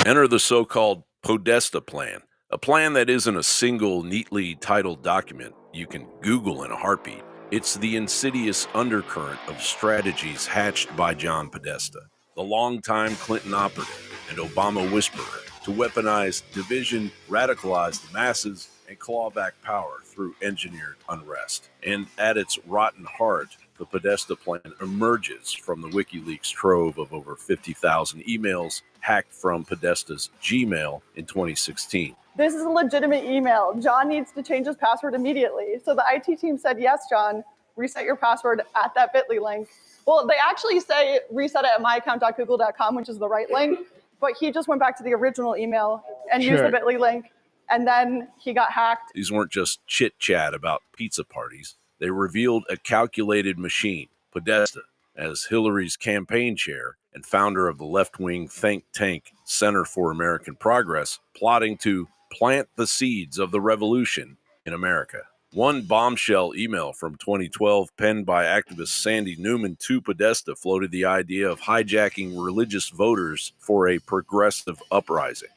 Enter the so-called Podesta plan, a plan that isn't a single, neatly titled document you can Google in a heartbeat. It's the insidious undercurrent of strategies hatched by John Podesta, the longtime Clinton operative and Obama whisperer, to weaponize division, radicalize the masses, and claw back power through engineered unrest. And at its rotten heart, the Podesta plan emerges from the WikiLeaks trove of over 50,000 emails hacked from Podesta's Gmail in 2016. This is a legitimate email. John needs to change his password immediately. So the IT team said, yes, John, reset your password at that bit.ly link. Well, they actually say reset it at myaccount.google.com, which is the right link. But he just went back to the original email and used the bit.ly link. And then he got hacked. These weren't just chit-chat about pizza parties. They revealed a calculated machine, Podesta, as Hillary's campaign chair and founder of the left-wing think tank Center for American Progress, plotting to plant the seeds of the revolution in America. One bombshell email from 2012 penned by activist Sandy Newman to Podesta floated the idea of hijacking religious voters for a progressive uprising.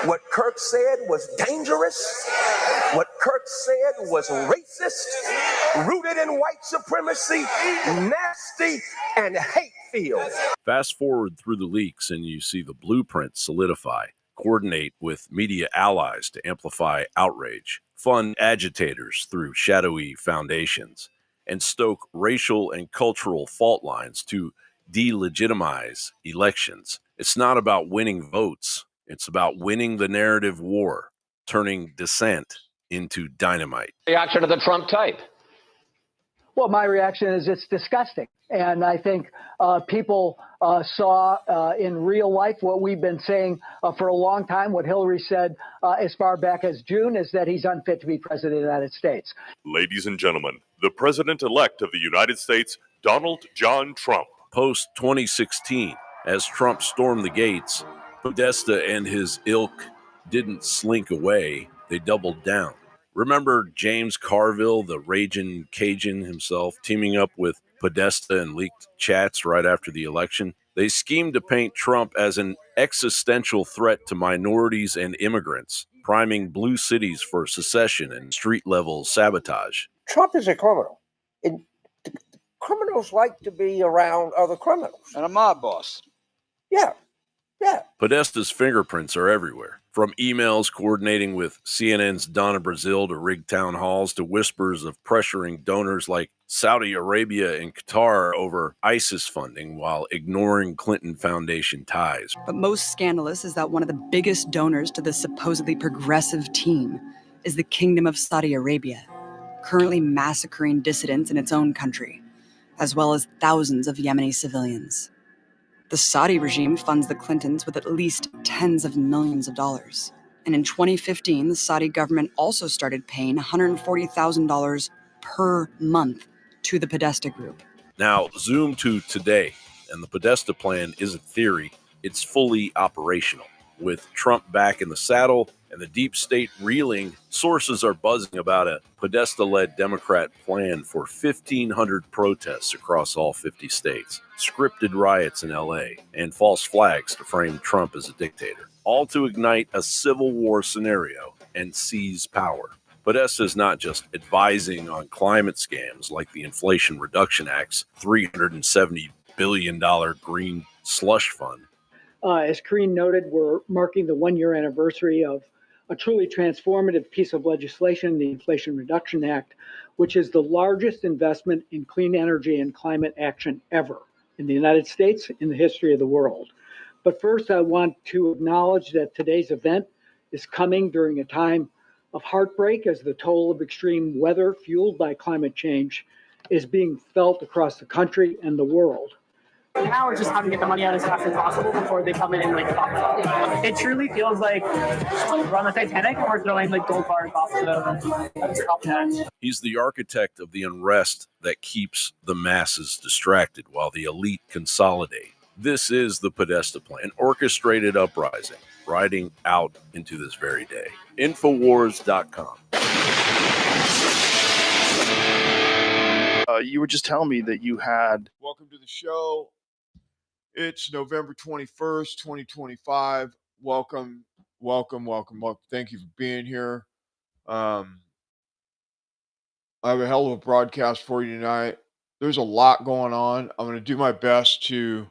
What Kirk said was dangerous. What Kirk said was racist, rooted in white supremacy, nasty, and hate-filled. Fast forward through the leaks and you see the blueprint solidify, coordinate with media allies to amplify outrage, fund agitators through shadowy foundations, and stoke racial and cultural fault lines to delegitimize elections. It's not about winning votes. It's about winning the narrative war, turning dissent into dynamite. Reaction to the Trump type? Well, my reaction is it's disgusting. And I think people saw in real life what we've been saying for a long time. What Hillary said as far back as June is that he's unfit to be president of the United States. Ladies and gentlemen, the president-elect of the United States, Donald John Trump. Post-2016, as Trump stormed the gates, Podesta and his ilk didn't slink away, they doubled down. Remember James Carville, the raging Cajun himself, teaming up with Podesta and leaked chats right after the election? They schemed to paint Trump as an existential threat to minorities and immigrants, priming blue cities for secession and street-level sabotage. Trump is a criminal. Criminals like to be around other criminals. And a mob boss. Yeah. Podesta's fingerprints are everywhere, from emails coordinating with CNN's Donna Brazile to rig town halls to whispers of pressuring donors like Saudi Arabia and Qatar over ISIS funding while ignoring Clinton Foundation ties. But most scandalous is that one of the biggest donors to this supposedly progressive team is the Kingdom of Saudi Arabia, currently massacring dissidents in its own country, as well as thousands of Yemeni civilians. The Saudi regime funds the Clintons with at least tens of millions of dollars. And in 2015, the Saudi government also started paying $140,000 per month to the Podesta Group. Now, zoom to today, and the Podesta plan isn't theory, it's fully operational. With Trump back in the saddle and the deep state reeling, sources are buzzing about a Podesta-led Democrat plan for 1,500 protests across all 50 states, scripted riots in L.A., and false flags to frame Trump as a dictator, all to ignite a civil war scenario and seize power. Podesta is not just advising on climate scams like the Inflation Reduction Act's $370 billion green slush fund. As Karine noted, we're marking the one-year anniversary of a truly transformative piece of legislation, the Inflation Reduction Act, which is the largest investment in clean energy and climate action ever in the United States, in the history of the world. But first, I want to acknowledge that today's event is coming during a time of heartbreak as the toll of extreme weather fueled by climate change is being felt across the country and the world. Now we're just having to get the money out as fast as possible before they come in and stop it. It truly feels like we're on the Titanic and we're throwing gold bars off the edge. He's the architect of the unrest that keeps the masses distracted while the elite consolidate. This is the Podesta plan, an orchestrated uprising, riding out into this very day. Infowars.com. You were just telling me that you had... Welcome to the show. It's November 21st, 2025. welcome, welcome, welcome, welcome. Thank you for being here. Um, I have a hell of a broadcast for you tonight. There's a lot going on. I'm going to do my best to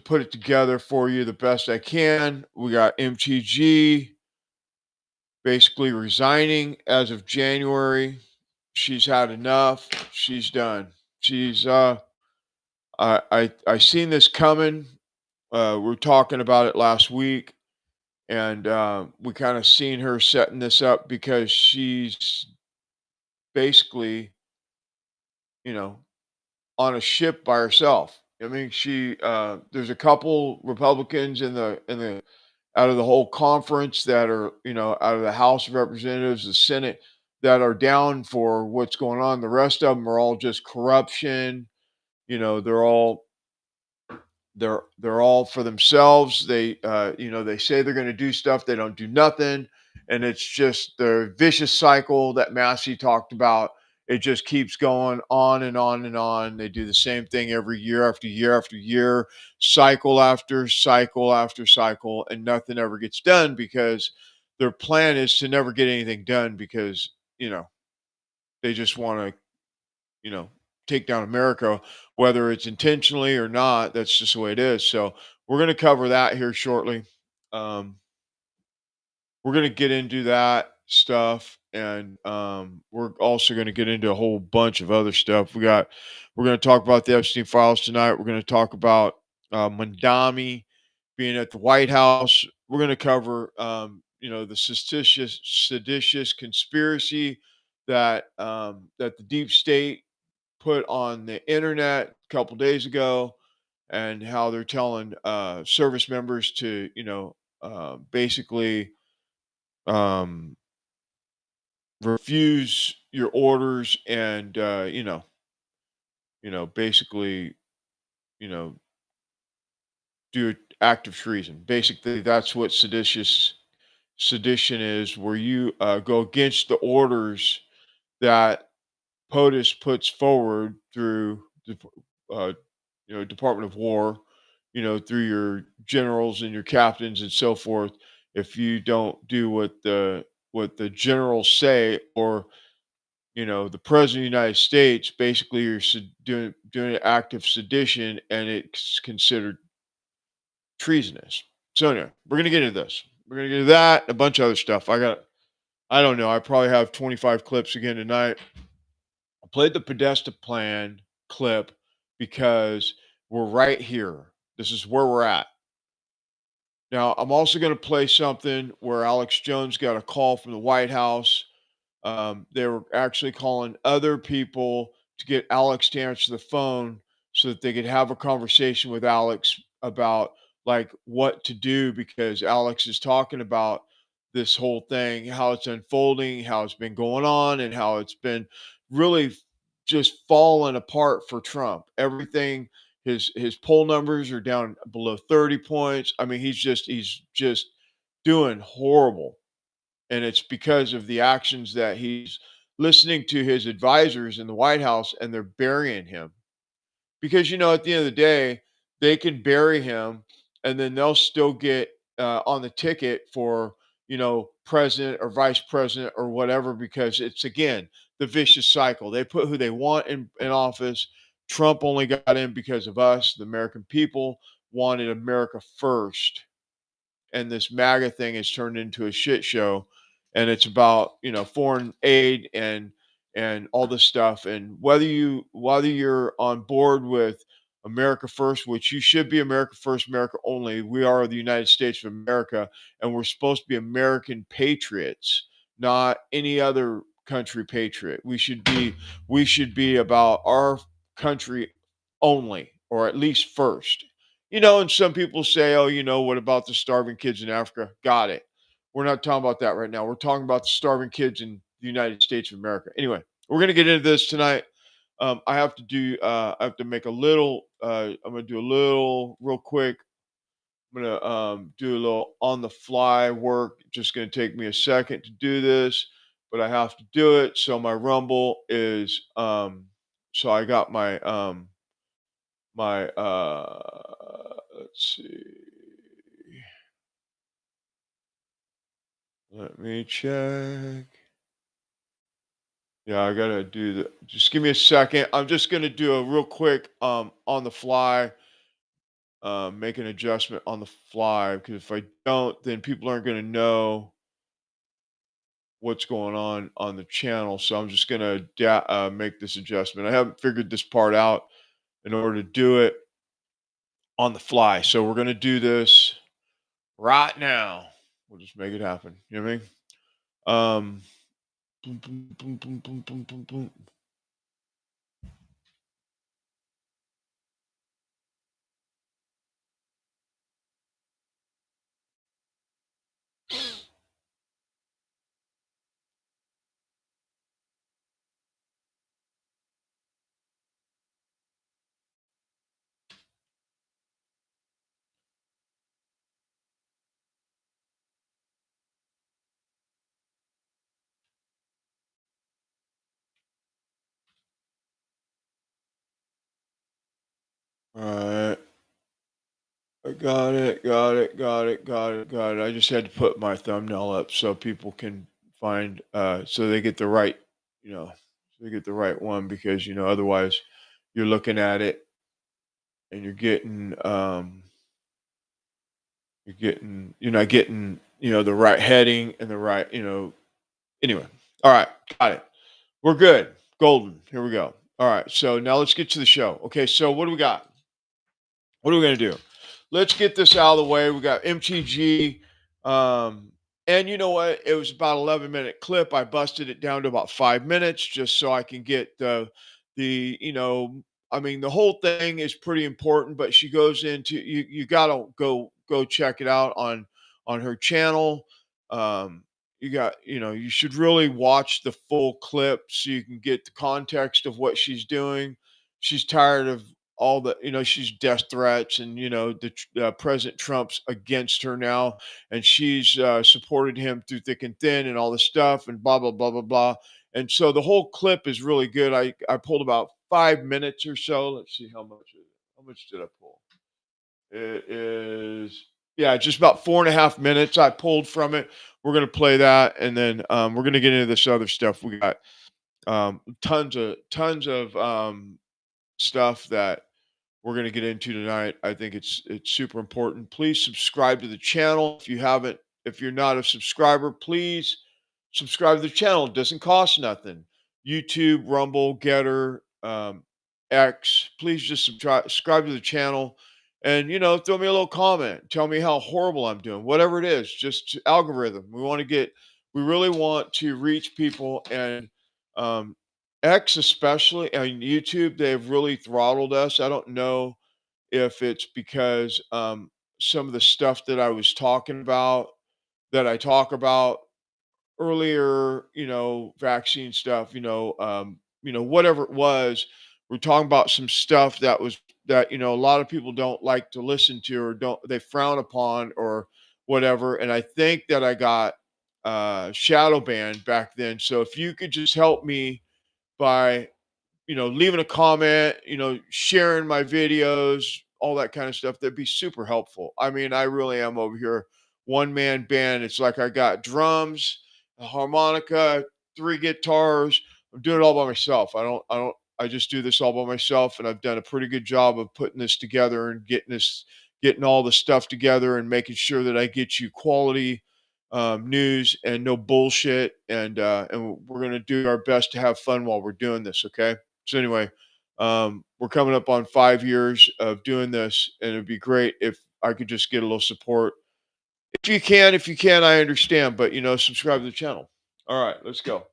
put it together for you the best I can. We got MTG basically resigning as of January. She's had enough. She's done. She's I seen this coming. We were talking about it last week, and we kind of seen her setting this up because she's basically, you know, on a ship by herself. I mean, there's a couple Republicans in the out of the whole conference that are, out of the House of Representatives, the Senate, that are down for what's going on. The rest of them are all just corruption. They're all they're all for themselves. They say they're going to do stuff, they don't do nothing, and it's just the vicious cycle that Massey talked about. It just keeps going on and on and on. They do the same thing every year after year after year, cycle after cycle after cycle, and nothing ever gets done because their plan is to never get anything done because they just want to take down America, whether it's intentionally or not. That's just the way it is. So we're going to cover that here shortly. Um, we're going to get into that stuff, and we're also going to get into a whole bunch of other stuff. We're going to talk about the Epstein files tonight. We're going to talk about Mandami being at the White House. We're going to cover the seditious conspiracy that the deep state put on the internet a couple days ago, and how they're telling service members to basically um, refuse your orders, and basically you know do act of treason. Basically, that's what sedition is, where you go against the orders that POTUS puts forward through the Department of War, through your generals and your captains and so forth. If you don't do what the generals say, or the president of the United States, basically you're doing an act of sedition, and it's considered treasonous. So anyway, we're gonna get into this. We're gonna get into that and a bunch of other stuff. I don't know. I probably have 25 clips again tonight. I played the Podesta plan clip because we're right here. This is where we're at. Now, I'm also going to play something where Alex Jones got a call from the White House. They were actually calling other people to get Alex to answer the phone so that they could have a conversation with Alex about like what to do, because Alex is talking about this whole thing, how it's unfolding, how it's been going on, and how it's been really just falling apart for Trump. Everything, his poll numbers are down below 30 points. I mean, he's just doing horrible, and it's because of the actions that he's listening to his advisors in the White House, and they're burying him. Because at the end of the day, they can bury him, and then they'll still get on the ticket for president or vice president or whatever, because it's, again, the vicious cycle. They put who they want in office. Trump only got in because of us, the American people wanted America first, and this MAGA thing has turned into a shit show, and it's about foreign aid and all this stuff. And whether you're on board with America first, which you should be, America first, America only. We are the United States of America, and we're supposed to be American patriots, not any other country patriot. We should be about our country only, or at least first. And some people say, oh, what about the starving kids in Africa? Got it. We're not talking about that right now. We're talking about the starving kids in the United States of America. Anyway, we're going to get into this tonight. I have to make a little, I'm going to do a little real quick. I'm going to do a little on the fly work. It's just going to take me a second to do this, but I have to do it. So my Rumble is, so I got my let's see, Let me check. Yeah, I gotta do the. Just give me a second. I'm just gonna do a real quick on the fly, make an adjustment on the fly because if I don't, then people aren't gonna know what's going on the channel. So I'm just gonna make this adjustment. I haven't figured this part out in order to do it on the fly. So we're gonna do this right now. We'll just make it happen. You know what I mean? Boom, boom, boom, boom, boom, boom, boom, boom. All right. I got it, got it, got it, got it, got it. I just had to put my thumbnail up so people can find so they get the right, so they get the right one because otherwise you're looking at it and you're not getting, the right heading and the right, anyway. All right, got it. We're good. Golden. Here we go. All right. So now let's get to the show. Okay, so what do we got? What are we going to do? Let's get this out of the way. We got MTG. And you know what? It was about 11-minute clip. I busted it down to about 5 minutes just so I can get the whole thing is pretty important, but she goes into you gotta go check it out on her channel. You should really watch the full clip so you can get the context of what she's doing. She's tired of all the she's death threats and President Trump's against her now and she's supported him through thick and thin and all this stuff and blah blah blah blah blah. And so the whole clip is really good. I pulled about 5 minutes or so. Let's see how much did I pull. It is, yeah, just about 4.5 minutes I pulled from it. We're gonna play that and then we're gonna get into this other stuff. We got tons of stuff that we're going to get into tonight. I think it's super important. Please subscribe to the channel. If you're not a subscriber, please subscribe to the channel. It doesn't cost nothing. YouTube, Rumble, Getter, X. Please just subscribe to the channel and throw me a little comment. Tell me how horrible I'm doing. Whatever it is, just algorithm. We really want to reach people and um X especially and YouTube, they've really throttled us. I don't know if it's because some of the stuff that I was talking about that I talk about earlier, vaccine stuff, whatever it was, we're talking about some stuff that a lot of people don't like to listen to or they frown upon or whatever. And I think that I got shadow banned back then. So if you could just help me by leaving a comment, sharing my videos, all that kind of stuff, that'd be super helpful. I mean, I really am over here one man band. It's like I got drums, a harmonica, 3 guitars. I'm doing it all by myself. I just do this all by myself and I've done a pretty good job of putting this together and getting all the stuff together and making sure that I get you quality news and no bullshit. And we're going to do our best to have fun while we're doing this. Okay. So anyway, we're coming up on 5 years of doing this, and it'd be great if I could just get a little support. If you can, I understand, but subscribe to the channel. All right, let's go.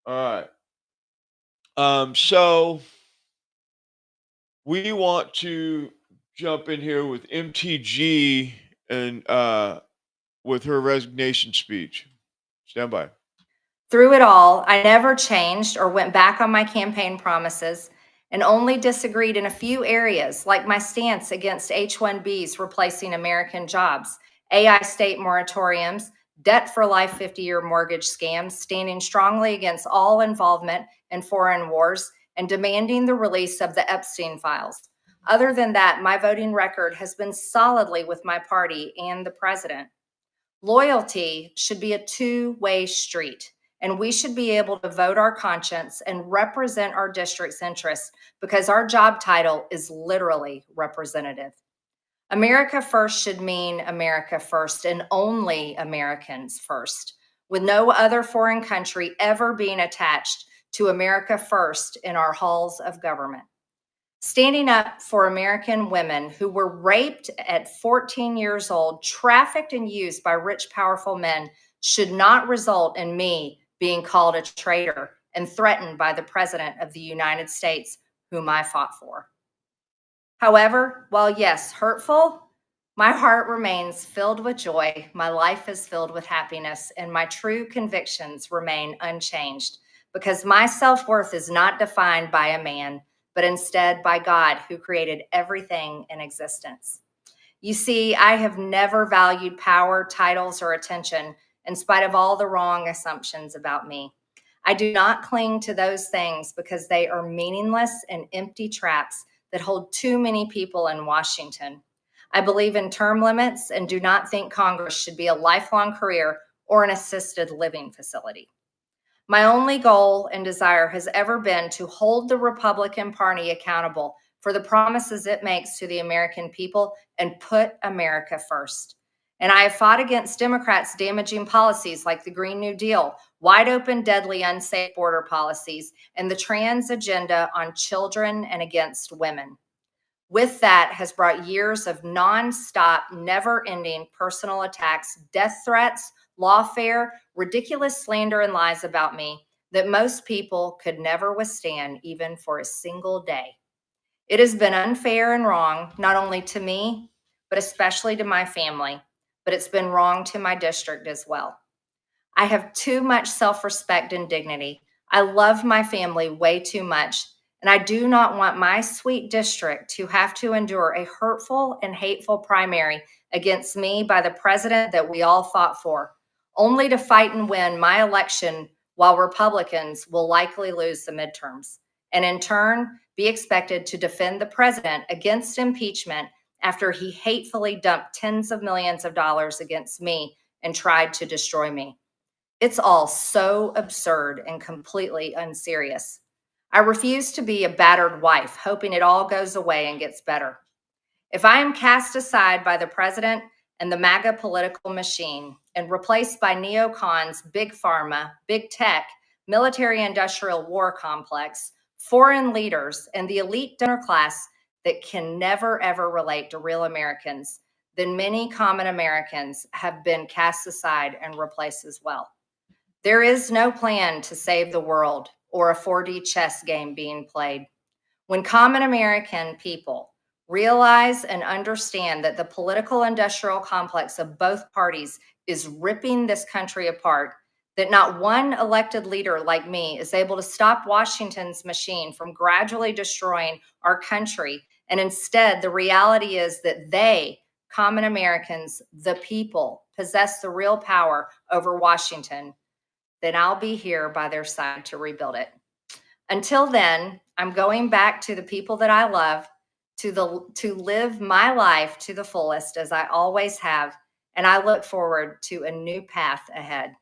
All right. So we want to jump in here with MTG and with her resignation speech. Stand by. Through it all, I never changed or went back on my campaign promises and only disagreed in a few areas, like my stance against H-1Bs replacing American jobs, AI state moratoriums, debt for life 50-year mortgage scams, standing strongly against all involvement in foreign wars, and demanding the release of the Epstein files. Other than that, my voting record has been solidly with my party and the president. Loyalty should be a two-way street, and we should be able to vote our conscience and represent our district's interests because our job title is literally representative. America first should mean America first and only Americans first, with no other foreign country ever being attached to America first in our halls of government. Standing up for American women who were raped at 14 years old, trafficked and used by rich, powerful men should not result in me being called a traitor and threatened by the President of the United States, whom I fought for. However, while yes, hurtful, my heart remains filled with joy, my life is filled with happiness, and my true convictions remain unchanged because my self-worth is not defined by a man, but instead by God who created everything in existence. You see, I have never valued power, titles, or attention in spite of all the wrong assumptions about me. I do not cling to those things because they are meaningless and empty traps that hold too many people in Washington. I believe in term limits and do not think Congress should be a lifelong career or an assisted living facility. My only goal and desire has ever been to hold the Republican Party accountable for the promises it makes to the American people and put America first. And I have fought against Democrats' damaging policies like the Green New Deal, wide open, deadly, unsafe border policies, and the trans agenda on children and against women. With that has brought years of nonstop, never-ending personal attacks, death threats, lawfare, ridiculous slander and lies about me that most people could never withstand even for a single day. It has been unfair and wrong, not only to me, but especially to my family, but it's been wrong to my district as well. I have too much self-respect and dignity. I love my family way too much, and I do not want my sweet district to have to endure a hurtful and hateful primary against me by the president that we all fought for, only to fight and win my election while Republicans will likely lose the midterms, and in turn, be expected to defend the president against impeachment after he hatefully dumped tens of millions of dollars against me and tried to destroy me. It's all so absurd and completely unserious. I refuse to be a battered wife, hoping it all goes away and gets better. If I am cast aside by the president and the MAGA political machine and replaced by neocons, big pharma, big tech, military-industrial war complex, foreign leaders, and the elite donor class that can never, ever relate to real Americans, then many common Americans have been cast aside and replaced as well. There is no plan to save the world or a 4D chess game being played. When common American people realize and understand that the political industrial complex of both parties is ripping this country apart, that not one elected leader like me is able to stop Washington's machine from gradually destroying our country, and instead the reality is that they, common Americans, the people, possess the real power over Washington, then I'll be here by their side to rebuild it. Until then, I'm going back to the people that I love, to live my life to the fullest as I always have, and I look forward to a new path ahead.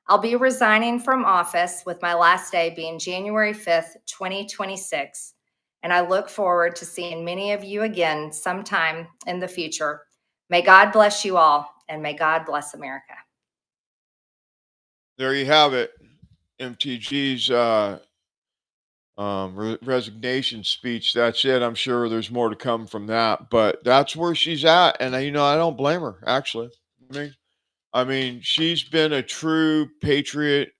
I'll be resigning from office with my last day being January 5th, 2026, and I look forward to seeing many of you again sometime in the future. May God bless you all, and may God bless America. There you have it. MTG's resignation speech. That's it. I'm sure there's more to come from that, but that's where she's at. And I don't blame her, actually. She's been a true patriot.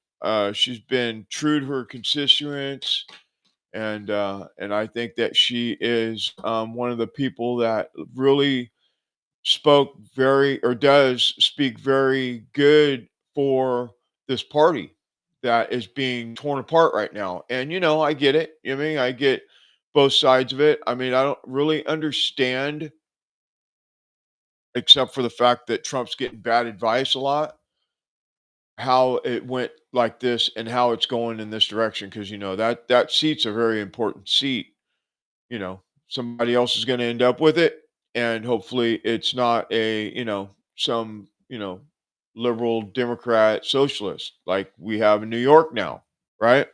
She's been true to her constituents, and I think that she is one of the people that really does speak very good for this party that is being torn apart right now. And I get it. I get both sides of it. I don't really understand, except for the fact that Trump's getting bad advice a lot, how it went like this and how it's going in this direction. Because that seat's a very important seat. Somebody else is going to end up with it, and hopefully it's not some liberal, Democrat, socialist, like we have in New York now, right?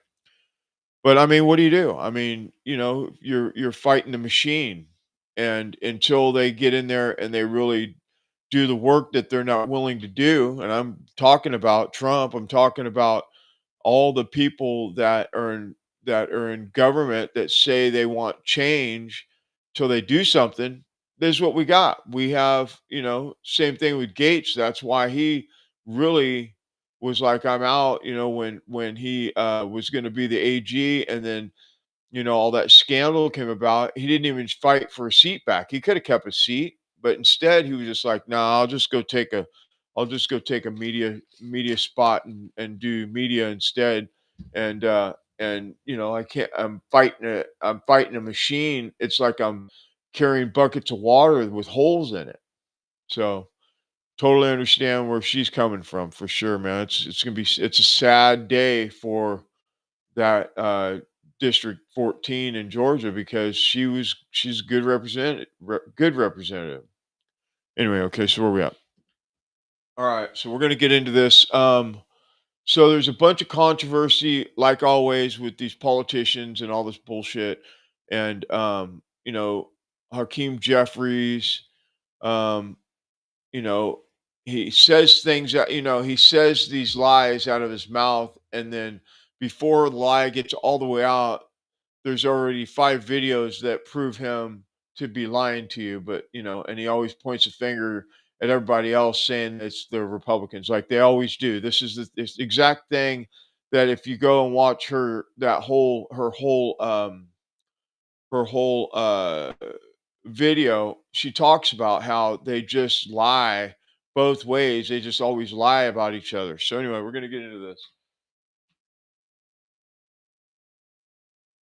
But I mean, what do? I mean, you're fighting the machine, and until they get in there and they really do the work that they're not willing to do, and I'm talking about Trump, I'm talking about all the people that are in government that say they want change till they do something. This is what we got. We have, same thing with Gates. That's why he really was like, I'm out, when he was going to be the AG, and then all that scandal came about. He didn't even fight for a seat back. He could have kept a seat, but instead he was just like, "No, I'll just go take a media spot and do media instead." And I can't. I'm fighting a machine. It's like I'm carrying buckets of water with holes in it. So totally understand where she's coming from for sure, man. It's a sad day for that District 14 in Georgia because she's a good representative. Anyway, okay, so where we at? All right, so we're gonna get into this. So there's a bunch of controversy, like always, with these politicians and all this bullshit, and Hakeem Jeffries, um, you know, he says things that he says these lies out of his mouth, and then before the lie gets all the way out, there's already 5 videos that prove him to be lying to you. But and he always points a finger at everybody else, saying it's the Republicans, like they always do. This is this exact thing that if you go and watch her whole video, she talks about how they just lie both ways. They just always lie about each other. So anyway, we're gonna get into this.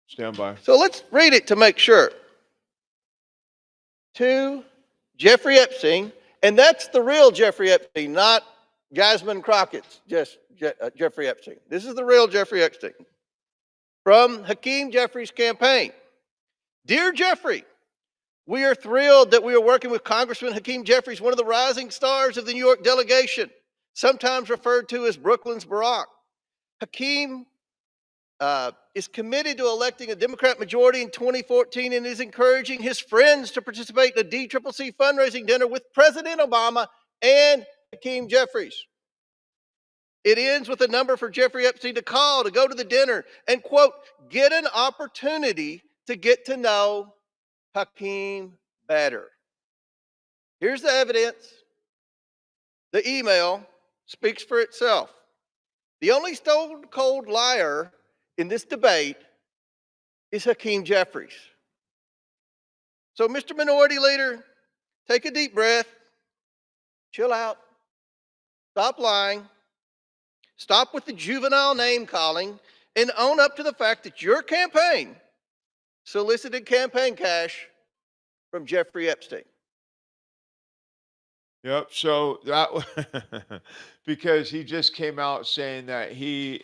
Stand by. So let's read it to make sure. To Jeffrey Epstein, and that's the real Jeffrey Epstein, not Jasmine Crockett's Jeffrey Epstein. This is the real Jeffrey Epstein. From Hakeem Jeffries' campaign. Dear Jeffrey, we are thrilled that we are working with Congressman Hakeem Jeffries, one of the rising stars of the New York delegation, sometimes referred to as Brooklyn's Barack. Hakeem is committed to electing a Democrat majority in 2014 and is encouraging his friends to participate in a DCCC fundraising dinner with President Obama and Hakeem Jeffries. It ends with a number for Jeffrey Epstein to call to go to the dinner and, quote, get an opportunity to get to know Hakeem better. Here's the evidence. The email speaks for itself. The only stone cold liar in this debate is Hakeem Jeffries. So, Mr. Minority Leader, take a deep breath, chill out, stop lying, stop with the juvenile name calling, and own up to the fact that your campaign solicited campaign cash from Jeffrey Epstein. Yep. So that because he just came out saying that he,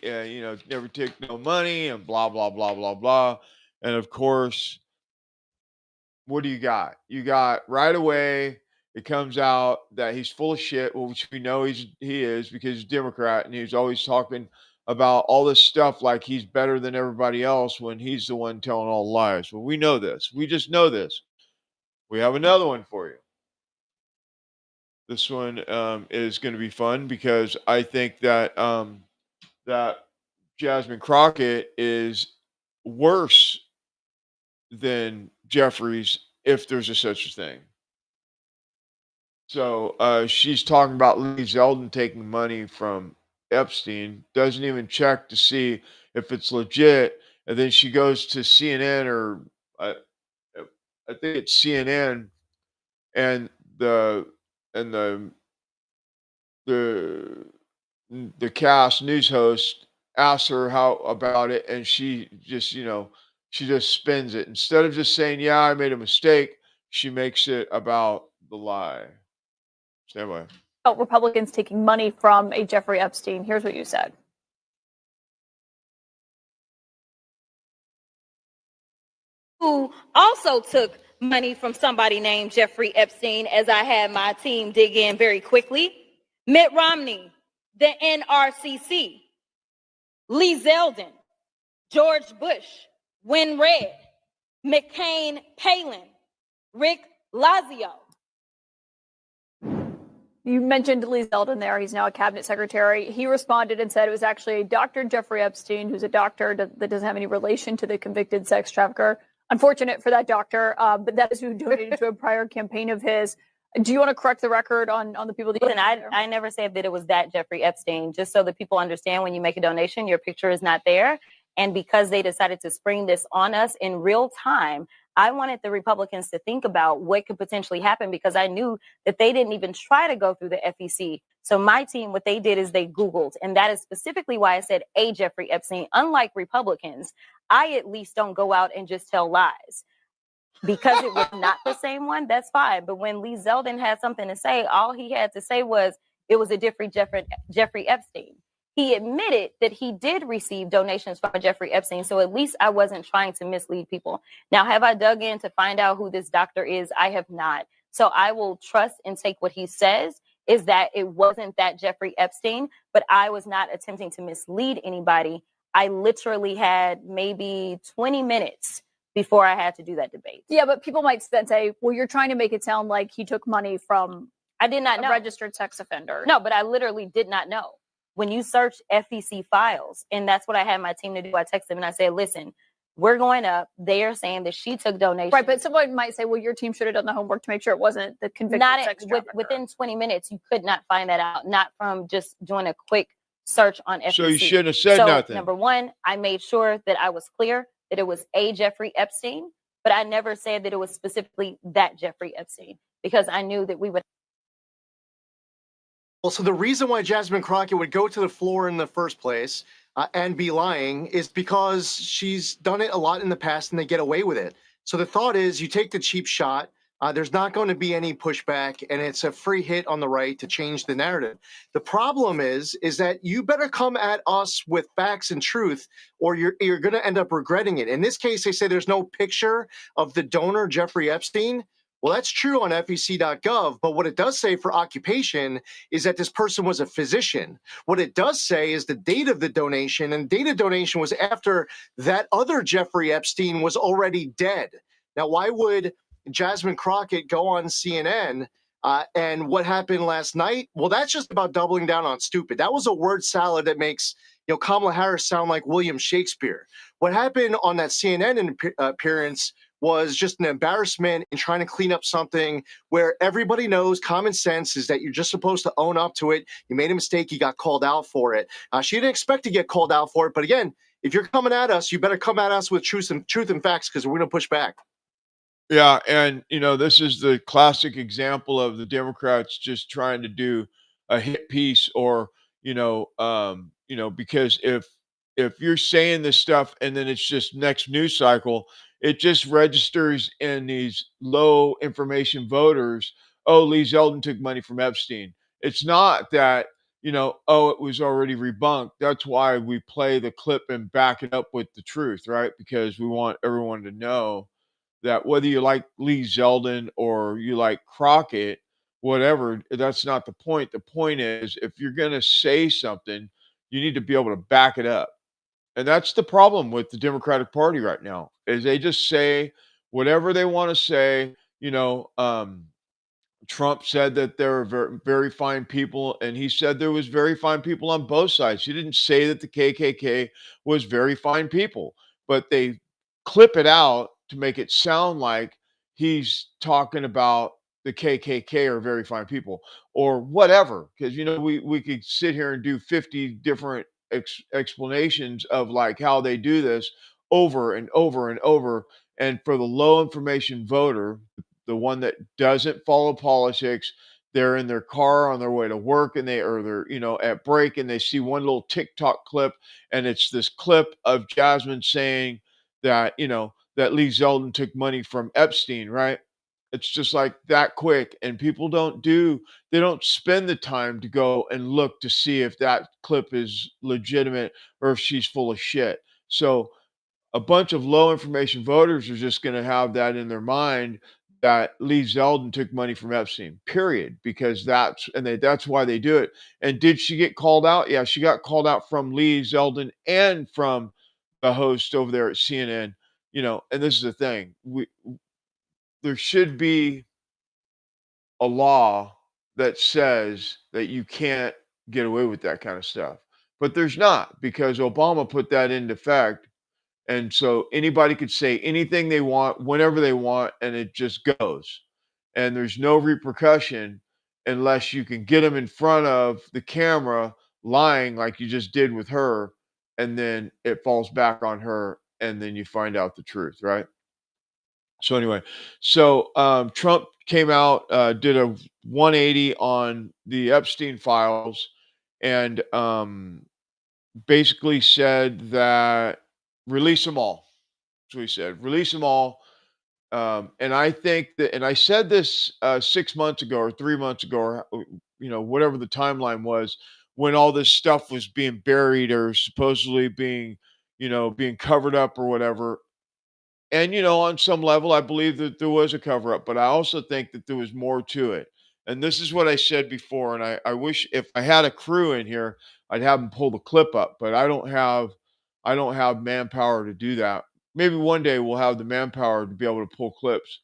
never took no money and blah blah blah blah blah, and of course, what do you got? You got right away. It comes out that he's full of shit, which we know he is because he's a Democrat and he's always talking about all this stuff like he's better than everybody else when he's the one telling all the lies. Well, we know this. We just know this. We have another one for you. This one is going to be fun because I think that that Jasmine Crockett is worse than Jeffries, if there's a such a thing. So she's talking about Lee Zeldin taking money from Epstein, doesn't even check to see if it's legit, and then she goes to CNN or I think it's CNN, and the the the cast news host asks her how about it, and she just spins it. Instead of just saying, yeah, I made a mistake, she makes it about the lie. Stand by. About Republicans taking money from a Jeffrey Epstein. Here's what you said. Who also took money from somebody named Jeffrey Epstein, as I had my team dig in very quickly. Mitt Romney, the NRCC, Lee Zeldin, George Bush, Win Red, McCain Palin, Rick Lazio. You mentioned Lee Zeldin there. He's now a cabinet secretary. He responded and said it was actually Dr. Jeffrey Epstein, who's a doctor that doesn't have any relation to the convicted sex trafficker. Unfortunate for that doctor, but that is who donated to a prior campaign of his. Do you want to correct the record on the people that Listen, I never said that it was that Jeffrey Epstein, just so that people understand when you make a donation, your picture is not there. And because they decided to spring this on us in real time, I wanted the Republicans to think about what could potentially happen because I knew that they didn't even try to go through the FEC. So my team, what they did is they Googled, and that is specifically why I said a Jeffrey Epstein. Unlike Republicans, I at least don't go out and just tell lies. Because it was not the same one, that's fine. But when Lee Zeldin had something to say, all he had to say was it was a different Jeffrey Epstein. He admitted that he did receive donations from Jeffrey Epstein. So at least I wasn't trying to mislead people. Now, have I dug in to find out who this doctor is? I have not. So I will trust and take what he says is that it wasn't that Jeffrey Epstein, but I was not attempting to mislead anybody. I literally had maybe 20 minutes before I had to do that debate. Yeah, but people might then say, well, you're trying to make it sound like he took money from I did not know. Registered sex offender. No, but I literally did not know. When you search FEC files, and that's what I had my team to do, I texted them and I said, listen, we're going up. They are saying that she took donations. Right, but someone might say, well, your team should have done the homework to make sure it wasn't the convicted sex trafficker. Within 20 minutes, you could not find that out, not from just doing a quick search on FEC. So you shouldn't have said nothing. Number one, I made sure that I was clear that it was a Jeffrey Epstein, but I never said that it was specifically that Jeffrey Epstein because I knew that we would. Well, so the reason why Jasmine Crockett would go to the floor in the first place and be lying is because she's done it a lot in the past and they get away with it. So the thought is you take the cheap shot. There's not going to be any pushback, and it's a free hit on the right to change the narrative. The problem is that you better come at us with facts and truth, or you're going to end up regretting it. In this case, they say there's no picture of the donor, Jeffrey Epstein. Well, that's true on FEC.gov, but what it does say for occupation is that this person was a physician. What it does say is the date of the donation, and date of donation was after that other Jeffrey Epstein was already dead. Now, why would Jasmine Crockett go on CNN and what happened last night? Well, that's just about doubling down on stupid. That was a word salad that makes Kamala Harris sound like William Shakespeare. What happened on that CNN appearance was just an embarrassment in trying to clean up something where everybody knows common sense is that you're just supposed to own up to it. You made a mistake. You got called out for it. She didn't expect to get called out for it. But again, if you're coming at us, you better come at us with truth and facts because we're going to push back. Yeah, and this is the classic example of the Democrats just trying to do a hit piece, or because if you're saying this stuff and then it's just next news cycle, it just registers in these low information voters. Oh, Lee Zeldin took money from Epstein. It's not that oh, it was already rebunked. That's why we play the clip and back it up with the truth, right? Because we want everyone to know that whether you like Lee Zeldin or you like Crockett, whatever, that's not the point. The point is, if you're going to say something, you need to be able to back it up. And that's the problem with the Democratic Party right now, is they just say whatever they want to say. Trump said that there are very, very fine people, and he said there was very fine people on both sides. He didn't say that the KKK was very fine people, but they clip it out to make it sound like he's talking about the KKK are very fine people or whatever. Because we could sit here and do 50 different explanations of like how they do this over and over and over. And for the low information voter, the one that doesn't follow politics, they're in their car on their way to work and they're at break and they see one little TikTok clip, and it's this clip of Jasmine saying that that Lee Zeldin took money from Epstein, right? It's just like that quick, and people they don't spend the time to go and look to see if that clip is legitimate or if she's full of shit. So a bunch of low information voters are just going to have that in their mind that Lee Zeldin took money from Epstein, period, because that's why they do it. And did she get called out? Yeah, she got called out from Lee Zeldin and from the host over there at CNN. And this is the thing. There should be a law that says that you can't get away with that kind of stuff. But there's not, because Obama put that into effect. And so anybody could say anything they want, whenever they want, and it just goes. And there's no repercussion unless you can get them in front of the camera lying like you just did with her. And then it falls back on her. And then you find out the truth, right? So anyway, Trump came out, did a 180 on the Epstein files, and basically said that release them all. So he said, release them all. And I think that, and I said this 6 months ago or 3 months ago, or whatever the timeline was, when all this stuff was being buried or supposedly being covered up or whatever. And on some level, I believe that there was a cover up, but I also think that there was more to it. And this is what I said before. And I wish if I had a crew in here, I'd have them pull the clip up, but I don't have manpower to do that. Maybe one day we'll have the manpower to be able to pull clips.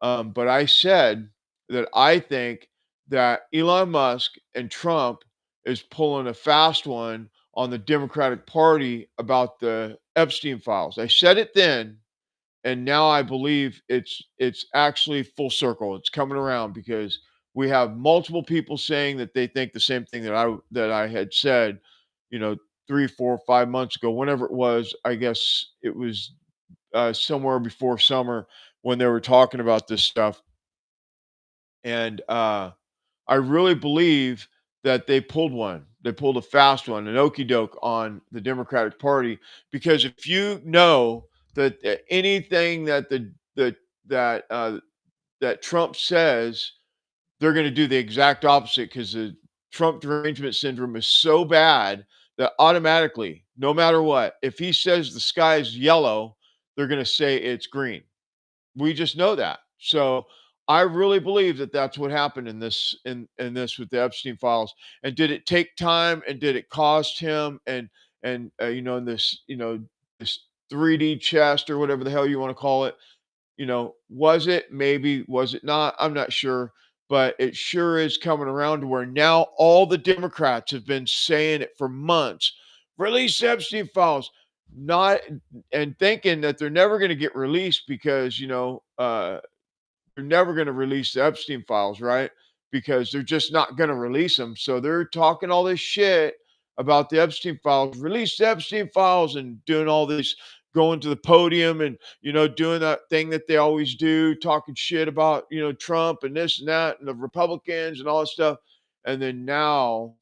But I said that I think that Elon Musk and Trump is pulling a fast one on the Democratic Party about the Epstein files. I said it then, and now I believe it's actually full circle. It's coming around because we have multiple people saying that they think the same thing that I had said, 3, 4, 5 months ago, whenever it was. I guess it was somewhere before summer when they were talking about this stuff. And I really believe that they pulled one. They pulled a fast one, an okey doke on the Democratic Party, because if you know that anything that Trump says, they're going to do the exact opposite, because the Trump derangement syndrome is so bad that automatically, no matter what, if he says the sky is yellow, they're going to say it's green. We just know that. So I really believe that that's what happened in this with the Epstein files. And did it take time? And did it cost him? And in this 3D chest or whatever the hell you want to call it, was it? Maybe. Was it not? I'm not sure. But it sure is coming around to where now all the Democrats have been saying it for months. Release Epstein files. Not and thinking that they're never going to get released because they're never going to release the Epstein files, right? Because they're just not going to release them. So they're talking all this shit about the Epstein files, release the Epstein files, and doing all this, going to the podium and, doing that thing that they always do, talking shit about, Trump and this and that and the Republicans and all that stuff. And then now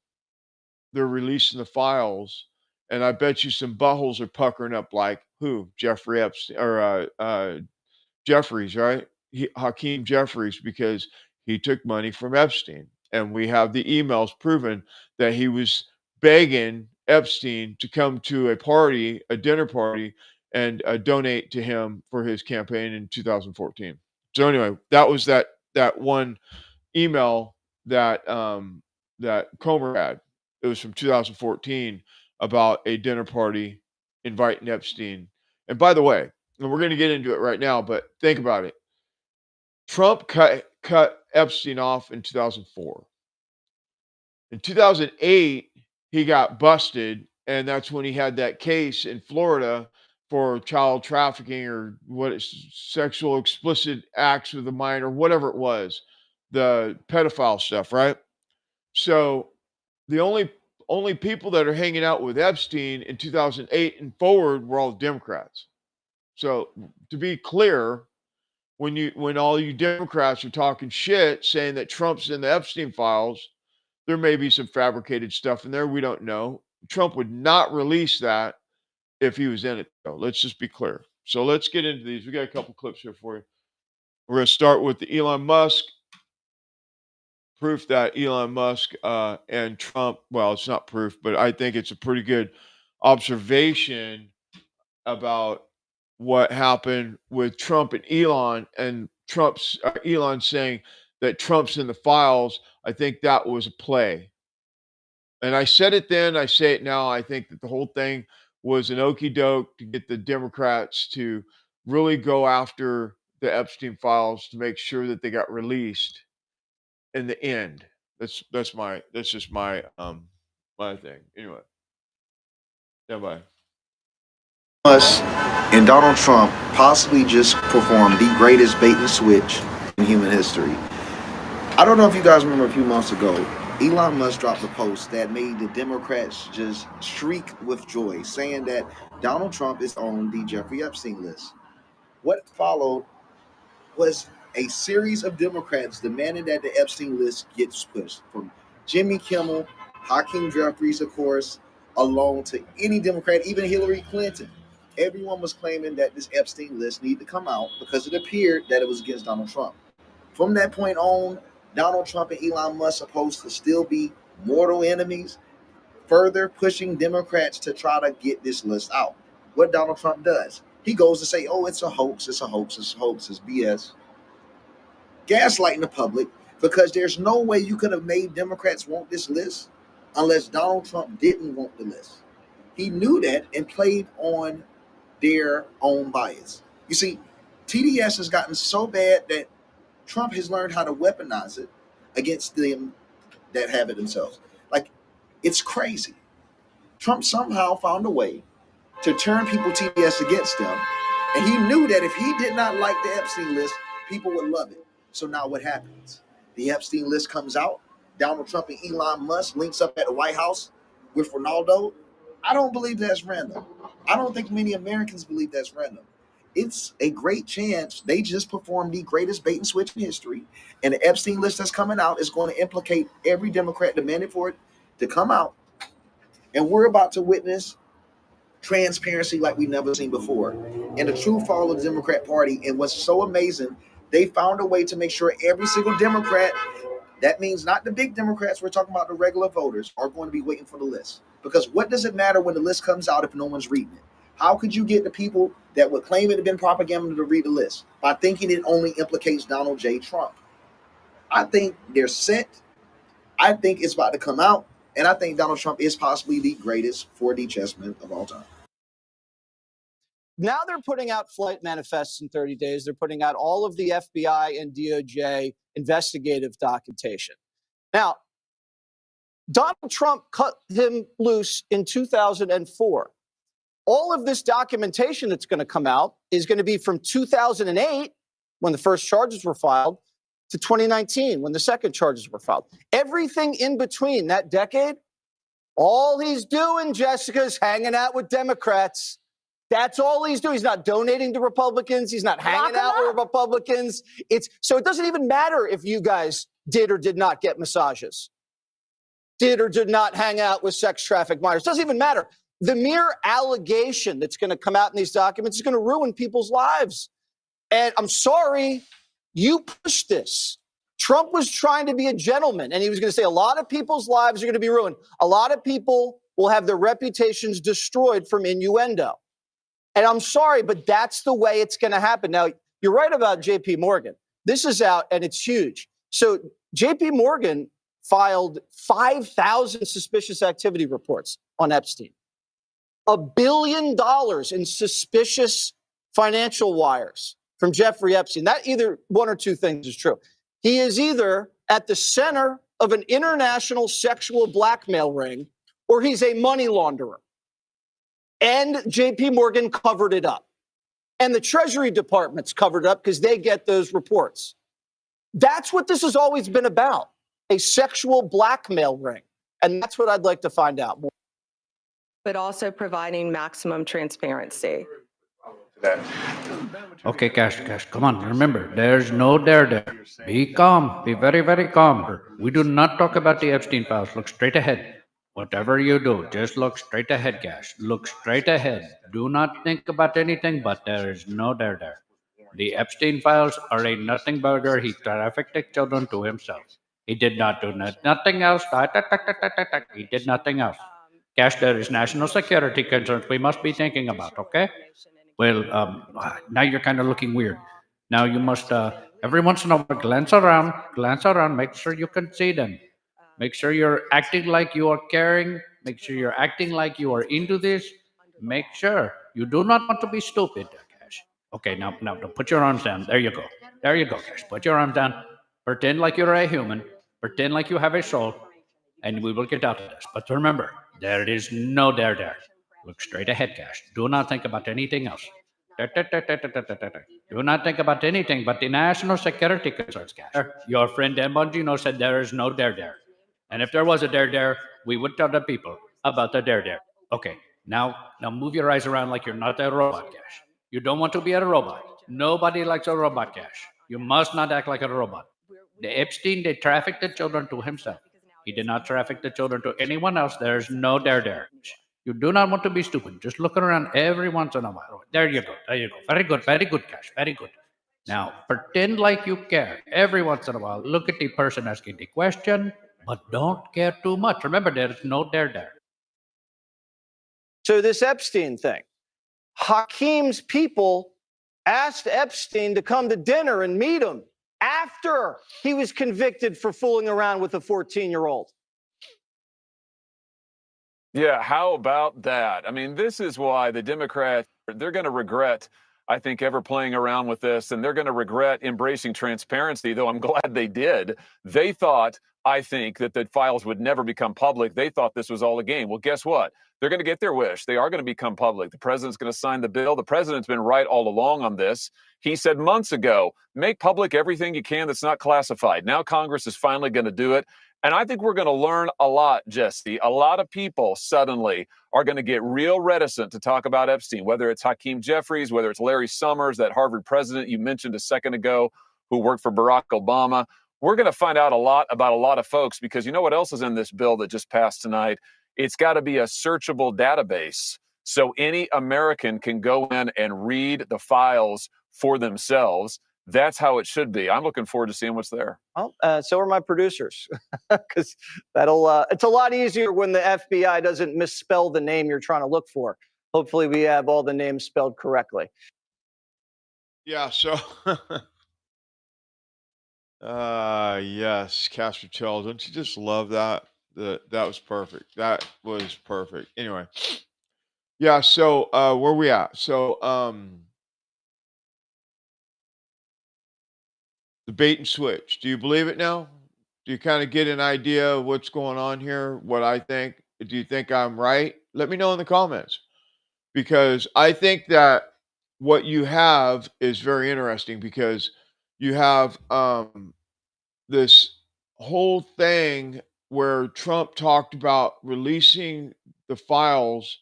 they're releasing the files. And I bet you some buttholes are puckering up like who? Jeffrey Epstein or Jeffries, right? Hakeem Jeffries, because he took money from Epstein. And we have the emails proving that he was begging Epstein to come to a dinner party, and donate to him for his campaign in 2014. So anyway, that was that one email that Comer had. It was from 2014 about a dinner party inviting Epstein. And by the way, and we're going to get into it right now, but think about it. Trump cut Epstein off in 2004. In 2008, he got busted, and that's when he had that case in Florida for child trafficking or sexual explicit acts with a minor, whatever it was, the pedophile stuff, right? So the only people that are hanging out with Epstein in 2008 and forward were all Democrats. So to be clear, when all you Democrats are talking shit, saying that Trump's in the Epstein files, there may be some fabricated stuff in there. We don't know. Trump would not release that if he was in it, though. Let's just be clear. So let's get into these. We got a couple clips here for you. We're going to start with the Elon Musk proof that Elon Musk and Trump, well, it's not proof, but I think it's a pretty good observation about what happened with Trump and Elon, and Elon saying that Trump's in the files. I think that was a play. And I said it then, I say it now. I think that the whole thing was an okey doke to get the Democrats to really go after the Epstein files to make sure that they got released in the end. That's just my my thing. Anyway. Yeah, bye. Us and Donald Trump possibly just performed the greatest bait and switch in human history. I don't know if you guys remember a few months ago, Elon Musk dropped a post that made the Democrats just shriek with joy, saying that Donald Trump is on the Jeffrey Epstein list. What followed was a series of Democrats demanding that the Epstein list gets pushed, from Jimmy Kimmel, Hakeem Jeffries, of course, along to any Democrat, even Hillary Clinton. Everyone was claiming that this Epstein list needed to come out because it appeared that it was against Donald Trump. From that point on, Donald Trump and Elon Musk are supposed to still be mortal enemies, further pushing Democrats to try to get this list out. What Donald Trump does, he goes to say, oh, it's a hoax, it's a hoax, it's a hoax, it's BS. Gaslighting the public, because there's no way you could have made Democrats want this list unless Donald Trump didn't want the list. He knew that and played on their own bias. You see, TDS has gotten so bad that Trump has learned how to weaponize it against them that have it themselves. Like, it's crazy. Trump somehow found a way to turn people TDS against them, and he knew that if he did not like the Epstein list, people would love it. So now what happens? The Epstein list comes out. Donald Trump and Elon Musk links up at the White House with Ronaldo. I don't believe that's random. I don't think many Americans believe that's random. It's a great chance they just performed the greatest bait and switch in history, and the Epstein list that's coming out is going to implicate every Democrat demanding for it to come out, and we're about to witness transparency like we've never seen before, and the true fall of the Democrat Party. And what's so amazing, they found a way to make sure every single Democrat, that means not the big Democrats, we're talking about the regular voters, are going to be waiting for the list. Because what does it matter when the list comes out if no one's reading it? How could you get the people that would claim it had been propaganda to read the list? By thinking it only implicates Donald J. Trump. I think they're set. I think it's about to come out. And I think Donald Trump is possibly the greatest 4D chessman of all time. Now they're putting out flight manifests in 30 days. They're putting out all of the FBI and DOJ investigative documentation. Now, Donald Trump cut him loose in 2004. All of this documentation that's going to come out is going to be from 2008, when the first charges were filed, to 2019, when the second charges were filed. Everything in between that decade, all he's doing, Jessica, is hanging out with Democrats. That's all he's doing. He's not donating to Republicans. He's not hanging out with Republicans. So it doesn't even matter if you guys did or did not get massages, did or did not hang out with sex trafficked minors. Doesn't even matter. The mere allegation that's going to come out in these documents is going to ruin people's lives. And I'm sorry, you pushed this. Trump was trying to be a gentleman, and he was going to say a lot of people's lives are going to be ruined. A lot of people will have their reputations destroyed from innuendo. And I'm sorry, but that's the way it's going to happen. Now, you're right about JP Morgan. This is out, and it's huge. So JP Morgan filed 5,000 suspicious activity reports on Epstein. $1 billion in suspicious financial wires from Jeffrey Epstein. That either one or two things is true. He is either at the center of an international sexual blackmail ring, or he's a money launderer. And JP Morgan covered it up. And the Treasury Department's covered it up because they get those reports. That's what this has always been about, a sexual blackmail ring. And that's what I'd like to find out more. But also providing maximum transparency. Okay, Cash, come on. Remember, there's no there. Be calm. Be very, very calm. We do not talk about the Epstein files. Look straight ahead. Whatever you do, just look straight ahead, Cash. Look straight ahead. Do not think about anything, but there is no there. The Epstein files are a nothing burger. He trafficked children to himself. He did not do nothing else. He did nothing else. Cash, there is national security concerns we must be thinking about, okay? Well, now you're kind of looking weird. Now you must, every once in a while, glance around, make sure you can see them. Make sure you're acting like you are caring. Make sure you're acting like you are into this. Make sure you do not want to be stupid, Cash. Okay, now, put your arms down. There you go. There you go, Cash. Put your arms down. Pretend like you're a human. Pretend like you have a soul, and we will get out of this. But remember, there is no there. Look straight ahead, Cash. Do not think about anything else. Do not think about anything but the national security concerns, Cash. Your friend Dan Bongino said there is no there. And if there was a there, we would tell the people about the there. Okay, now move your eyes around like you're not a robot, Cash. You don't want to be a robot. Nobody likes a robot, Cash. You must not act like a robot. The Epstein, they trafficked the children to himself. He did not traffic the children to anyone else. There's no there. You do not want to be stupid. Just look around every once in a while. There you go. Very good, Cash. Very good. Now, pretend like you care. Every once in a while, look at the person asking the question, but don't care too much. Remember, there's no there. So this Epstein thing, Hakeem's people asked Epstein to come to dinner and meet him after he was convicted for fooling around with a 14-year-old. Yeah, how about that? I mean, this is why the Democrats, they're going to regret, I think, ever playing around with this, and they're going to regret embracing transparency, though I'm glad they did. They thought, I think, that the files would never become public. They thought this was all a game. Well, guess what? They're going to get their wish. They are going to become public. The president's going to sign the bill. The president's been right all along on this. He said months ago, make public everything you can that's not classified. Now Congress is finally going to do it. And I think we're going to learn a lot, Jesse. A lot of people suddenly are going to get real reticent to talk about Epstein, whether it's Hakeem Jeffries, whether it's Larry Summers, that Harvard president you mentioned a second ago who worked for Barack Obama. We're going to find out a lot about a lot of folks because you know what else is in this bill that just passed tonight? It's got to be a searchable database so any American can go in and read the files for themselves. That's how it should be. I'm looking forward to seeing what's there. Well, so are my producers, because it's a lot easier when the FBI doesn't misspell the name you're trying to look for. Hopefully we have all the names spelled correctly. Yeah, so yes, Castor Tell. Don't you just love that? That was perfect. That was perfect. Anyway. Yeah, so where we at? So the bait and switch. Do you believe it now? Do you kind of get an idea of what's going on here? What I think? Do you think I'm right? Let me know in the comments. Because I think that what you have is very interesting because you have this whole thing where Trump talked about releasing the files,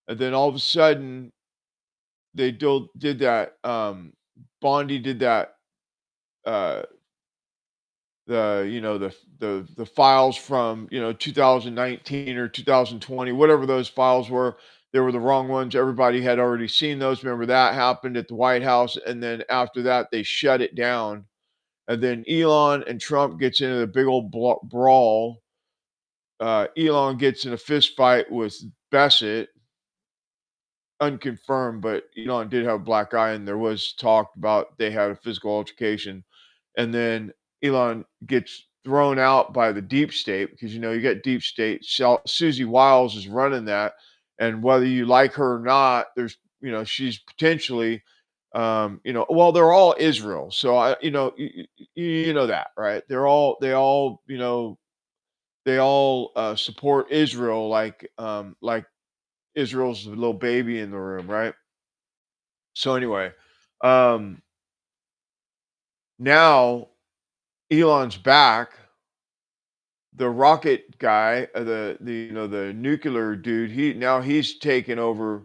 and then all of a sudden they did that. Bondi did that. The files from 2019 or 2020, whatever those files were, they were the wrong ones. Everybody had already seen those. Remember that happened at the White House, and then after that they shut it down. And then Elon and Trump gets into the big old brawl. Elon gets in a fist fight with Bassett, unconfirmed, but Elon did have a black eye, and there was talk about they had a physical altercation. And then Elon gets thrown out by the deep state because you got deep state. Susie Wiles is running that, and whether you like her or not, there's she's potentially well, they're all Israel, so you know that, right? They all support Israel like Israel's a little baby in the room, right? So anyway, now Elon's back. The rocket guy, the nuclear dude, he's taken over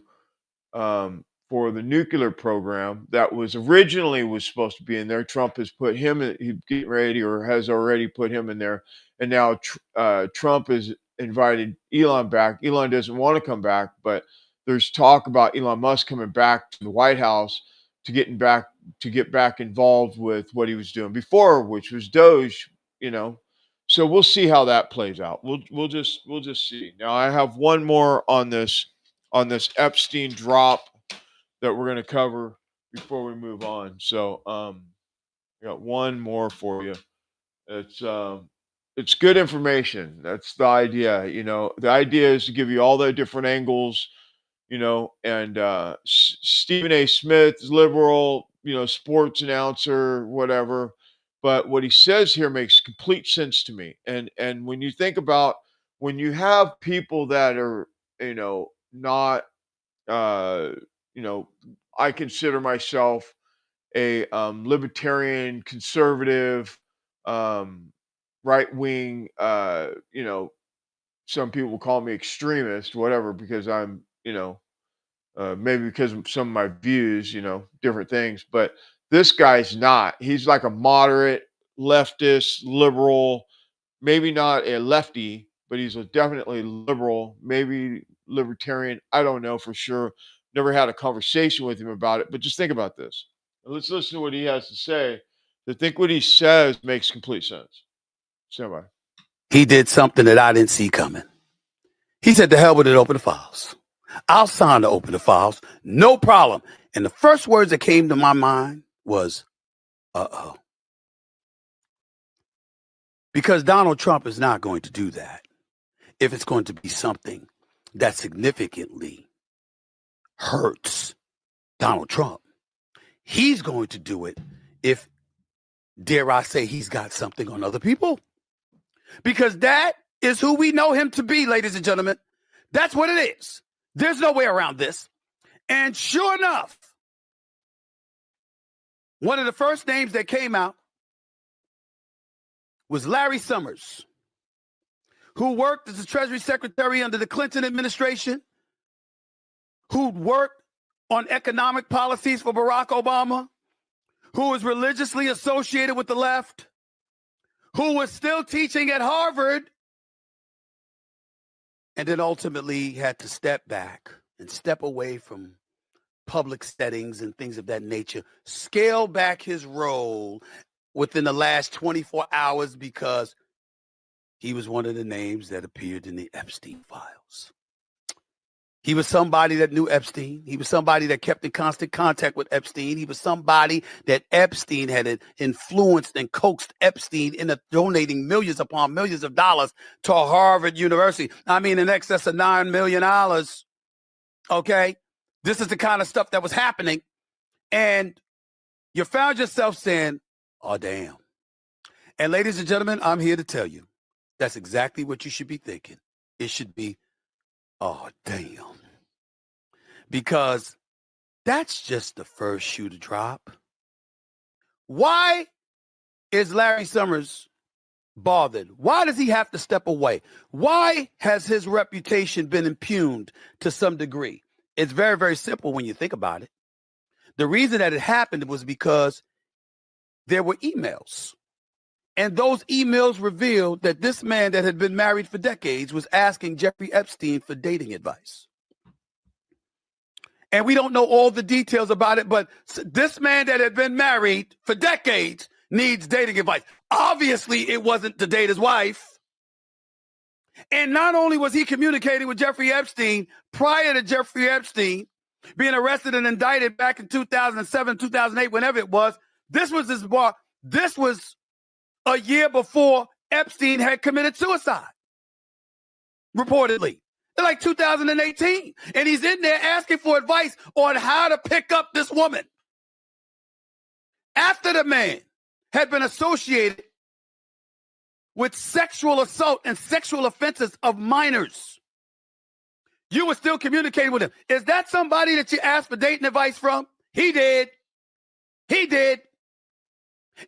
for the nuclear program that was supposed to be in there. Trump has put him in, he's getting ready or has already put him in there, and now Trump has invited Elon back. Elon doesn't want to come back, but there's talk about Elon Musk coming back to the White House to get back involved with what he was doing before, which was Doge. So we'll see how that plays out. We'll just see. Now I have one more on this Epstein drop that we're going to cover before we move on. So I got one more for you. It's good information. That's the idea. The idea is to give you all the different angles, and Stephen A. Smith is liberal, sports announcer, whatever. But what he says here makes complete sense to me. And when you think about when you have people that are, not, I consider myself a libertarian, conservative, right wing, some people call me extremist, whatever, because I'm, maybe because of some of my views, different things. But this guy's not. He's like a moderate, leftist, liberal, maybe not a lefty, but he's a definitely liberal, maybe libertarian. I don't know for sure. Never had a conversation with him about it, but just think about this. Let's listen to what he has to say. I think what he says makes complete sense. Stand by. He did something that I didn't see coming. He said, "To hell with it, open the files. I'll sign to open the files. No problem." And the first words that came to my mind was, uh-oh. Because Donald Trump is not going to do that if it's going to be something that significantly hurts Donald Trump. He's going to do it if, dare I say, he's got something on other people. Because that is who we know him to be, ladies and gentlemen. That's what it is. There's no way around this. And sure enough, one of the first names that came out was Larry Summers, who worked as the Treasury Secretary under the Clinton administration, who worked on economic policies for Barack Obama, who was religiously associated with the left, who was still teaching at Harvard, and then ultimately had to step back and step away from public settings and things of that nature, scale back his role within the last 24 hours because he was one of the names that appeared in the Epstein files. He was somebody that knew Epstein. He was somebody that kept in constant contact with Epstein. He was somebody that Epstein had influenced and coaxed Epstein into donating millions upon millions of dollars to Harvard University. I mean, in excess of $9 million. Okay? This is the kind of stuff that was happening. And you found yourself saying, oh, damn. And ladies and gentlemen, I'm here to tell you, that's exactly what you should be thinking. It should be, oh, damn. Because that's just the first shoe to drop. Why is Larry Summers bothered? Why does he have to step away? Why has his reputation been impugned to some degree? It's very, very simple when you think about it. The reason that it happened was because there were emails. And those emails revealed that this man that had been married for decades was asking Jeffrey Epstein for dating advice. And we don't know all the details about it, but this man that had been married for decades needs dating advice. Obviously, it wasn't to date his wife. And not only was he communicating with Jeffrey Epstein prior to Jeffrey Epstein being arrested and indicted back in 2007, 2008, whenever it was, this was a year before Epstein had committed suicide, reportedly. Like 2018. And he's in there asking for advice on how to pick up this woman. After the man had been associated with sexual assault and sexual offenses of minors, you were still communicating with him. Is that somebody that you asked for dating advice from? He did. He did.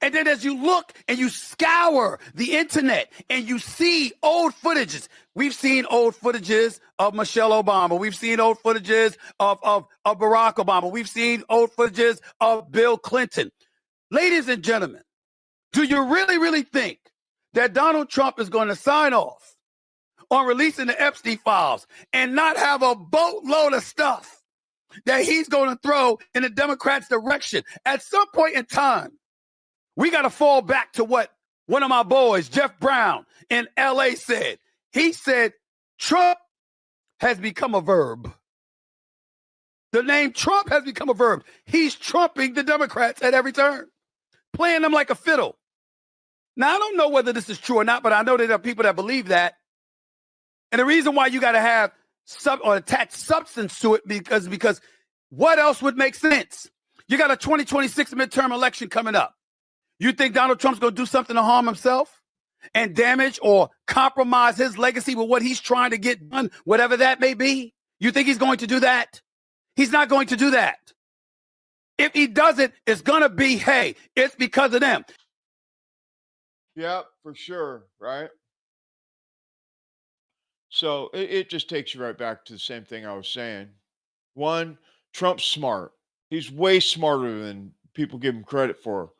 And then as you look and you scour the internet and you see old footages, we've seen old footages of Michelle Obama. We've seen old footages of Barack Obama. We've seen old footages of Bill Clinton. Ladies and gentlemen, do you really, really think that Donald Trump is going to sign off on releasing the Epstein files and not have a boatload of stuff that he's going to throw in the Democrats' direction? At some point in time, we got to fall back to what one of my boys, Jeff Brown in LA, said. He said, Trump has become a verb. The name Trump has become a verb. He's trumping the Democrats at every turn, playing them like a fiddle. Now, I don't know whether this is true or not, but I know there are people that believe that. And the reason why you got to have attach substance to it because what else would make sense? You got a 2026 midterm election coming up. You think Donald Trump's going to do something to harm himself and damage or compromise his legacy with what he's trying to get done, whatever that may be? You think he's going to do that? He's not going to do that. If he doesn't, it's going to be, hey, it's because of them. Yeah, for sure, right? So it just takes you right back to the same thing I was saying. One, Trump's smart. He's way smarter than people give him credit for.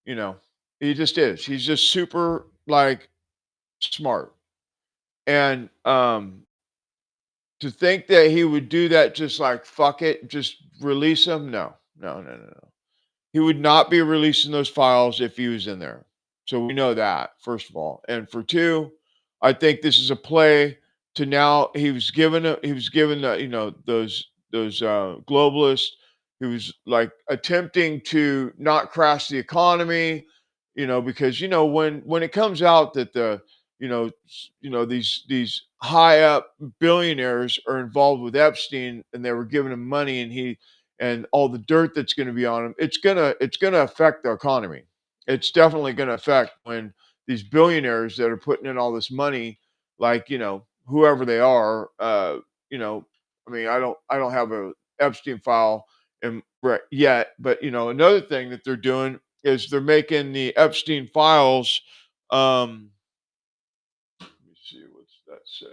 You know, he just is. He's just super like smart. And to think that he would do that just like fuck it, just release them, no. He would not be releasing those files if he was in there. So we know that, first of all. And for two, I think this is a play to now he was given you know, those globalists. He was like attempting to not crash the economy, you know, because you know when it comes out that the these high up billionaires are involved with Epstein and they were giving him money and all the dirt that's going to be on him, it's gonna affect the economy. It's definitely going to affect when these billionaires that are putting in all this money, like whoever they are, I mean, I don't have a Epstein file yet, but another thing that they're doing is they're making the Epstein files. Let me see, what's that say?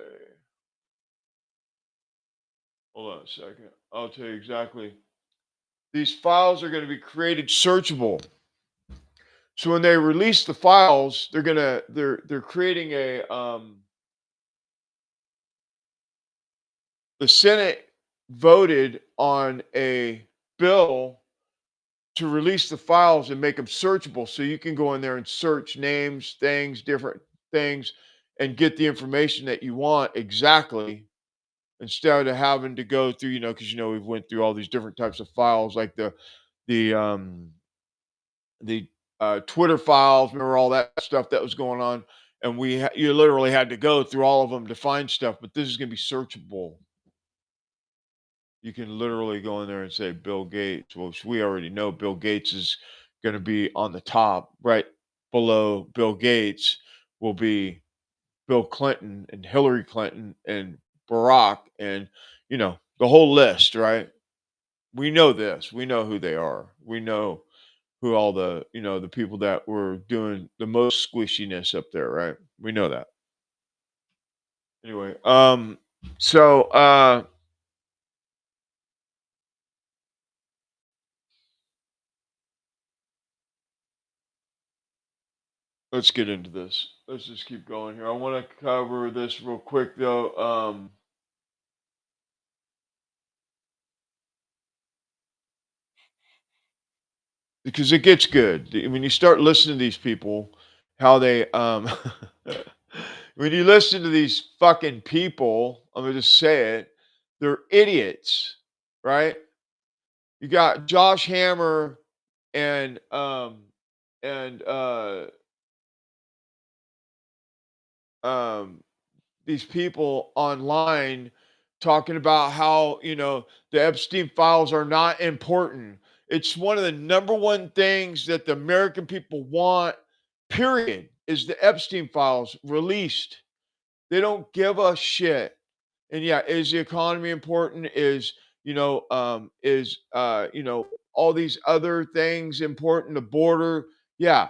Hold on a second. I'll tell you exactly. These files are going to be created searchable. So when they release the files, they're creating the Senate voted on a bill to release the files and make them searchable, so you can go in there and search names, things, different things, and get the information that you want exactly, instead of having to go through, because we've went through all these different types of files, like the Twitter files. Remember all that stuff that was going on, and you literally had to go through all of them to find stuff. But this is going to be searchable. You can literally go in there and say Bill Gates. Well, we already know Bill Gates is going to be on the top. Right below Bill Gates will be Bill Clinton and Hillary Clinton and Barack and the whole list, right? We know this. We know who they are. We know who all the the people that were doing the most squishiness up there, right? We know that. Anyway, so let's get into this. Let's just keep going here. I want to cover this real quick though. Because it gets good when you start listening to these people, how they when you listen to these fucking people, I'm gonna just say it, they're idiots, right? You got Josh Hammer and and uh these people online talking about how the Epstein files are not important. It's one of the number one things that the American people want, period, is the Epstein files released. They don't give a shit. And yeah, is the economy important? Is all these other things important? The border, yeah.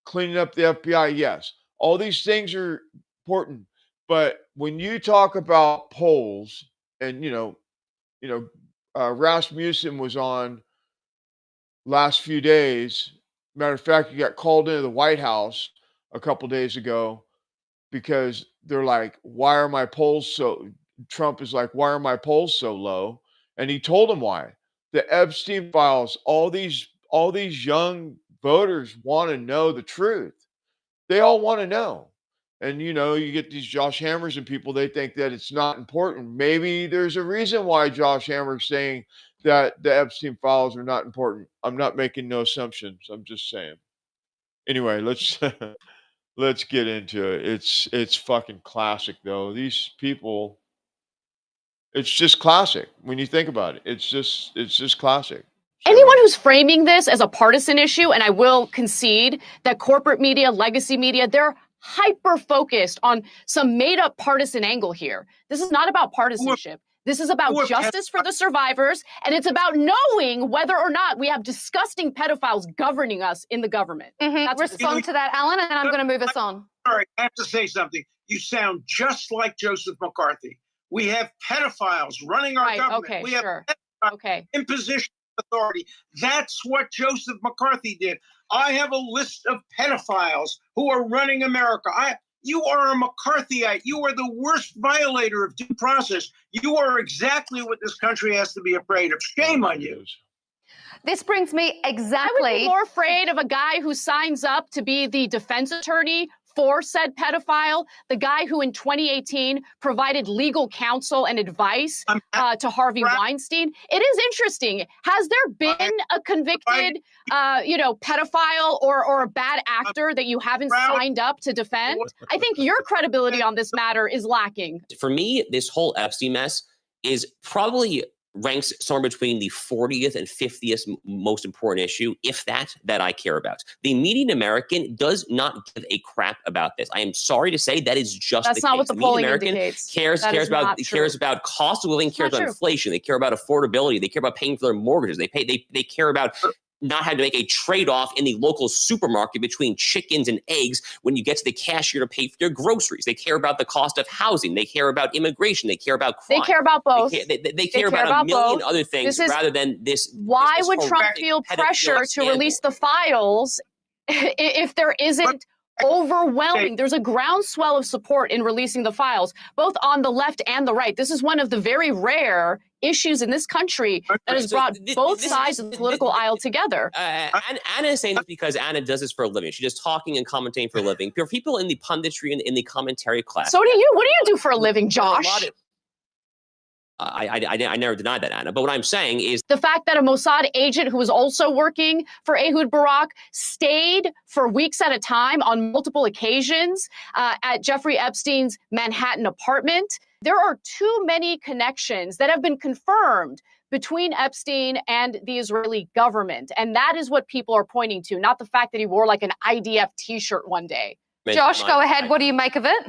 Cleaning up the FBI, yes. All these things are important. But when you talk about polls, and Rasmussen was on last few days. Matter of fact, he got called into the White House a couple days ago because they're like, why are my polls so Trump is like, why are my polls so low? And he told them why. The Epstein files, all these young voters want to know the truth. They all want to know. And you get these Josh Hammers and people, they think that it's not important. Maybe there's a reason why Josh Hammer's saying that the Epstein files are not important. I'm not making no assumptions. I'm just saying. Anyway, let's let's get into it. It's fucking classic though. These people, it's just classic when you think about it. It's just classic. Anyone who's framing this as a partisan issue, and I will concede that corporate media, legacy media, they're hyper focused on some made up partisan angle here. This is not about partisanship. This is about justice for the survivors, and it's about knowing whether or not we have disgusting pedophiles governing us in the government. Respond to that, Alan, and then I'm going to move us on. Sorry, I have to say something. You sound just like Joseph McCarthy. We have pedophiles running our government. Okay, we have sure. imposition of authority. That's what Joseph McCarthy did. I have a list of pedophiles who are running America. You are a McCarthyite. You are the worst violator of due process. You are exactly what this country has to be afraid of. Shame on you. This brings me exactly. I would be more afraid of a guy who signs up to be the defense attorney for said pedophile, the guy who in 2018 provided legal counsel and advice to Harvey Weinstein. It is interesting. Has there been a convicted, pedophile or a bad actor that you haven't signed up to defend? I think your credibility on this matter is lacking. For me, this whole Epstein mess is probably ranks somewhere between the 40th and 50th most important issue, if that I care about. The median American does not give a crap about this. I am sorry to say that is just That's the not case. what the median polling American indicates. cares about cost of living, cares about inflation, they care about affordability, they care about paying for their mortgages, they care about not having to make a trade-off in the local supermarket between chickens and eggs when you get to the cashier to pay for your groceries. They care about the cost of housing. They care about immigration. They care about crime. They care about both. They care about a million other things rather than this. Why this would Trump feel pressure to release the files if there isn't overwhelming? There's a groundswell of support in releasing the files, both on the left and the right. This is one of the very rare issues in this country that has brought both sides of the political aisle together. Anna is saying this because Anna does this for a living. She's just talking and commentating for a living. For people in the punditry and in the commentary class. So do you. What do you do for a living, Josh? I never denied that, Anna. But what I'm saying is the fact that a Mossad agent who was also working for Ehud Barak stayed for weeks at a time on multiple occasions at Jeffrey Epstein's Manhattan apartment. There are too many connections that have been confirmed between Epstein and the Israeli government. And that is what people are pointing to, not the fact that he wore like an IDF t-shirt one day. Josh, go ahead. What do you make of it?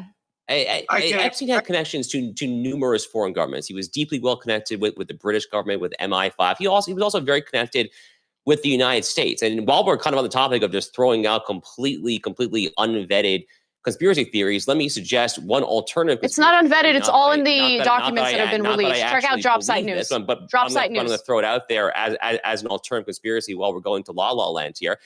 Epstein had connections to numerous foreign governments. He was deeply well connected with the British government, with MI5. He was also very connected with the United States. And while we're kind of on the topic of just throwing out completely unvetted conspiracy theories, let me suggest one alternative. It's not unvetted. It's all in the documents that have been released. Check out Drop Site News. Drop Site News. I'm going to throw it out there as an alternative conspiracy while we're going to La La Land here.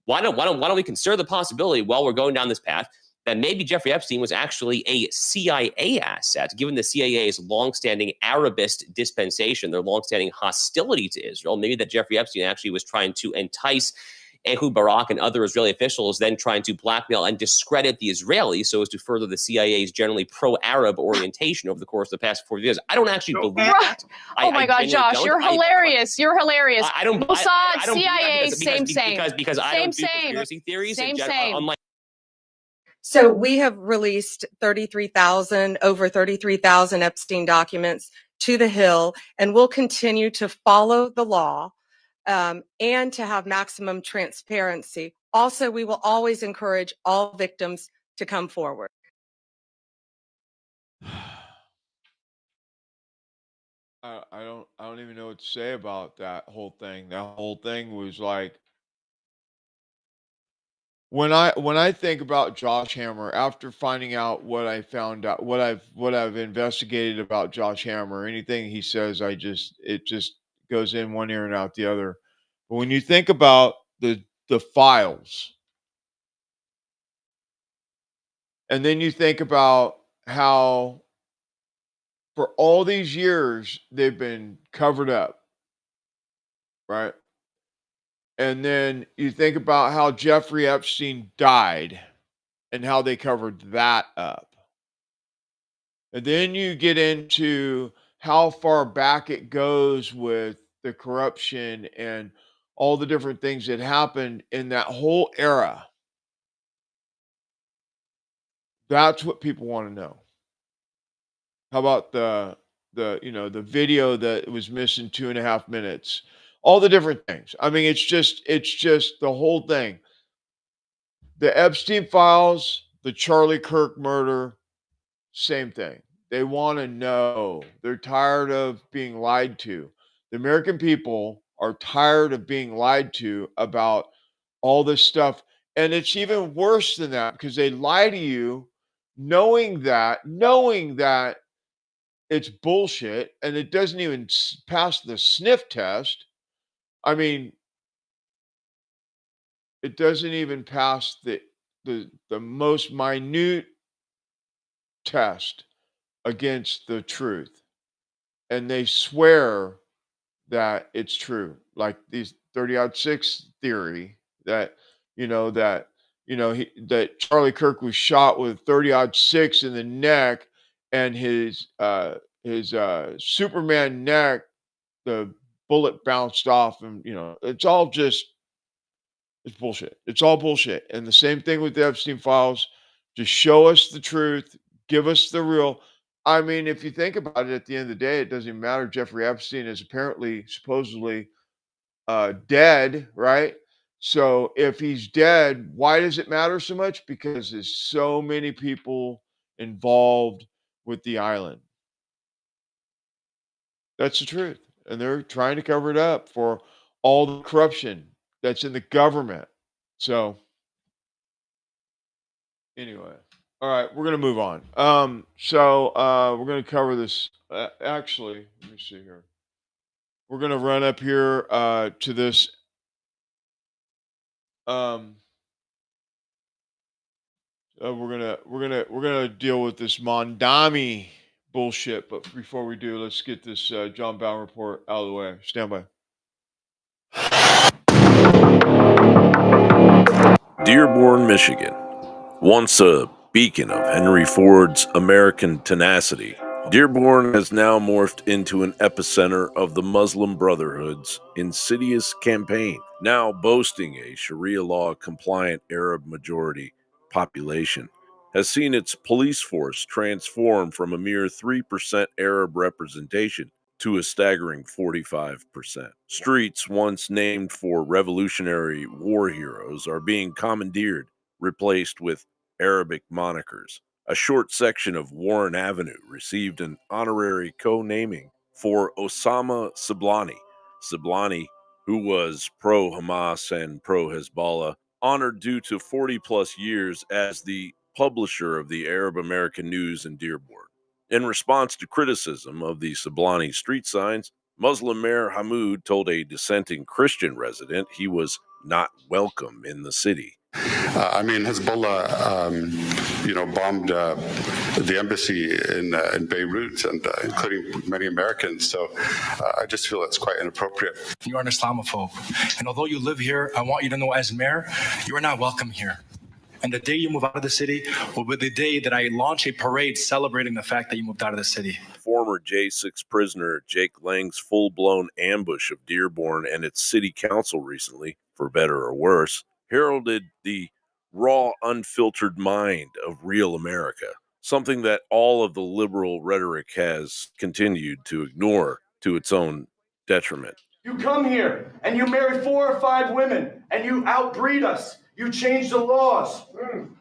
Why don't we consider the possibility while we're going down this path that maybe Jeffrey Epstein was actually a CIA asset, given the CIA's longstanding Arabist dispensation, their longstanding hostility to Israel. Maybe that Jeffrey Epstein actually was trying to entice Ehud Barak and other Israeli officials, then trying to blackmail and discredit the Israelis so as to further the CIA's generally pro-Arab orientation over the course of the past 40 years. I don't actually believe that. Oh my God, Josh, you're hilarious. You're hilarious. I don't. Mossad, CIA, same. Because I don't do conspiracy theories. Same. So we have released over 33,000 Epstein documents to the Hill, and we'll continue to follow the law and to have maximum transparency. Also, we will always encourage all victims to come forward. I don't even know what to say about that whole thing. That whole thing was like, when I think about Josh Hammer, after finding out what I found out, what I've investigated about Josh Hammer, anything he says, it just goes in one ear and out the other. But when you think about the files, and then you think about how for all these years they've been covered up, right? And then you think about how Jeffrey Epstein died. and how they covered that up. And then you get into how far back it goes with the corruption and all the different things that happened in that whole era. That's what people want to know. How about the video that was missing 2.5 minutes? All the different things. I mean, it's just the whole thing. The Epstein files, the Charlie Kirk murder, same thing. They want to know. They're tired of being lied to. The American people are tired of being lied to about all this stuff. And it's even worse than that because they lie to you knowing that it's bullshit and it doesn't even pass the sniff test. I mean, it doesn't even pass the most minute test against the truth. And they swear that it's true. Like these 30-6 theory that that Charlie Kirk was shot with 30-6 in the neck, and his Superman neck, the bullet bounced off, and it's all just it's bullshit. It's all bullshit. And the same thing with the Epstein files. Just show us the truth. Give us the real. I mean, if you think about it, at the end of the day, it doesn't even matter. Jeffrey Epstein is supposedly dead, right? So if he's dead, why does it matter so much? Because there's so many people involved with the island. That's the truth. And they're trying to cover it up for all the corruption that's in the government. So anyway, all right, we're gonna move on. We're gonna cover this. Actually, let me see here. We're gonna run up here to this. We're gonna deal with this Mondami bullshit. But before we do, let's get this John Bowne report out of the way. Stand by. Dearborn, Michigan, once a beacon of Henry Ford's American tenacity, Dearborn has now morphed into an epicenter of the Muslim Brotherhood's insidious campaign, now boasting a Sharia law compliant Arab majority population, has seen its police force transform from a mere 3% Arab representation to a staggering 45%. Streets once named for Revolutionary War heroes are being commandeered, replaced with Arabic monikers. A short section of Warren Avenue received an honorary co-naming for Osama Siblani. Siblani, who was pro-Hamas and pro-Hezbollah, honored due to 40-plus years as the publisher of the Arab American News in Dearborn. In response to criticism of the Siblani street signs, Muslim Mayor Hamoud told a dissenting Christian resident he was not welcome in the city. Hezbollah, bombed the embassy in Beirut, and including many Americans. So I just feel it's quite inappropriate. You are an Islamophobe, and although you live here, I want you to know, as mayor, you are not welcome here. And the day you move out of the city will be the day that I launch a parade celebrating the fact that you moved out of the city. Former J6 prisoner Jake Lang's full-blown ambush of Dearborn and its city council recently, for better or worse, heralded the raw, unfiltered mind of real America, something that all of the liberal rhetoric has continued to ignore to its own detriment. You come here and you marry 4 or 5 women and you outbreed us. You change the laws.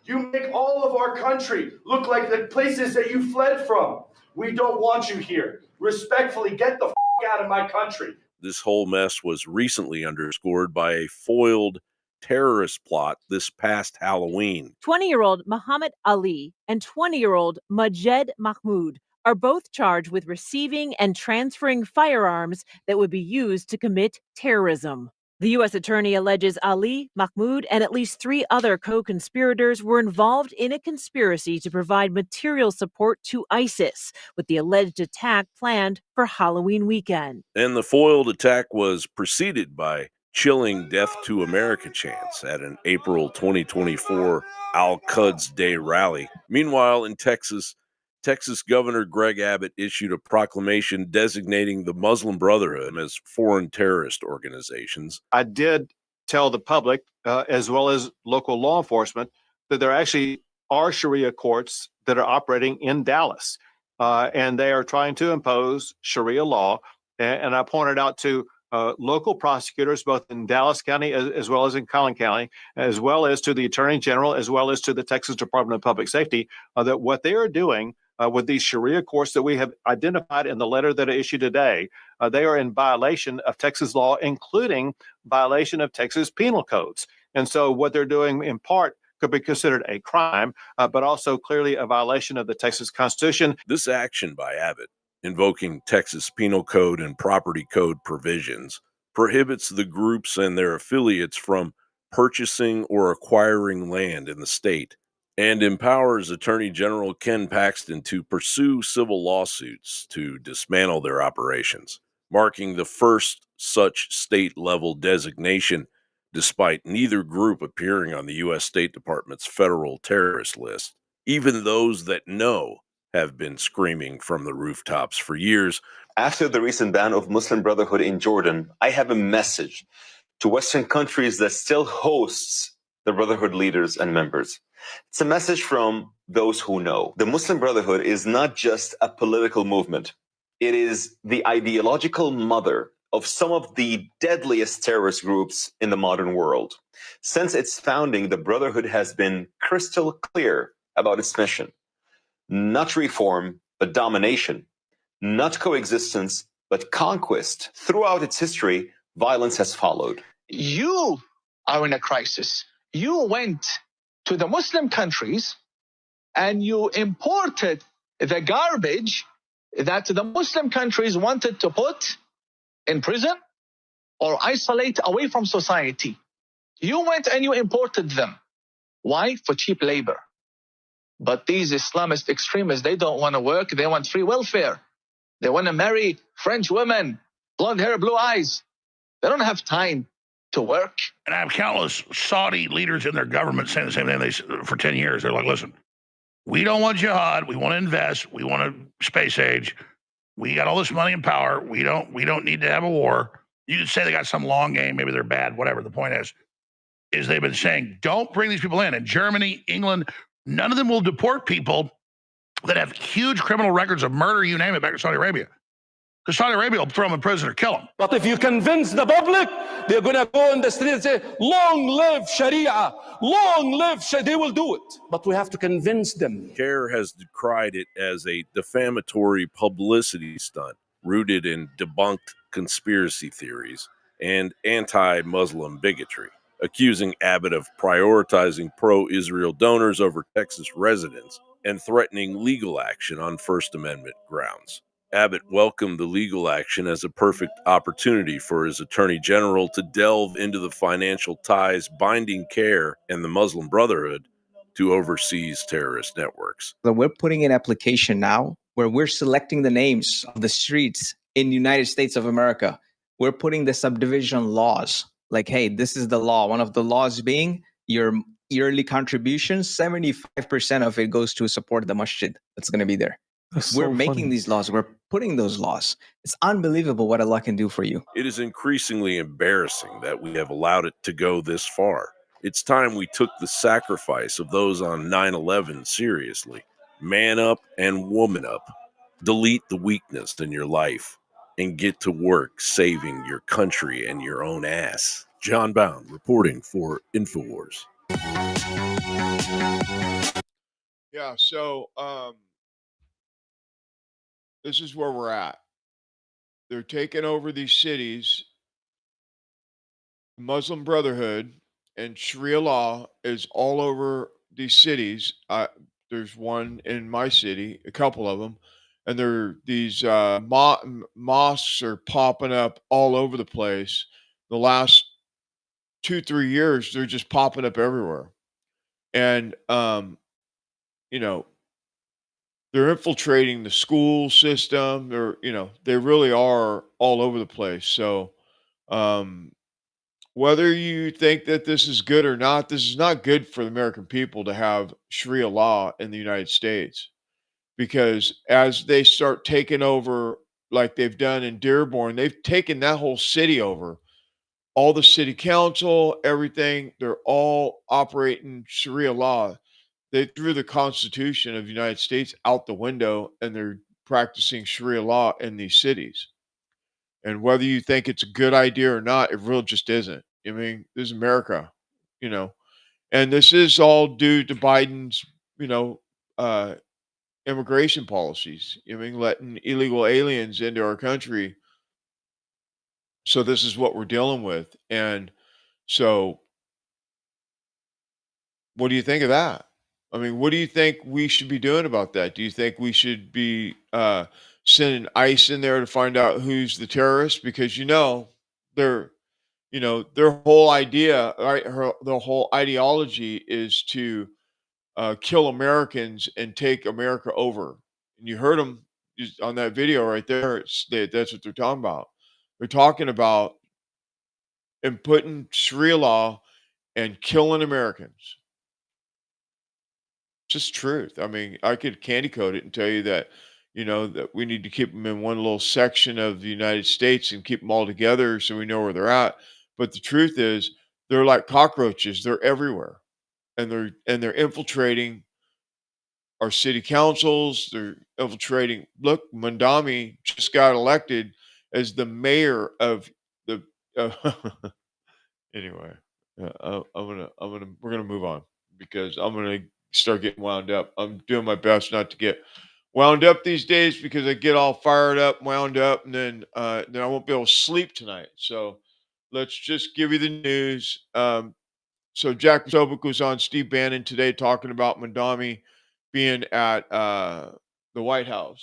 You make all of our country look like the places that you fled from. We don't want you here. Respectfully, get the out of my country. This whole mess was recently underscored by a foiled terrorist plot this past Halloween. 20-year-old Muhammad Ali and 20-year-old Majed Mahmoud are both charged with receiving and transferring firearms that would be used to commit terrorism. The U.S. attorney alleges Ali, Mahmoud, and at least 3 other co-conspirators were involved in a conspiracy to provide material support to ISIS, with the alleged attack planned for Halloween weekend. And the foiled attack was preceded by chilling Death to America chants at an April 2024 Al-Quds Day rally. Meanwhile, in Texas Governor Greg Abbott issued a proclamation designating the Muslim Brotherhood as foreign terrorist organizations. I did tell the public, as well as local law enforcement, that there actually are Sharia courts that are operating in Dallas, and they are trying to impose Sharia law. And I pointed out to local prosecutors, both in Dallas County as well as in Collin County, as well as to the Attorney General, as well as to the Texas Department of Public Safety, that what they are doing with these Sharia courts that we have identified in the letter that I issued today, they are in violation of Texas law, including violation of Texas penal codes. And so what they're doing in part could be considered a crime, but also clearly a violation of the Texas Constitution. This action by Abbott, invoking Texas penal code and property code provisions, prohibits the groups and their affiliates from purchasing or acquiring land in the state, and empowers Attorney General Ken Paxton to pursue civil lawsuits to dismantle their operations, marking the first such state-level designation, despite neither group appearing on the U.S. State Department's federal terrorist list. Even those that know have been screaming from the rooftops for years. After the recent ban of Muslim Brotherhood in Jordan, I have a message to Western countries that still hosts the Brotherhood leaders and members. It's a message from those who know. The Muslim Brotherhood is not just a political movement. It is the ideological mother of some of the deadliest terrorist groups in the modern world. Since its founding, the Brotherhood has been crystal clear about its mission. Not reform, but domination. Not coexistence, but conquest. Throughout its history, violence has followed. You are in a crisis. You went to the Muslim countries and you imported the garbage that the Muslim countries wanted to put in prison or isolate away from society. You went and you imported them. Why? For cheap labor. But these Islamist extremists, they don't want to work. They want free welfare. They want to marry French women, blonde hair, blue eyes. They don't have time to work. And I have countless Saudi leaders in their government saying the same thing for 10 years. They're like, listen, we don't want jihad. We want to invest. We want a space age. We got all this money and power. We don't need to have a war. You could say they got some long game. Maybe they're bad, whatever. The point is they've been saying, don't bring these people in. And Germany, England, none of them will deport people that have huge criminal records of murder, you name it, back to Saudi Arabia. Because Saudi Arabia will throw them in prison or kill them. But if you convince the public, they're going to go in the street and say, long live Sharia, long live Sharia. They will do it. But we have to convince them. CARE has decried it as a defamatory publicity stunt rooted in debunked conspiracy theories and anti-Muslim bigotry, accusing Abbott of prioritizing pro-Israel donors over Texas residents and threatening legal action on First Amendment grounds. Abbott welcomed the legal action as a perfect opportunity for his attorney general to delve into the financial ties binding CARE and the Muslim Brotherhood to overseas terrorist networks. We're putting an application now where we're selecting the names of the streets in the United States of America. We're putting the subdivision laws, like, hey, this is the law. One of the laws being your yearly contributions, 75% of it goes to support the masjid that's going to be there. We're making these laws. We're putting those laws. It's unbelievable what Allah can do for you. It is increasingly embarrassing that we have allowed it to go this far. It's time we took the sacrifice of those on 9/11 seriously. Man up and woman up. Delete the weakness in your life and get to work saving your country and your own ass. John Bound reporting for InfoWars. Yeah, so this is where we're at. They're taking over these cities. Muslim Brotherhood and Sharia law is all over these cities. There's one in my city, a couple of them, and these mosques are popping up all over the place. The last 2-3 years, they're just popping up everywhere, and they're infiltrating the school system. They really are all over the place. So whether you think that this is good or not, this is not good for the American people to have Sharia law in the United States, because as they start taking over, like they've done in Dearborn, they've taken that whole city over. All the city council, everything, they're all operating Sharia law. They threw the Constitution of the United States out the window, and they're practicing Sharia law in these cities. And whether you think it's a good idea or not, it really just isn't. I mean, this is America, you know, and this is all due to Biden's, you know, immigration policies. I mean, letting illegal aliens into our country. So this is what we're dealing with. And so what do you think of that? I mean, what do you think we should be doing about that? Do you think we should be sending ICE in there to find out who's the terrorist? Because their their whole idea, right? The whole ideology is to kill Americans and take America over. And you heard them on that video right there. That's what they're talking about. They're talking about putting Sharia law and killing Americans. Just truth. I mean, I could candy coat it and tell you that, that we need to keep them in one little section of the United States and keep them all together so we know where they're at. But the truth is, they're like cockroaches. They're everywhere, and they're infiltrating our city councils. They're infiltrating. Look, Mandami just got elected as the mayor of the. Anyway, we're gonna move on because I'm gonna start getting wound up. I'm doing my best not to get wound up these days because I get all fired up, wound up, and then I won't be able to sleep tonight. So let's just give you the news. So Jack Sobek was on Steve Bannon today talking about Mandami being at the White House.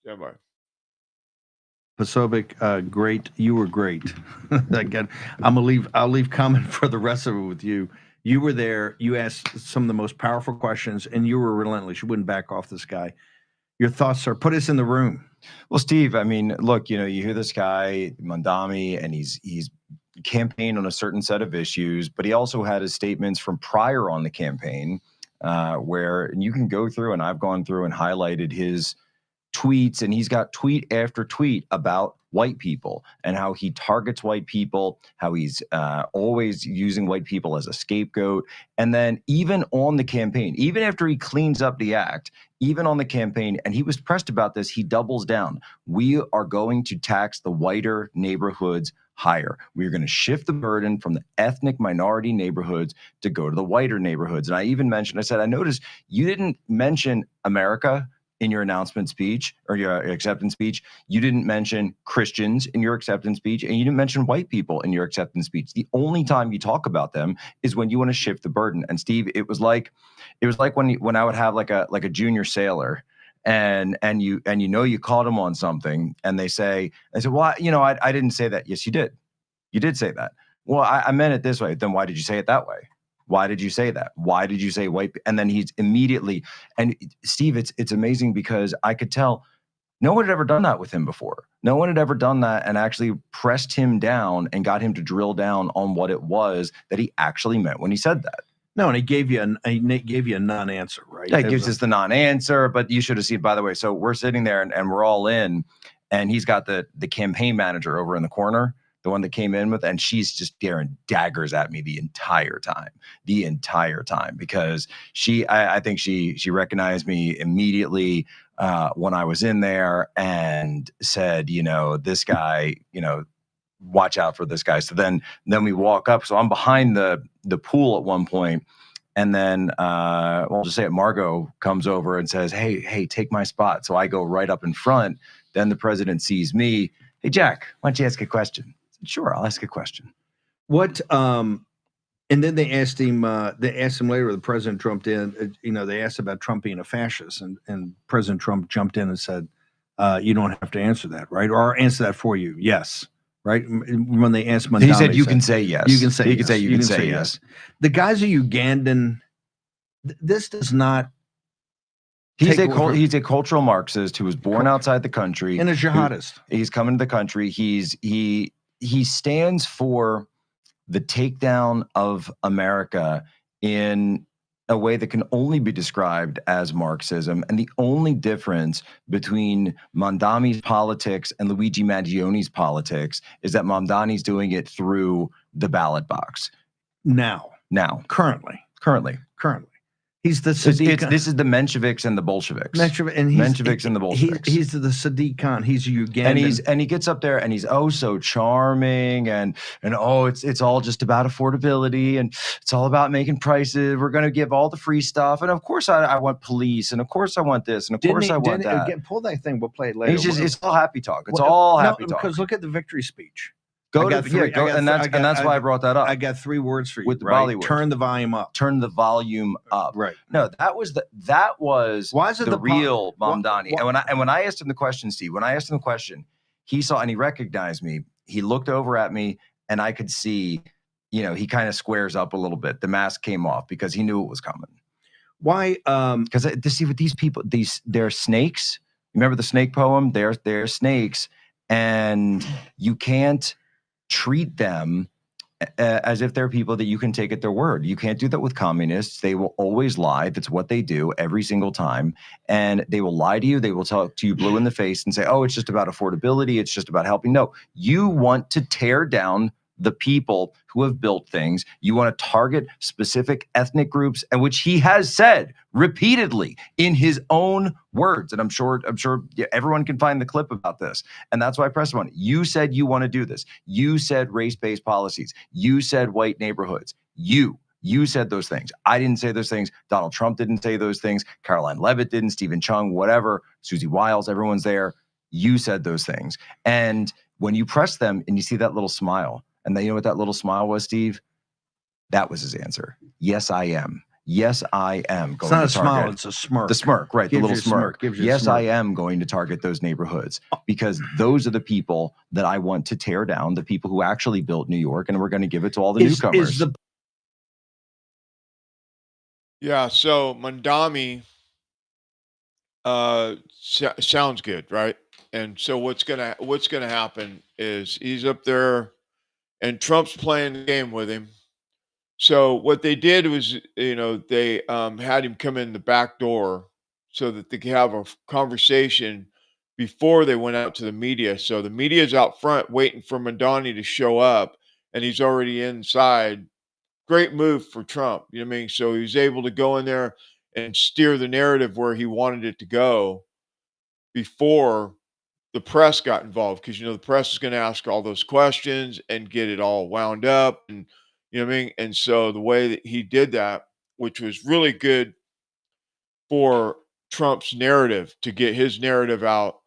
Stand by. Posobiec, great. You were great. Again, I'll leave comment for the rest of it with you. You were there. You asked some of the most powerful questions, and you were relentless. You wouldn't back off this guy. Your thoughts, sir? Put us in the room. Well, Steve, I mean, look, you hear this guy, Mandami, and he's campaigned on a certain set of issues, but he also had his statements from prior on the campaign where you can go through, and I've gone through and highlighted his tweets, and he's got tweet after tweet about white people and how he targets white people, how he's always using white people as a scapegoat. And then even on the campaign, even after he cleans up the act, even on the campaign, and he was pressed about this, he doubles down. We are going to tax the whiter neighborhoods higher. We're going to shift the burden from the ethnic minority neighborhoods to go to the whiter neighborhoods. And I even mentioned, I said, I noticed you didn't mention America in your announcement speech or your acceptance speech. You didn't mention Christians in your acceptance speech, and you didn't mention white people in your acceptance speech. The only time you talk about them is when you want to shift the burden. And Steve, it was like when I would have like a junior sailor, and you caught him on something, and they said, well, I didn't say that. Yes, you did. You did say that. Well, I meant it this way. Then why did you say it that way? Why did you say that? Why did you say white? And then he's immediately, and Steve, it's amazing because I could tell no one had ever done that with him before. No one had ever done that and actually pressed him down and got him to drill down on what it was that he actually meant when he said that. No, and he gave you a non-answer, right? Yeah, he gives us the non-answer, but you should have seen, by the way, so we're sitting there and we're all in, and he's got the campaign manager over in the corner, the one that came in with, and she's just staring daggers at me the entire time, because I think she recognized me immediately when I was in there and said, this guy, watch out for this guy. So then we walk up. So I'm behind the pool at one point, and then we'll just say it, Margot comes over and says, hey, take my spot. So I go right up in front. Then the president sees me. Hey, Jack, why don't you ask a question? Sure, I'll ask a question. What? And then they asked him. They asked him later. The president jumped in. They asked about Trump being a fascist, and President Trump jumped in and said, "You don't have to answer that, right? Or I'll answer that for you." Yes, right. When they asked Mandami, he said, "You can say yes. You can say. You can say yes." The guy's a Ugandan. This does not. He's a cultural Marxist who was born outside the country and a jihadist. He's coming to the country. He stands for the takedown of America in a way that can only be described as Marxism. And the only difference between Mondami's politics and Luigi Mangioni's politics is that Mondami's doing it through the ballot box. Now. Currently. He's the Sadiq. This is the Mensheviks and the Bolsheviks. Mensheviks and the Bolsheviks. He's the Sadiq Khan. He's a Ugandan. And he gets up there and he's oh so charming and oh it's all just about affordability and it's all about making prices. We're going to give all the free stuff and of course I want police and of course I want this and of course I want that. Pull that thing. We'll play it later. It's all happy talk. It's all happy talk. Because look at the victory speech. That's why I brought that up. I got 3 words for you. With the right? Bollywood. Turn the volume up. Turn the volume up. Right. No, that was why is it the real Mamdani. And when I asked him the question, Steve, he saw and he recognized me. He looked over at me and I could see, he kind of squares up a little bit. The mask came off because he knew it was coming. Why? Because to see with these people, they're snakes. Remember the snake poem? They're snakes, and you can't treat them as if they're people that you can take at their word. You can't do that with communists. They will always lie. That's what they do every single time. And they will lie to you. They will talk to you blue in the face and say, oh, it's just about affordability. It's just about helping. No, you want to tear down the people who have built things. You want to target specific ethnic groups, and which he has said repeatedly in his own words. And I'm sure everyone can find the clip about this. And that's why I pressed him on it. You said you want to do this. You said race-based policies. You said white neighborhoods. You said those things. I didn't say those things. Donald Trump didn't say those things. Caroline Leavitt didn't. Stephen Chung, whatever. Susie Wiles, everyone's there. You said those things. And when you press them and you see that little smile, and then you know what that little smile was, Steve? That was his answer. Yes, I am. Yes, I am going to target. It's not a smile, it's a smirk. The smirk, right, the little smirk. Yes, I am going to target those neighborhoods because those are the people that I want to tear down, the people who actually built New York, and we're going to give it to all the newcomers. Yeah, so Mondami sounds good, right? And so what's gonna happen is he's up there and Trump's playing the game with him. So what they did was, they had him come in the back door so that they could have a conversation before they went out to the media. So the media's out front waiting for Mondani to show up, and he's already inside. Great move for Trump. You know what I mean? So he was able to go in there and steer the narrative where he wanted it to go before the press got involved, because the press is going to ask all those questions and get it all wound up, and you know what I mean. And so the way that he did that, which was really good for Trump's narrative, to get his narrative out.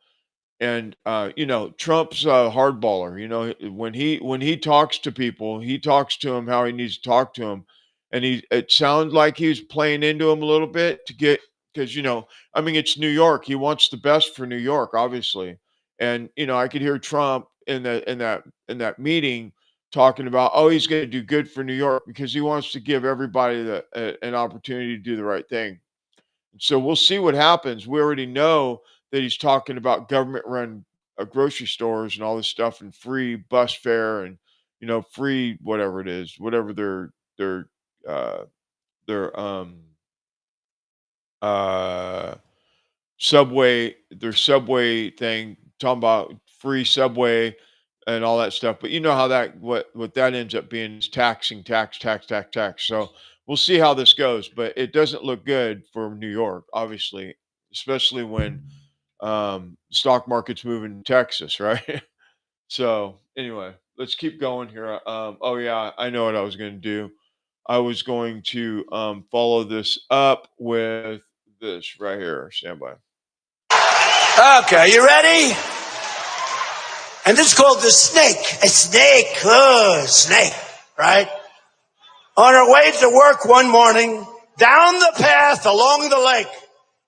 And Trump's a hardballer. When he talks to people, he talks to them how he needs to talk to them, and it sounds like he was playing into him a little bit to get, because it's New York. He wants the best for New York, obviously. And I could hear Trump in that meeting talking about, oh, he's going to do good for New York because he wants to give everybody an opportunity to do the right thing. So we'll see what happens. We already know that he's talking about government-run grocery stores and all this stuff, and free bus fare, and free whatever it is, whatever their subway thing, talking about free subway and all that stuff. But you know how what that ends up being is tax. So we'll see how this goes, but it doesn't look good for New York, obviously, especially when stock market's moving to Texas, right? So anyway, let's keep going here. Oh yeah, I know what I was going to do. I was going to follow this up with this right here. Stand by. Okay, you ready? And this is called the snake. A snake. Snake, right? On her way to work one morning, down the path along the lake,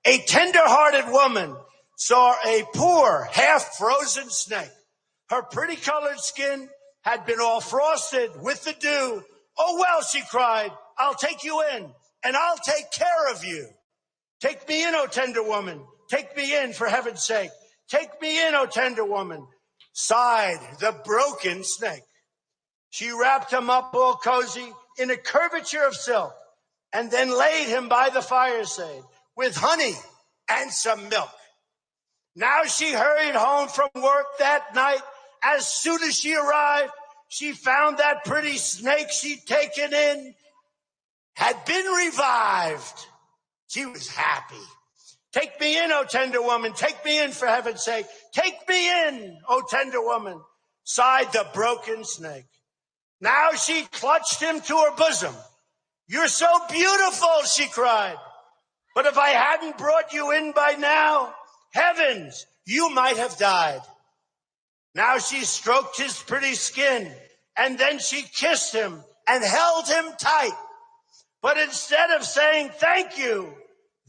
a tender-hearted woman saw a poor, half-frozen snake. Her pretty colored skin had been all frosted with the dew. Oh, well, she cried, I'll take you in, and I'll take care of you. Take me in, oh tender woman. Take me in, for heaven's sake. Take me in, oh tender woman. Sighed the broken snake. She wrapped him up all cozy in a curvature of silk and then laid him by the fireside with honey and some milk. Now she hurried home from work that night. As soon as she arrived, she found that pretty snake she'd taken in had been revived. She was happy. Take me in, O tender woman. Take me in, for heaven's sake. Take me in, O tender woman, sighed the broken snake. Now she clutched him to her bosom. You're so beautiful, she cried. But if I hadn't brought you in by now, heavens, you might have died. Now she stroked his pretty skin, and then she kissed him and held him tight. But instead of saying thank you,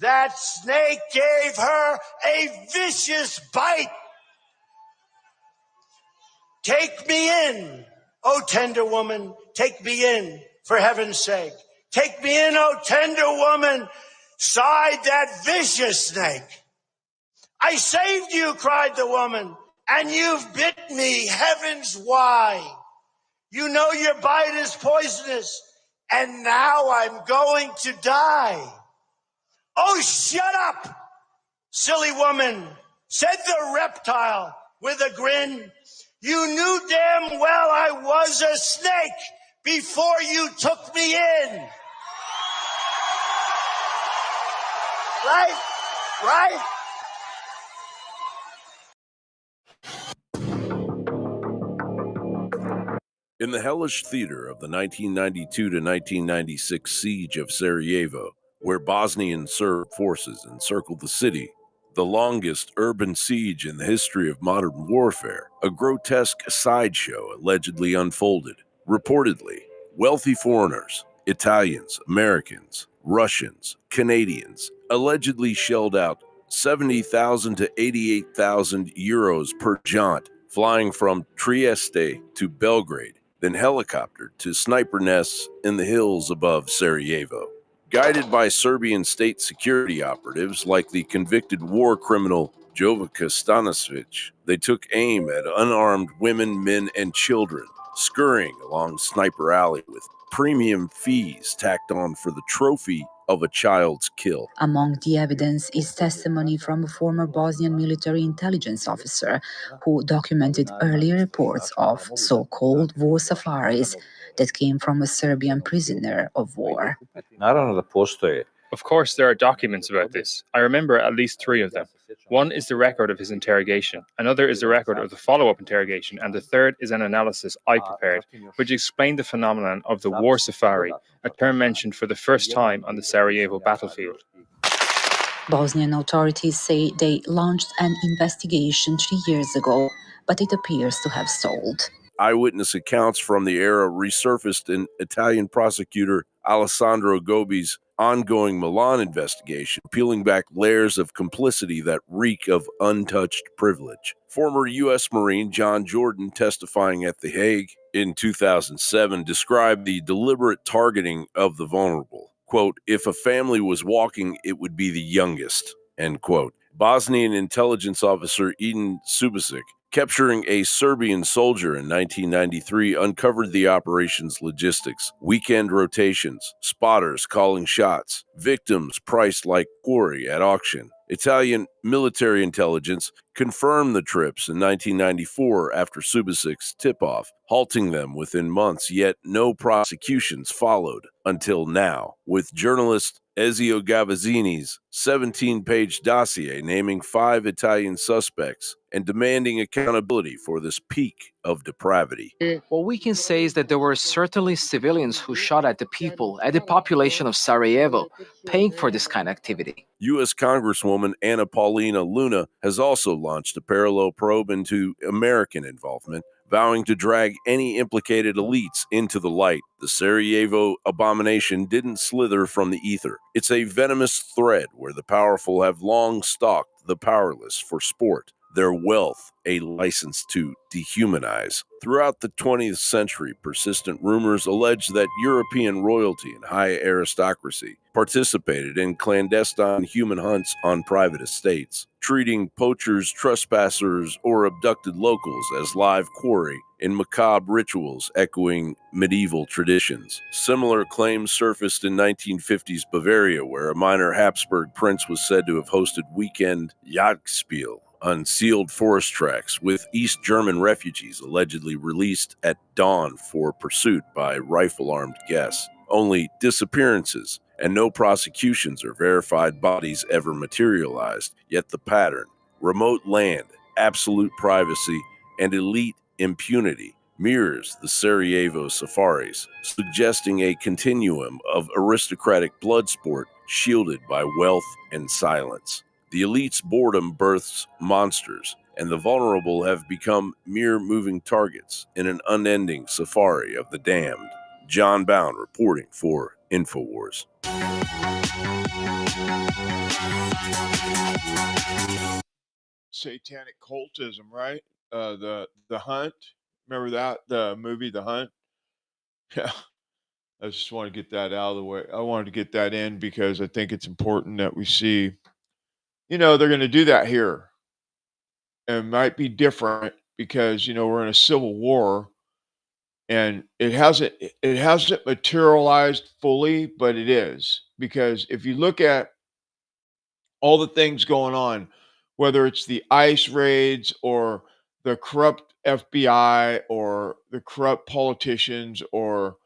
that snake gave her a vicious bite. Take me in, O tender woman, take me in, for heaven's sake. Take me in, O tender woman, sighed that vicious snake. I saved you, cried the woman, and you've bit me, heavens why? You know your bite is poisonous, and now I'm going to die. Oh, shut up, silly woman, said the reptile with a grin. You knew damn well I was a snake before you took me in. Right? Right? In the hellish theater of the 1992 to 1996 siege of Sarajevo, where Bosnian Serb forces encircled the city, the longest urban siege in the history of modern warfare, a grotesque sideshow allegedly unfolded. Reportedly, wealthy foreigners, Italians, Americans, Russians, Canadians, allegedly shelled out 70,000 to 88,000 euros per jaunt, flying from Trieste to Belgrade, then helicoptered to sniper nests in the hills above Sarajevo. Guided by Serbian state security operatives like the convicted war criminal Jovica Stanisic, they took aim at unarmed women, men, and children, scurrying along Sniper Alley with premium fees tacked on for the trophy of a child's kill. Among the evidence is testimony from a former Bosnian military intelligence officer who documented earlier reports of so-called war safaris that came from a Serbian prisoner of war. Of course, there are documents about this. I remember at least 3 of them. One is the record of his interrogation, another is the record of the follow-up interrogation, and the third is an analysis I prepared, which explained the phenomenon of the war safari, a term mentioned for the first time on the Sarajevo battlefield. Bosnian authorities say they launched an investigation 3 years ago, but it appears to have stalled. Eyewitness accounts from the era resurfaced in Italian prosecutor Alessandro Gobi's ongoing Milan investigation, peeling back layers of complicity that reek of untouched privilege. Former U.S. Marine John Jordan, testifying at The Hague in 2007, described the deliberate targeting of the vulnerable. Quote, if a family was walking, it would be the youngest, end quote. Bosnian intelligence officer Edin Subasic, capturing a Serbian soldier in 1993, uncovered the operation's logistics, weekend rotations, spotters calling shots, victims priced like quarry at auction. Italian military intelligence confirmed the trips in 1994 after Subasic's tip-off, halting them within months, yet no prosecutions followed until now, with journalist Ezio Gavazzini's 17-page dossier naming 5 Italian suspects and demanding accountability for this peak of depravity. What we can say is that there were certainly civilians who shot at the people, at the population of Sarajevo, paying for this kind of activity. U.S. Congresswoman Anna Paulina Luna has also launched a parallel probe into American involvement, vowing to drag any implicated elites into the light. The Sarajevo abomination didn't slither from the ether. It's a venomous thread where the powerful have long stalked the powerless for sport, their wealth a license to dehumanize. Throughout the 20th century, persistent rumors allege that European royalty and high aristocracy participated in clandestine human hunts on private estates, treating poachers, trespassers, or abducted locals as live quarry in macabre rituals echoing medieval traditions. Similar claims surfaced in 1950s Bavaria, where a minor Habsburg prince was said to have hosted weekend Jagdspiel on sealed forest tracks, with East German refugees allegedly released at dawn for pursuit by rifle-armed guests. Only disappearances and no prosecutions or verified bodies ever materialized, yet the pattern: remote land, absolute privacy, and elite impunity mirrors the Sarajevo safaris, suggesting a continuum of aristocratic blood sport shielded by wealth and silence. The elite's boredom births monsters, and the vulnerable have become mere moving targets in an unending safari of the damned. John Bound reporting for InfoWars. Satanic cultism, right? The Hunt. Remember that the movie The Hunt? Yeah. I just want to get that out of the way. I wanted to get that in because I think it's important that we see. They're going to do that here, and it might be different because we're in a civil war, and it hasn't materialized fully, but it is, because if you look at all the things going on, whether it's the ICE raids or the corrupt FBI or the corrupt politicians or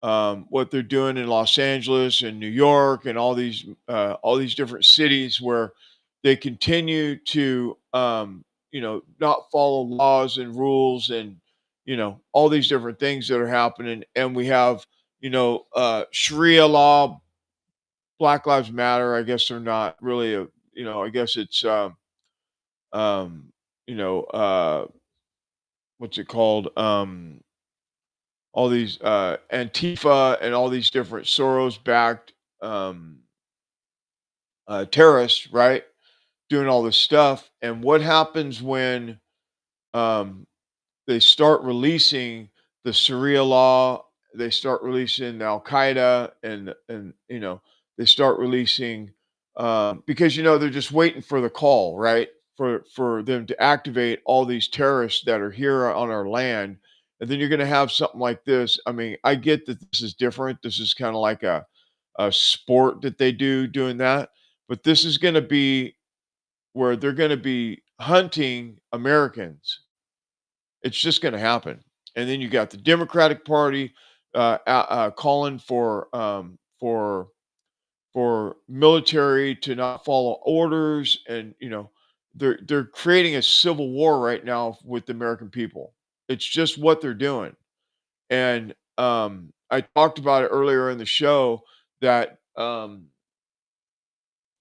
what they're doing in Los Angeles and New York and all these different cities where they continue to not follow laws and rules and all these different things that are happening, and we have Sharia law, Black Lives Matter. I guess they're not really I guess it's um, you know, what's it called? All these Antifa and all these different Soros-backed um, terrorists, right? Doing all this stuff. And what happens when um, they start releasing the Sharia law? They start releasing Al Qaeda, and they start releasing because they're just waiting for the call, right? For them to activate all these terrorists that are here on our land, and then you're going to have something like this. I mean, I get that this is different. This is kind of like a sport that they doing that, but this is going to be where they're going to be hunting Americans. It's just going to happen. And then you got the Democratic Party calling for military to not follow orders, and they're creating a civil war right now with the American people. It's just what they're doing. And I talked about it earlier in the show that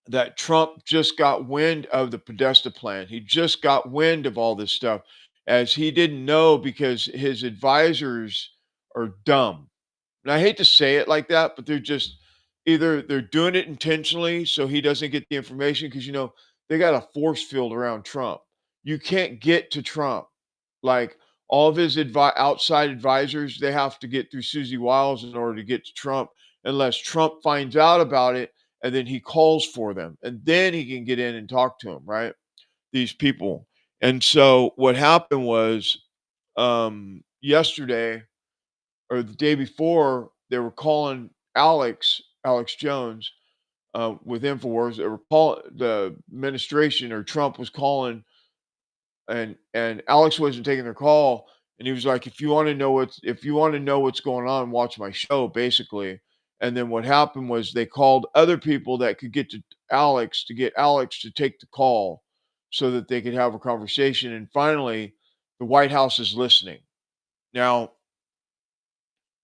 that Trump just got wind of the Podesta plan. He just got wind of all this stuff, as he didn't know because his advisors are dumb. And I hate to say it like that, but they're just either they're doing it intentionally so he doesn't get the information, because they got a force field around Trump. You can't get to Trump. Like, all of his outside advisors, they have to get through Susie Wiles in order to get to Trump, unless Trump finds out about it and then he calls for them, and then he can get in and talk to them, right? These people. And so what happened was yesterday or the day before, they were calling Alex Jones with InfoWars. They were the administration, or Trump was calling, and Alex wasn't taking their call, and he was like, if you want to know what's going on, watch my show, basically. And then what happened was they called other people that could get to Alex, to get Alex to take the call so that they could have a conversation. And finally, the White House is listening. Now,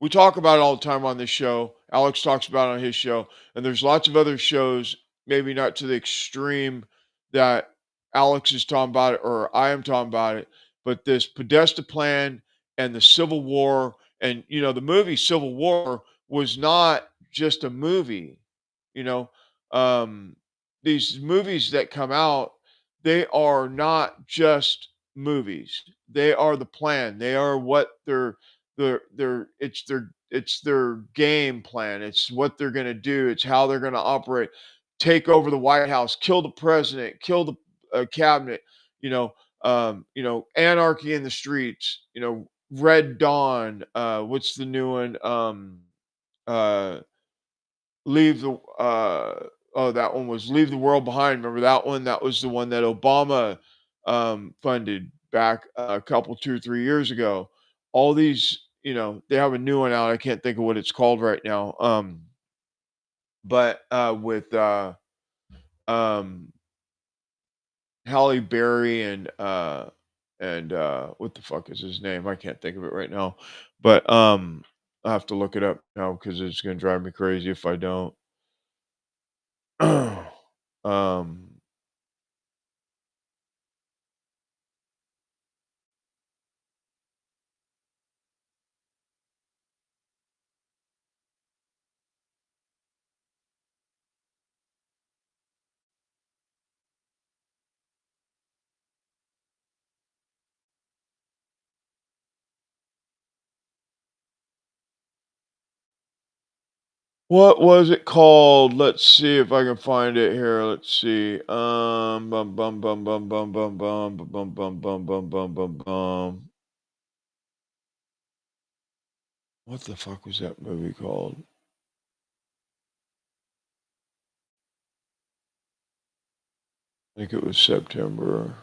we talk about it all the time on this show. Alex talks about it on his show, and there's lots of other shows, maybe not to the extreme that Alex is talking about it or I am talking about it, but this Podesta plan and the Civil War, and the movie Civil War was not just a movie. You know, these movies that come out, they are not just movies. They are the plan. They are what it's their game plan. It's what they're going to do. It's how they're going to operate. Take over the White House, kill the president, kill the cabinet. Anarchy in the streets. Red Dawn. What's the new one? Leave the that one was Leave the World Behind. Remember that one? That was the one that Obama funded back a couple, 2 or 3 years ago. All these, they have a new one out. I can't think of what it's called right now. But with Halle Berry and what the fuck is his name? I can't think of it right now. But I have to look it up now because it's gonna drive me crazy if I don't. um What was it called? Let's see if I can find it here. Let's see. Bum bum bum bum bum bum bum bum bum bum bum bum bum bum. What the fuck was that movie called? I think it was September.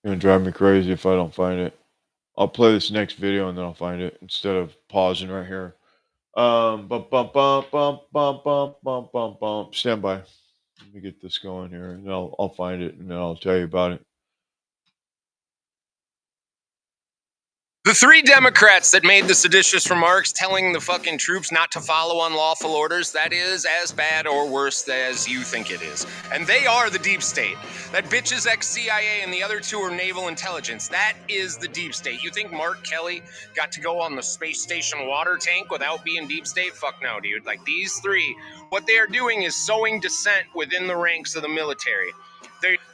It's gonna drive me crazy if I don't find it. I'll play this next video and then I'll find it instead of pausing right here. Bum bum bum bum bum bum bum bum bum. Stand by. Let me get this going here, and I'll find it, and then I'll tell you about it. The three Democrats that made the seditious remarks telling the fucking troops not to follow unlawful orders, that is as bad or worse as you think it is. And they are the deep state. That bitch is ex-CIA and the other two are naval intelligence. That is the deep state. You think Mark Kelly got to go on the space station water tank without being deep state? Fuck no, dude. Like these three, what they are doing is sowing dissent within the ranks of the military.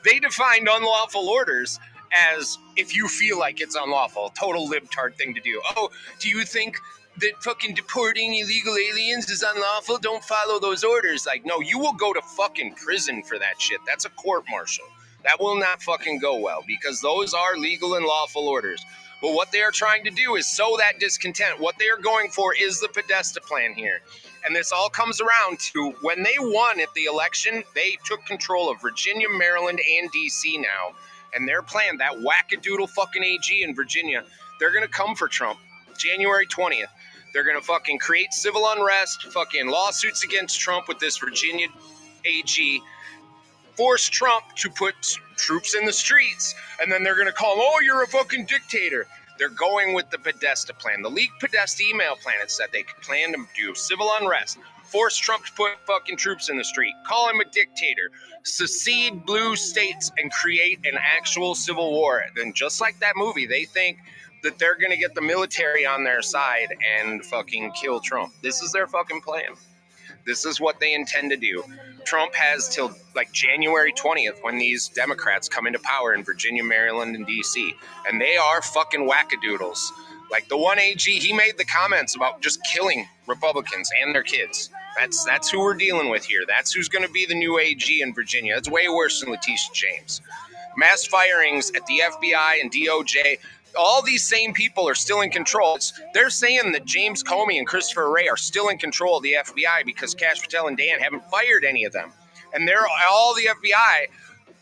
They defined unlawful orders as if you feel like it's unlawful, total libtard thing to do. Oh, do you think that fucking deporting illegal aliens is unlawful? Don't follow those orders. Like, no, you will go to fucking prison for that shit. That's a court-martial. That will not fucking go well because those are legal and lawful orders. But what they are trying to do is sow that discontent. What they are going for is the Podesta plan here. And this all comes around to when they won at the election, they took control of Virginia, Maryland, and D.C. now. And their plan, that wackadoodle fucking AG in Virginia, they're going to come for Trump January 20th. They're going to fucking create civil unrest, fucking lawsuits against Trump with this Virginia AG, force Trump to put troops in the streets, and then they're going to call him, oh, you're a fucking dictator. They're going with the Podesta plan. The leaked Podesta email plan, it said they could plan to do civil unrest, force Trump to put fucking troops in the street, call him a dictator, secede blue states, and create an actual civil war. Then just like that movie, they think that they're going to get the military on their side and fucking kill Trump. This is their fucking plan. This is what they intend to do. Trump has till like January 20th when these Democrats come into power in Virginia, Maryland, and D.C. And they are fucking wackadoodles. Like the one AG, he made the comments about just killing Republicans and their kids. That's who we're dealing with here. That's who's going to be the new AG in Virginia. It's way worse than Letitia James. Mass firings at the FBI and DOJ. All these same people are still in control. They're saying that James Comey and Christopher Wray are still in control of the FBI because Kash Patel and Dan haven't fired any of them. And they're all the FBI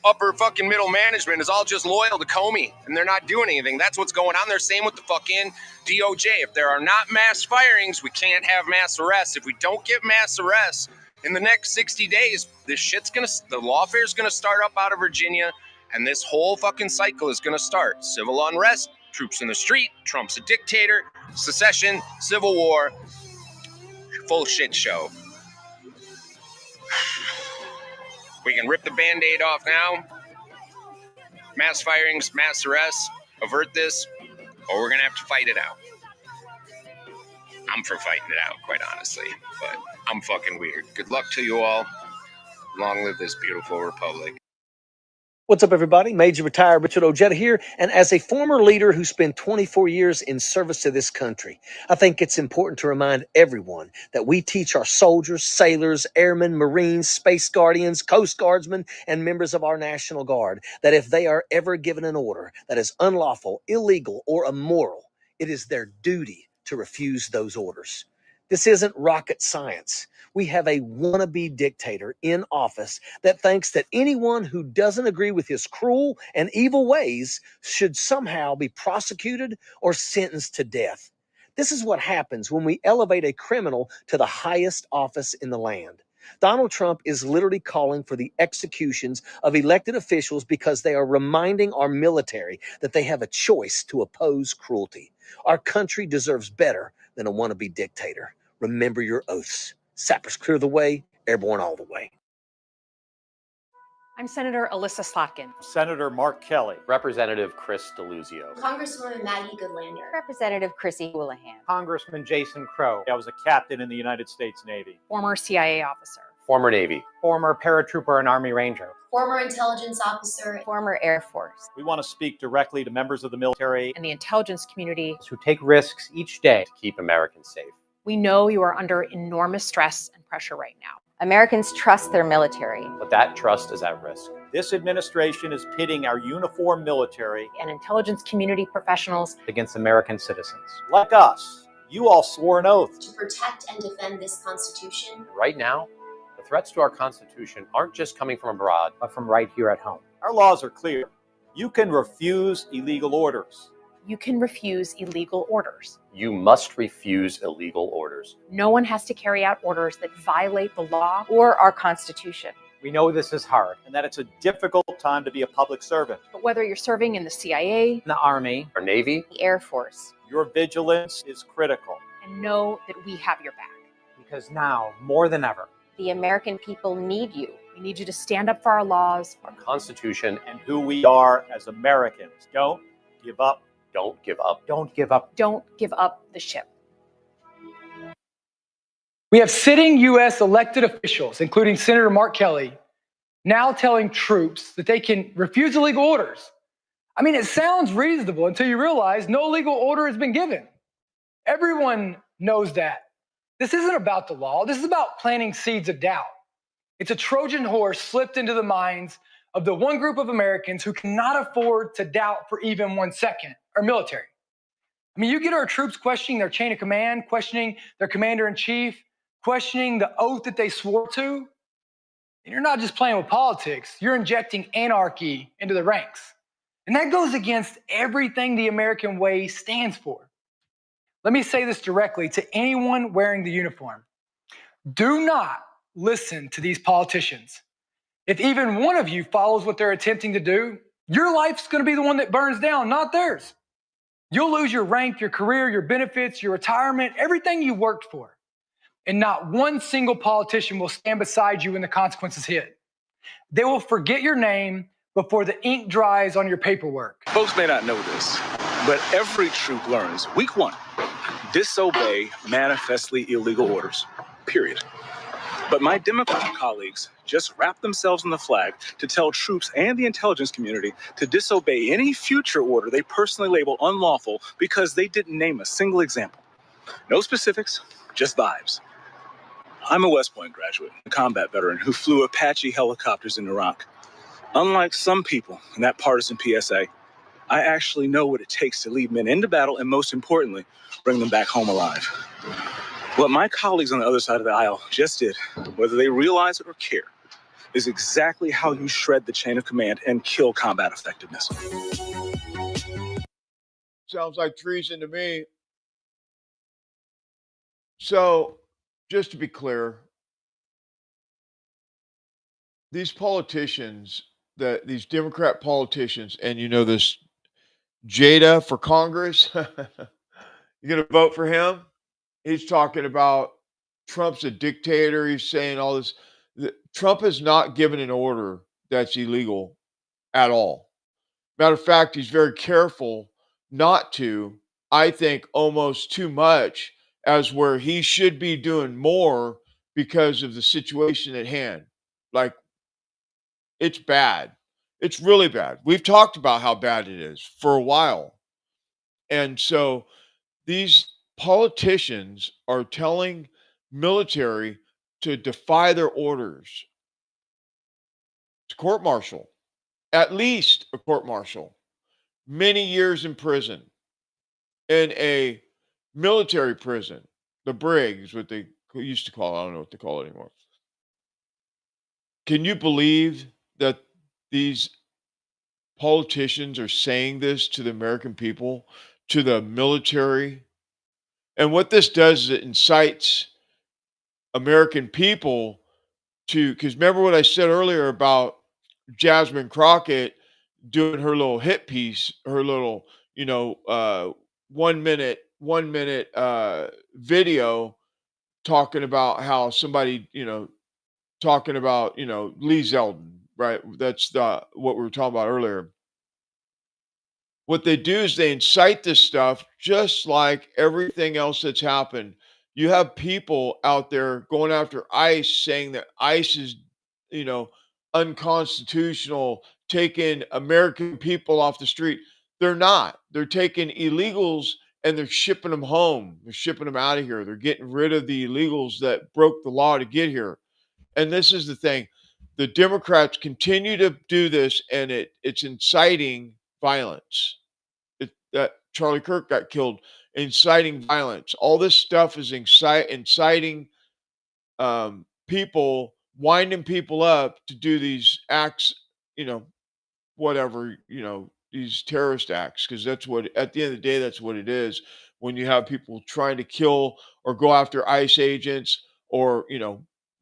upper fucking middle management is all just loyal to Comey and they're not doing anything. That's what's going on. They're saying with the fucking DOJ. If there are not mass firings, we can't have mass arrests. If we don't get mass arrests in the next 60 days, the lawfare is gonna start up out of Virginia. And this whole fucking cycle is going to start. Civil unrest, troops in the street, Trump's a dictator, secession, civil war, full shit show. We can rip the Band-Aid off now. Mass firings, mass arrests, avert this, or we're going to have to fight it out. I'm for fighting it out, quite honestly, but I'm fucking weird. Good luck to you all. Long live this beautiful republic. What's up, everybody? Major Retired Richard Ojeda here. And as a former leader who spent 24 years in service to this country, I think it's important to remind everyone that we teach our soldiers, sailors, airmen, Marines, Space Guardians, Coast Guardsmen, and members of our National Guard that if they are ever given an order that is unlawful, illegal, or immoral, it is their duty to refuse those orders. This isn't rocket science. We have a wannabe dictator in office that thinks that anyone who doesn't agree with his cruel and evil ways should somehow be prosecuted or sentenced to death. This is what happens when we elevate a criminal to the highest office in the land. Donald Trump is literally calling for the executions of elected officials because they are reminding our military that they have a choice to oppose cruelty. Our country deserves better than a wannabe dictator. Remember your oaths. Sappers clear the way, airborne all the way. I'm Senator Alyssa Slotkin. Senator Mark Kelly. Representative Chris DeLuzio. Congresswoman Maggie Goodlander. Representative Chrissy Houlihan. Congressman Jason Crow. I was a captain in the United States Navy. Former CIA officer. Former Navy. Former paratrooper and Army Ranger. Former intelligence officer. Former Air Force. We want to speak directly to members of the military and the intelligence community who take risks each day to keep Americans safe. We know you are under enormous stress and pressure right now. Americans trust their military. But that trust is at risk. This administration is pitting our uniformed military and intelligence community professionals against American citizens. Like us, you all swore an oath to protect and defend this Constitution. Right now, the threats to our Constitution aren't just coming from abroad, but from right here at home. Our laws are clear. You can refuse illegal orders. You can refuse illegal orders. You must refuse illegal orders. No one has to carry out orders that violate the law or our Constitution. We know this is hard and that it's a difficult time to be a public servant. But whether you're serving in the CIA, the Army, or Navy, the Air Force, your vigilance is critical. And know that we have your back. Because now, more than ever, the American people need you. We need you to stand up for our laws, our Constitution, and who we are as Americans. Don't give up. Don't give up. Don't give up. Don't give up the ship. We have sitting U.S. elected officials, including Senator Mark Kelly, now telling troops that they can refuse illegal orders. I mean, it sounds reasonable until you realize no legal order has been given. Everyone knows that. This isn't about the law. This is about planting seeds of doubt. It's a Trojan horse slipped into the minds of the one group of Americans who cannot afford to doubt for even 1 second, our military. I mean, you get our troops questioning their chain of command, questioning their commander-in-chief, questioning the oath that they swore to. And you're not just playing with politics, you're injecting anarchy into the ranks. And that goes against everything the American way stands for. Let me say this directly to anyone wearing the uniform. Do not listen to these politicians. If even one of you follows what they're attempting to do, your life's going to be the one that burns down, not theirs. You'll lose your rank, your career, your benefits, your retirement, everything you worked for. And not one single politician will stand beside you when the consequences hit. They will forget your name before the ink dries on your paperwork. Folks may not know this, but every troop learns, week 1, disobey manifestly illegal orders, period. But my Democrat colleagues just wrap themselves in the flag to tell troops and the intelligence community to disobey any future order they personally label unlawful because they didn't name a single example. No specifics, just vibes. I'm a West Point graduate, a combat veteran who flew Apache helicopters in Iraq. Unlike some people in that partisan PSA, I actually know what it takes to lead men into battle and, most importantly, bring them back home alive. What my colleagues on the other side of the aisle just did, whether they realize it or care, is exactly how you shred the chain of command and kill combat effectiveness. Sounds like treason to me. So, just to be clear, these politicians, these Democrat politicians, and you know this Jada for Congress, you going to vote for him? He's talking about Trump's a dictator. He's saying all this. Trump has not given an order that's illegal at all. Matter of fact, he's very careful not to, I think almost too much, as where he should be doing more because of the situation at hand. Like, it's bad. It's really bad. We've talked about how bad it is for a while. And so these politicians are telling military to defy their orders, to court-martial, at least a court-martial, many years in prison, in a military prison, the Briggs, what they used to call it. I don't know what they call it anymore. Can you believe that these politicians are saying this to the American people, to the military? And what this does is it incites American people to, because remember what I said earlier about Jasmine Crockett doing her little hit piece, her little, 1 minute video talking about how somebody, talking about, Lee Zeldin, right? That's what we were talking about earlier. What they do is they incite this stuff just like everything else that's happened. You have people out there going after ICE saying that ICE is, unconstitutional, taking American people off the street. They're not. They're taking illegals and they're shipping them home. They're shipping them out of here. They're getting rid of the illegals that broke the law to get here. And this is the thing. The Democrats continue to do this, and it's inciting violence. That Charlie Kirk got killed, inciting violence. All this stuff is inciting people, winding people up to do these acts, whatever, these terrorist acts, because that's what, at the end of the day, that's what it is. When you have people trying to kill or go after ICE agents or,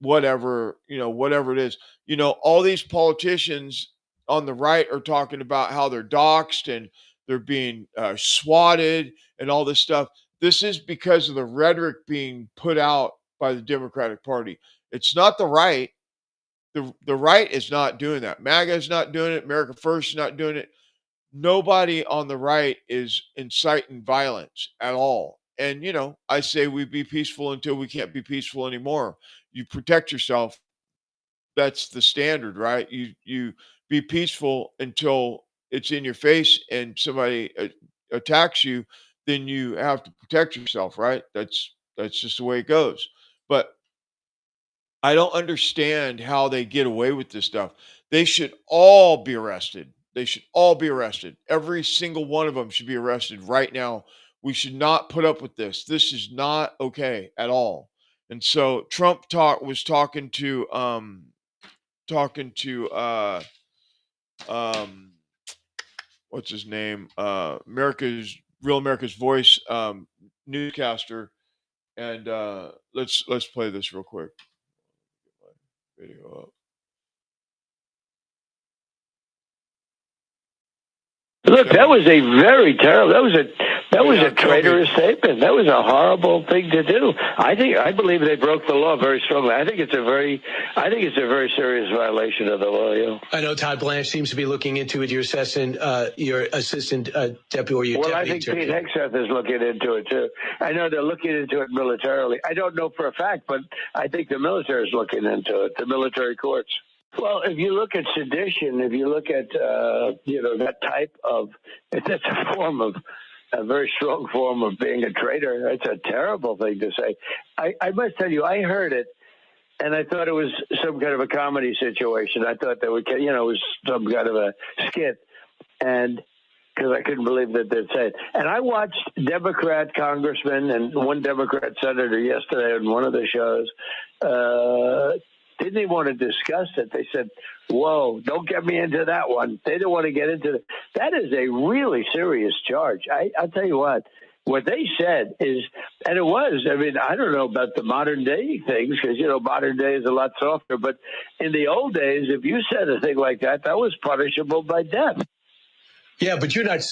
whatever it is, all these politicians on the right are talking about how they're doxxed and they're being swatted and all this stuff. This is because of the rhetoric being put out by the Democratic Party. It's not the right. The right is not doing that. MAGA is not doing it. America First is not doing it. Nobody on the right is inciting violence at all. And, I say we be peaceful until we can't be peaceful anymore. You protect yourself. That's the standard, right? You be peaceful until it's in your face and somebody attacks you, then you have to protect yourself, right? That's just the way it goes. But I don't understand how they get away with this stuff. They should all be arrested. They should all be arrested. Every single one of them should be arrested right now. We should not put up with this. This is not okay at all. And so Trump was talking to what's his name? America's Voice newscaster. And let's play this real quick. Video up. Look, that was a very terrible. That was a traitorous statement. That was a horrible thing to do. I believe they broke the law very strongly. I think it's a very serious violation of the law. Yeah. I know Todd Blanche seems to be looking into it. Your assistant deputy, or your well, deputy. I think Pete Hegseth is looking into it too. I know they're looking into it militarily. I don't know for a fact, but I think the military is looking into it. The military courts. Well, if you look at sedition, if you look at that type of, that's a very strong form of being a traitor. It's a terrible thing to say. I must tell you, I heard it, and I thought it was some kind of a comedy situation. I thought that it was some kind of a skit, and because I couldn't believe that they'd say it. And I watched Democrat congressmen and one Democrat senator yesterday on one of the shows. Didn't even want to discuss it. They said, whoa, don't get me into that one. They don't want to get into it. That is a really serious charge. I'll tell you what they said is, and it was, I don't know about the modern day things because, modern day is a lot softer. But in the old days, if you said a thing like that, that was punishable by death. Yeah, but you're not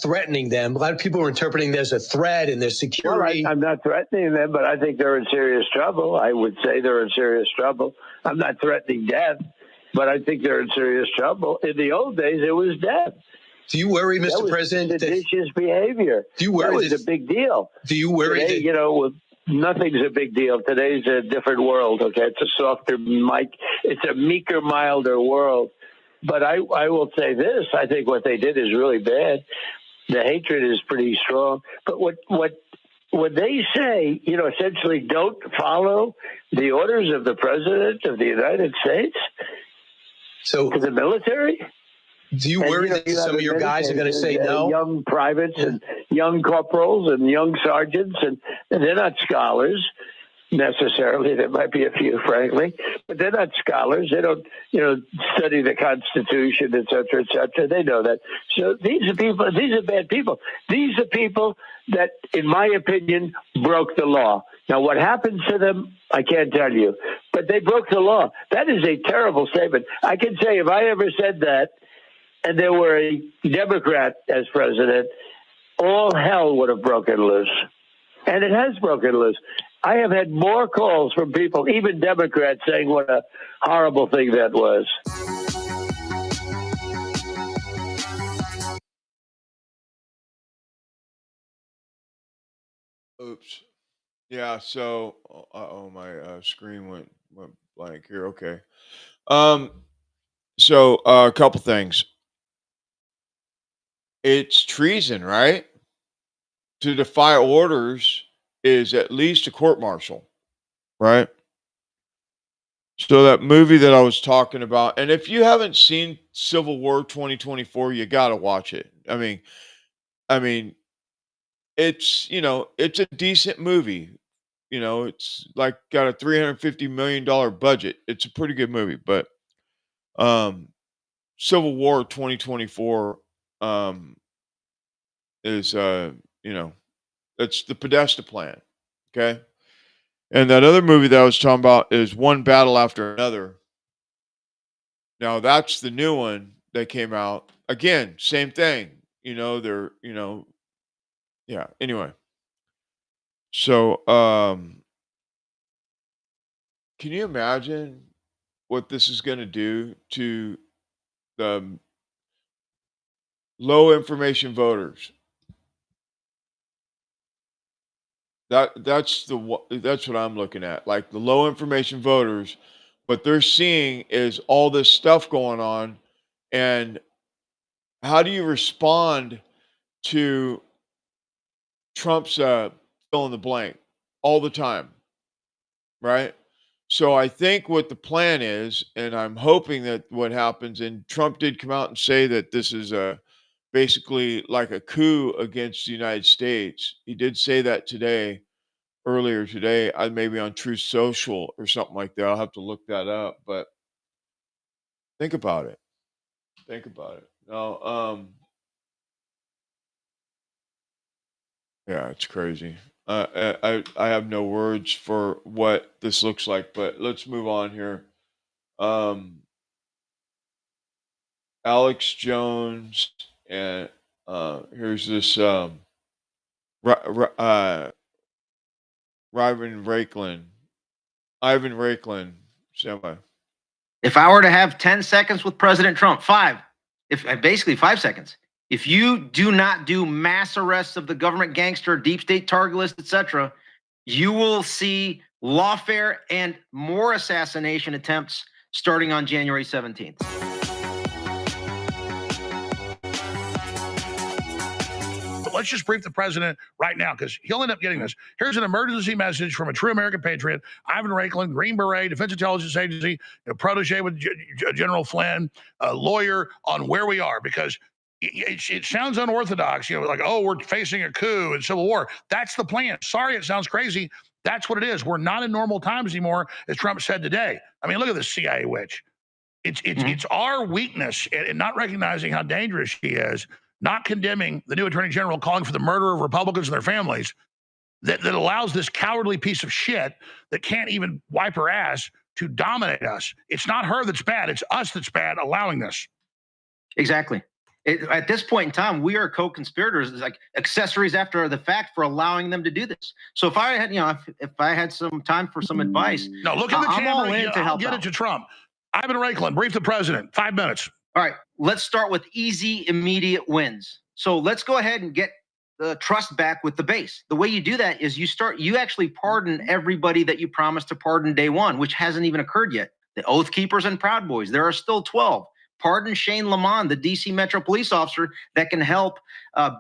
threatening them. A lot of people are interpreting there's a threat and there's security. Well, I'm not threatening them, but I think they're in serious trouble. I would say they're in serious trouble. I'm not threatening death, but I think they're in serious trouble. In the old days, it was death. Do you worry, Mr. President? Seditious behavior. Do you worry? That was a big deal. Do you worry? Today, nothing's a big deal. Today's a different world, okay? It's a softer, it's a meeker, milder world. But I will say this: I think what they did is really bad. The hatred is pretty strong. But what they say, essentially, don't follow the orders of the president of the United States. So to the military. Do you worry that some of your guys are going to say no? Young privates and young corporals and young sergeants, and they're not scholars necessarily. There might be a few, frankly, but they're not scholars. They don't, study the Constitution, et cetera, et cetera. They know that. So these are people. These are bad people. These are people that, in my opinion, broke the law. Now, what happens to them, I can't tell you, but they broke the law. That is a terrible statement. I can say if I ever said that, and there were a Democrat as president, all hell would have broken loose. And it has broken loose. I have had more calls from people, even Democrats, saying what a horrible thing that was. Oops. Yeah, so my screen went blank here. Okay. So a couple things. It's treason, right? To defy orders is at least a court martial, right? So that movie that I was talking about, and if you haven't seen Civil War 2024, you got to watch it. I mean, it's, it's a decent movie. It's like got a $350 million budget. It's a pretty good movie, but Civil War 2024 is it's the Podesta plan. Okay. And that other movie that I was talking about is One Battle After Another. Now that's the new one that came out. Again, same thing. They're, yeah. Anyway. So can you imagine what this is going to do to the low information voters? That's what I'm looking at. Like the low information voters, what they're seeing is all this stuff going on, and how do you respond to Trump's fill in the blank all the time, right? So I think what the plan is, and I'm hoping that what happens, and Trump did come out and say that this is basically like a coup against the United States. He did say that earlier today, maybe on Truth Social or something like that. I'll have to look that up, but think about it. Think about it. Now, yeah, it's crazy. I have no words for what this looks like, but let's move on here. Alex Jones, and here's this Ivan Raiklin, semi. If I were to have 10 seconds with President Trump, basically 5 seconds, if you do not do mass arrests of the government gangster, deep state target list, etc., you will see lawfare and more assassination attempts starting on January 17th. Let's just brief the president right now, because he'll end up getting this. Here's an emergency message from a true American patriot, Ivan Raiklin, Green Beret, Defense Intelligence Agency, protege with General Flynn, a lawyer, on where we are, because it sounds unorthodox, like, oh, we're facing a coup and civil war. That's the plan. Sorry, it sounds crazy. That's what it is. We're not in normal times anymore, as Trump said today. I mean, look at this CIA witch. It's our weakness in not recognizing how dangerous she is, not condemning the new attorney general calling for the murder of Republicans and their families, that allows this cowardly piece of shit that can't even wipe her ass to dominate us. It's not her that's bad. It's us that's bad allowing this. Exactly. At this point in time, we are co-conspirators, like accessories after the fact, for allowing them to do this. So if I had, if I had some time for some advice, no, look at the camera. I'll get it to Trump. Ivan Raiklin, brief the president. 5 minutes. All right, let's start with easy, immediate wins. So let's go ahead and get the trust back with the base. The way you do that is you actually pardon everybody that you promised to pardon day one, which hasn't even occurred yet. The Oath Keepers and Proud Boys, there are still 12. pardon Shane Lamont, the DC Metro police officer that can help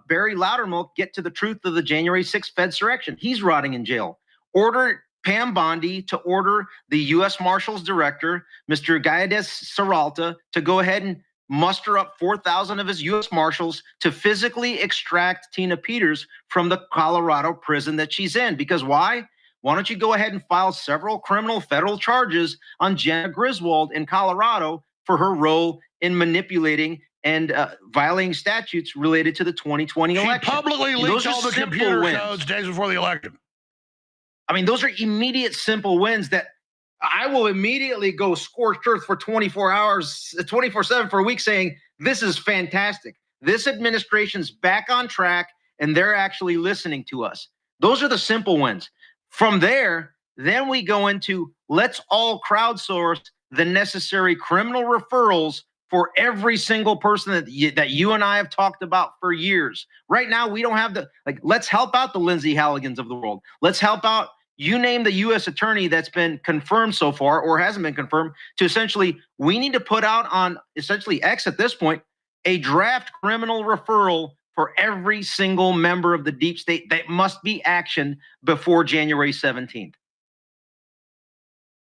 Barry Loudermilk get to the truth of the January 6th Fedsurrection. He's rotting in jail. Order Pam Bondi to order the U.S. Marshals Director, Mr. Gaides Serralta, to go ahead and muster up 4,000 of his U.S. Marshals to physically extract Tina Peters from the Colorado prison that she's in. Because why? Why don't you go ahead and file several criminal federal charges on Jenna Griswold in Colorado for her role in manipulating and violating statutes related to the 2020 election? She publicly leaked all the computer codes days before the election. I mean, those are immediate, simple wins that I will immediately go scorched earth for 24 hours, 24/7 for a week saying, this is fantastic. This administration's back on track and they're actually listening to us. Those are the simple wins. From there, then we go into let's all crowdsource the necessary criminal referrals for every single person that you and I have talked about for years. Right now, we don't have let's help out the Lindsay Halligans of the world. Let's help out, you name the U.S. attorney that's been confirmed so far or hasn't been confirmed, to essentially, we need to put out on essentially X at this point, a draft criminal referral for every single member of the deep state that must be actioned before January 17th.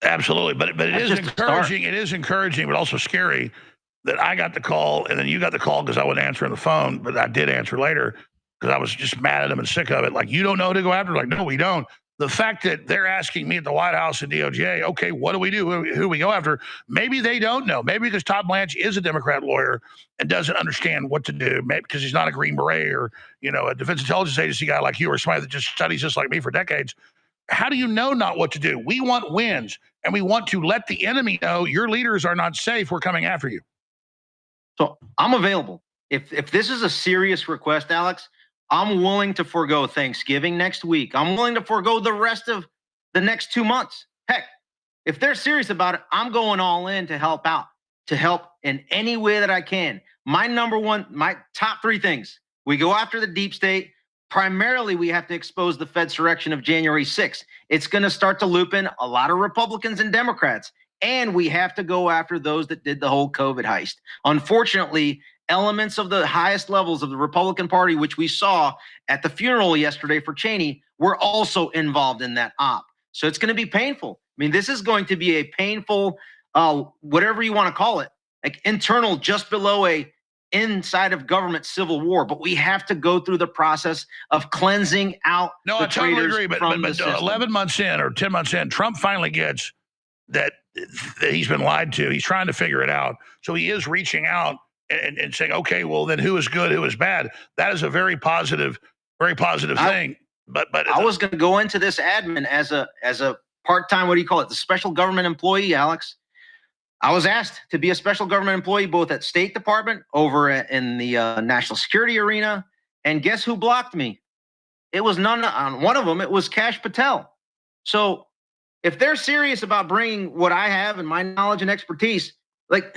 Absolutely. But it is encouraging. It is encouraging, but also scary that I got the call and then you got the call because I wasn't answering the phone, but I did answer later because I was just mad at him and sick of it. Like, you don't know who to go after? Like, no, we don't. The fact that they're asking me at the White House and DOJ, okay, what do we do? Who do we go after? Maybe they don't know. Maybe because Todd Blanche is a Democrat lawyer and doesn't understand what to do. Maybe because he's not a Green Beret or, a Defense Intelligence Agency guy like you or somebody that just studies this like me for decades. How do you know not what to do? We want wins, and we want to let the enemy know your leaders are not safe. We're coming after you. So I'm available. If this is a serious request, Alex, I'm willing to forego Thanksgiving next week. I'm willing to forego the rest of the next 2 months. Heck, if they're serious about it, I'm going all in to help out, to help in any way that I can. My top 3 things. We go after the deep state. Primarily, we have to expose the Fedsurrection of January 6th. It's going to start to loop in a lot of Republicans and Democrats. And we have to go after those that did the whole COVID heist. Unfortunately, elements of the highest levels of the Republican Party, which we saw at the funeral yesterday for Cheney, were also involved in that op. So it's going to be painful. I mean, this is going to be a painful, whatever you want to call it, like internal, just below a inside of government civil war. But we have to go through the process of cleansing out No, I totally agree. But 11 months in or 10 months in, Trump finally gets that he's been lied to. He's trying to figure it out. So he is reaching out and saying, okay, well, then who is good, who is bad? That is a very positive thing. But I was going to go into this admin as a part-time, what do you call it, the special government employee, Alex. I was asked to be a special government employee both at State Department, over in the national security arena, and guess who blocked me? It was one of them. It was Kash Patel. So if they're serious about bringing what I have and my knowledge and expertise, like,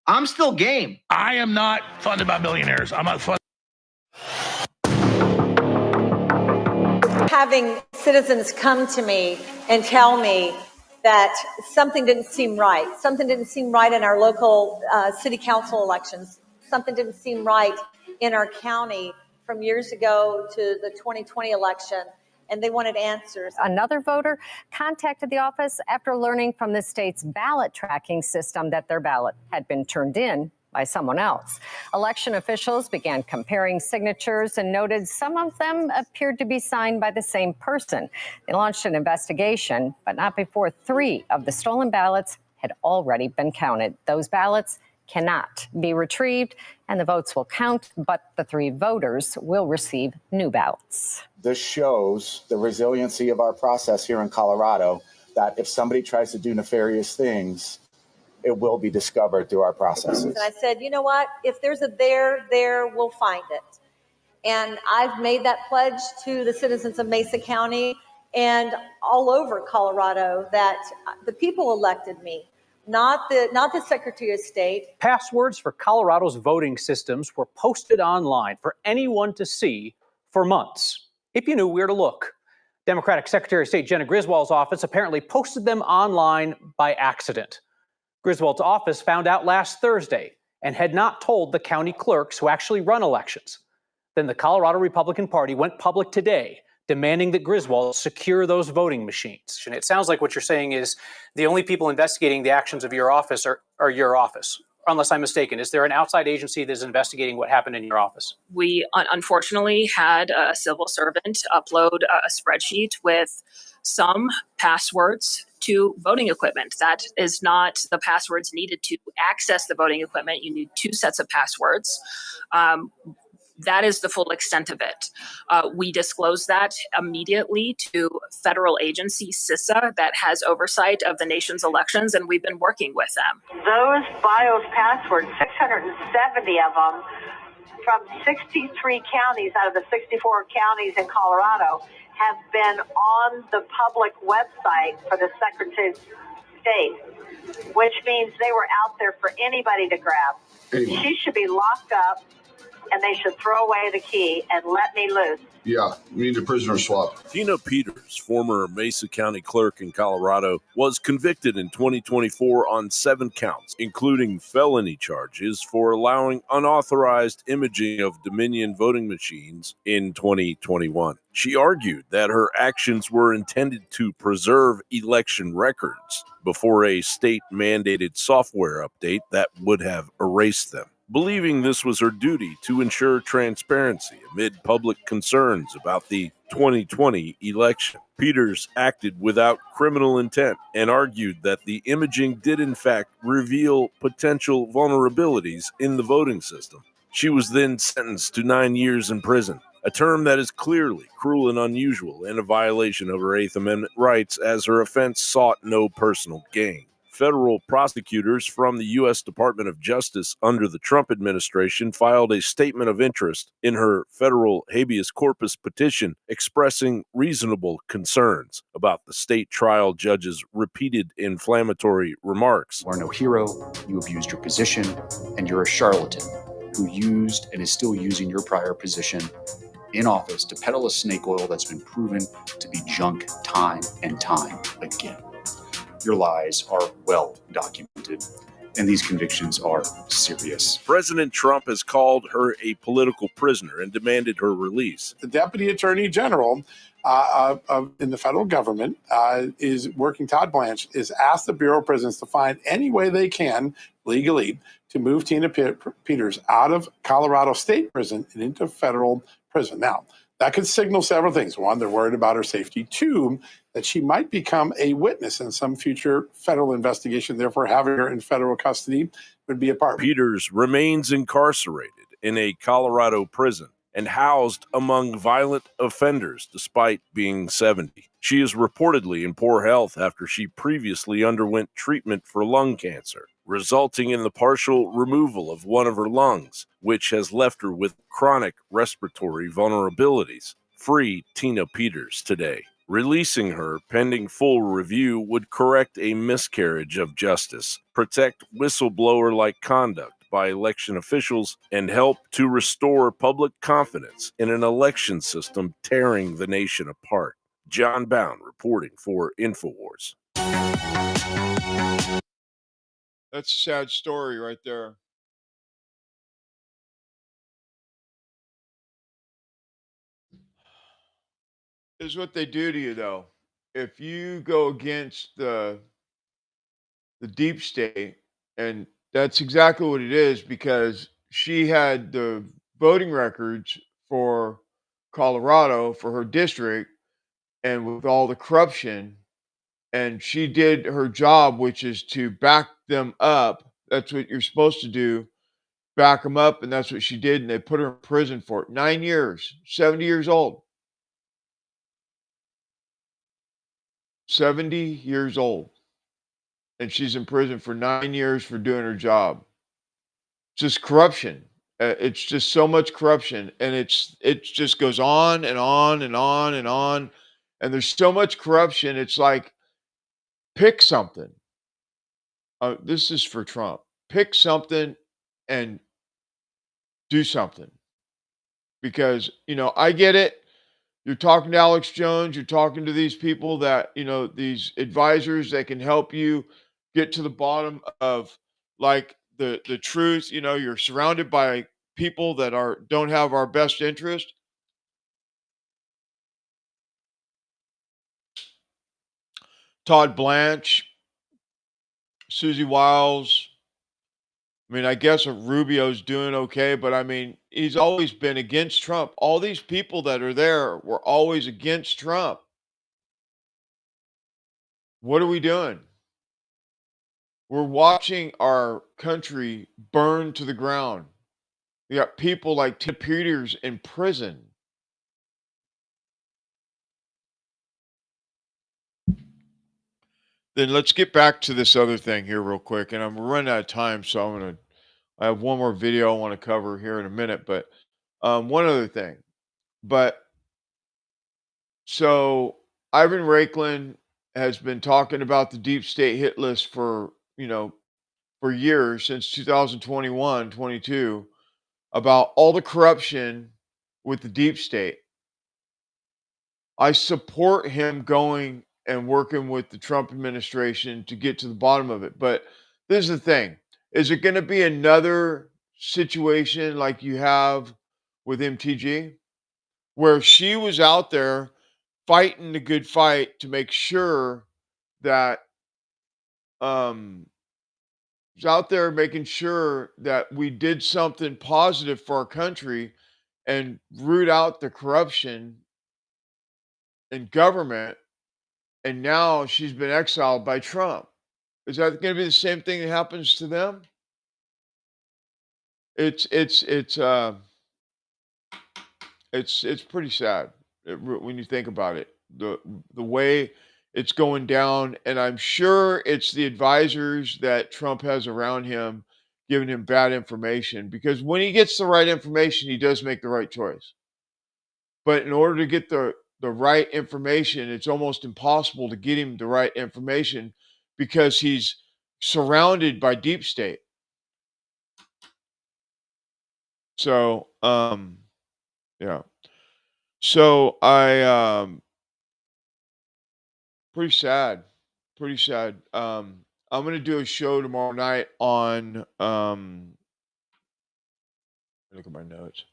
I'm still game. I am not funded by billionaires. I'm not funded. Having citizens come to me and tell me that something didn't seem right. Something didn't seem right in our local city council elections. Something didn't seem right in our county from years ago to the 2020 election. And they wanted answers. Another voter contacted the office after learning from the state's ballot tracking system that their ballot had been turned in by someone else. Election officials began comparing signatures and noted some of them appeared to be signed by the same person. They launched an investigation, but not before 3 of the stolen ballots had already been counted. Those ballots cannot be retrieved, and the votes will count, but the 3 voters will receive new ballots. This shows the resiliency of our process here in Colorado, that if somebody tries to do nefarious things, it will be discovered through our processes. And I said, you know what? If there's a there, we'll find it. And I've made that pledge to the citizens of Mesa County and all over Colorado that the people elected me. Not the Secretary of State. Passwords for Colorado's voting systems were posted online for anyone to see for months, if you knew where to look. Democratic Secretary of State Jenna Griswold's office apparently posted them online by accident. Griswold's office found out last Thursday and had not told the county clerks who actually run elections. Then the Colorado Republican Party went public today, demanding that Griswold secure those voting machines. And it sounds like what you're saying is the only people investigating the actions of your office are your office, unless I'm mistaken. Is there an outside agency that's investigating what happened in your office? We unfortunately had a civil servant upload a spreadsheet with some passwords to voting equipment. That is not the passwords needed to access the voting equipment. You need 2 sets of passwords. That is the full extent of it. We disclosed that immediately to federal agency CISA that has oversight of the nation's elections, and we've been working with them. Those BIOS passwords, 670 of them, from 63 counties out of the 64 counties in Colorado, have been on the public website for the Secretary of State, which means they were out there for anybody to grab. Anyway. She should be locked up, and they should throw away the key and let me loose. Yeah, we need a prisoner swap. Tina Peters, former Mesa County clerk in Colorado, was convicted in 2024 on 7 counts, including felony charges for allowing unauthorized imaging of Dominion voting machines in 2021. She argued that her actions were intended to preserve election records before a state-mandated software update that would have erased them. Believing this was her duty to ensure transparency amid public concerns about the 2020 election. Peters acted without criminal intent and argued that the imaging did in fact reveal potential vulnerabilities in the voting system. She was then sentenced to 9 years in prison, a term that is clearly cruel and unusual and a violation of her Eighth Amendment rights, as her offense sought no personal gain. Federal prosecutors from the U.S. Department of Justice under the Trump administration filed a statement of interest in her federal habeas corpus petition expressing reasonable concerns about the state trial judge's repeated inflammatory remarks. You are no hero, you abused your position, and you're a charlatan who used and is still using your prior position in office to peddle a snake oil that's been proven to be junk time and time again. Your lies are well documented, and these convictions are serious. President Trump has called her a political prisoner and demanded her release. The Deputy Attorney General in the federal government is working, Todd Blanche, is asked the Bureau of Prisons to find any way they can legally to move Tina Peters out of Colorado State Prison and into federal prison. Now, that could signal several things. One, they're worried about her safety. Two, that she might become a witness in some future federal investigation. Therefore, having her in federal custody would be a part. Peters remains incarcerated in a Colorado prison and housed among violent offenders despite being 70. She is reportedly in poor health after she previously underwent treatment for lung cancer, resulting in the partial removal of one of her lungs, which has left her with chronic respiratory vulnerabilities. Free Tina Peters today. Releasing her pending full review would correct a miscarriage of justice, protect whistleblower-like conduct by election officials, and help to restore public confidence in an election system tearing the nation apart. John Bound reporting for InfoWars. That's a sad story right there. Is what they do to you, though. If you go against the deep state, and that's exactly what it is, because she had the voting records for Colorado for her district, and with all the corruption, and she did her job, which is to back them up. That's what you're supposed to do, back them up, and that's what she did, and they put her in prison for it. 9 years, 70 years old. 70 years old. And she's in prison for 9 years for doing her job. Just corruption. It's just so much corruption, and it just goes on and on and on and on. And there's so much corruption. It's like, pick something. This is for Trump. Pick something and do something. Because, I get it. You're talking to Alex Jones. You're talking to these people that, these advisors that can help you get to the bottom of, like, the truth. You know, you're surrounded by people that don't have our best interest. Todd Blanche, Susie Wiles. I mean, I guess Rubio's doing okay, but I mean, he's always been against Trump. All these people that are there were always against Trump. What are we doing? We're watching our country burn to the ground. We got people like Tim Peters in prison. Then let's get back to this other thing here real quick. And I'm running out of time, so I have one more video I want to cover here in a minute. But one other thing. But so Ivan Raiklin has been talking about the deep state hit list for years, since 2021, 22, about all the corruption with the deep state. I support him going and working with the Trump administration to get to the bottom of it. But this is the thing. Is it going to be another situation like you have with MTG, where she was out there fighting the good fight to make sure that was out there making sure that we did something positive for our country and root out the corruption in government, and now she's been exiled by Trump. Is that going to be the same thing that happens to them? It's pretty sad when you think about it. The way it's going down, and I'm sure it's the advisors that Trump has around him giving him bad information, because when he gets the right information, he does make the right choice. But in order to get the right information, it's almost impossible to get him the right information because he's surrounded by deep state. So, yeah. So pretty sad. Pretty sad. I'm going to do a show tomorrow night on look at my notes.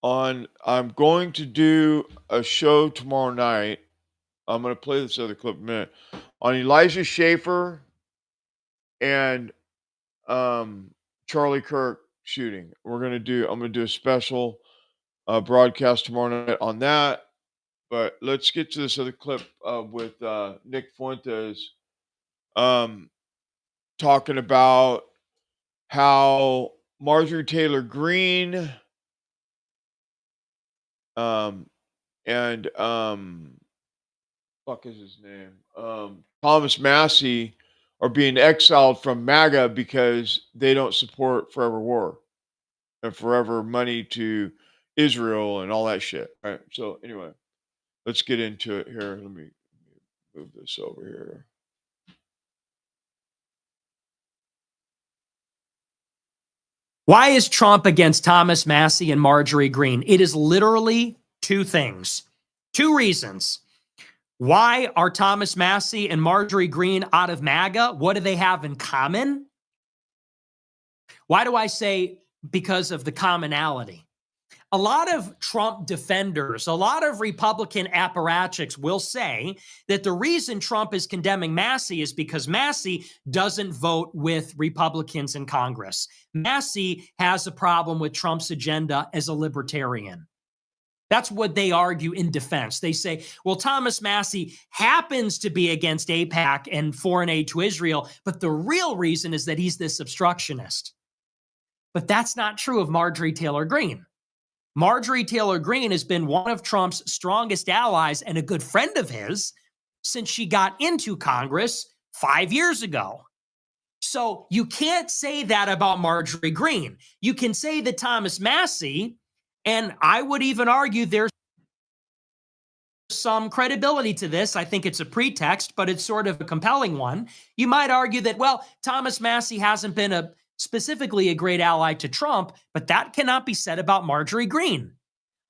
I'm going to do a show tomorrow night. I'm going to play this other clip in a minute on Elijah Schaffer and Charlie Kirk shooting. I'm going to do a special broadcast tomorrow night on that. But let's get to this other clip with Nick Fuentes talking about how Marjorie Taylor Greene and fuck is his name? Thomas Massey are being exiled from MAGA because they don't support forever war and forever money to Israel and all that shit. Right. So anyway, let's get into it here. Let me move this over here. Why is Trump against Thomas Massey and Marjorie Greene? It is literally two things, two reasons. Why are Thomas Massey and Marjorie Greene out of MAGA? What do they have in common? Why do I say because of the commonality? A lot of Trump defenders, a lot of Republican apparatchiks will say that the reason Trump is condemning Massey is because Massey doesn't vote with Republicans in Congress. Massey has a problem with Trump's agenda as a libertarian. That's what they argue in defense. They say, well, Thomas Massey happens to be against AIPAC and foreign aid to Israel, but the real reason is that he's this obstructionist. But that's not true of Marjorie Taylor Greene. Marjorie Taylor Greene has been one of Trump's strongest allies and a good friend of his since she got into Congress 5 years ago. So you can't say that about Marjorie Greene. You can say that Thomas Massey, and I would even argue there's some credibility to this. I think it's a pretext, but it's sort of a compelling one. You might argue that, well, Thomas Massey hasn't been specifically a great ally to Trump, but that cannot be said about Marjorie Greene.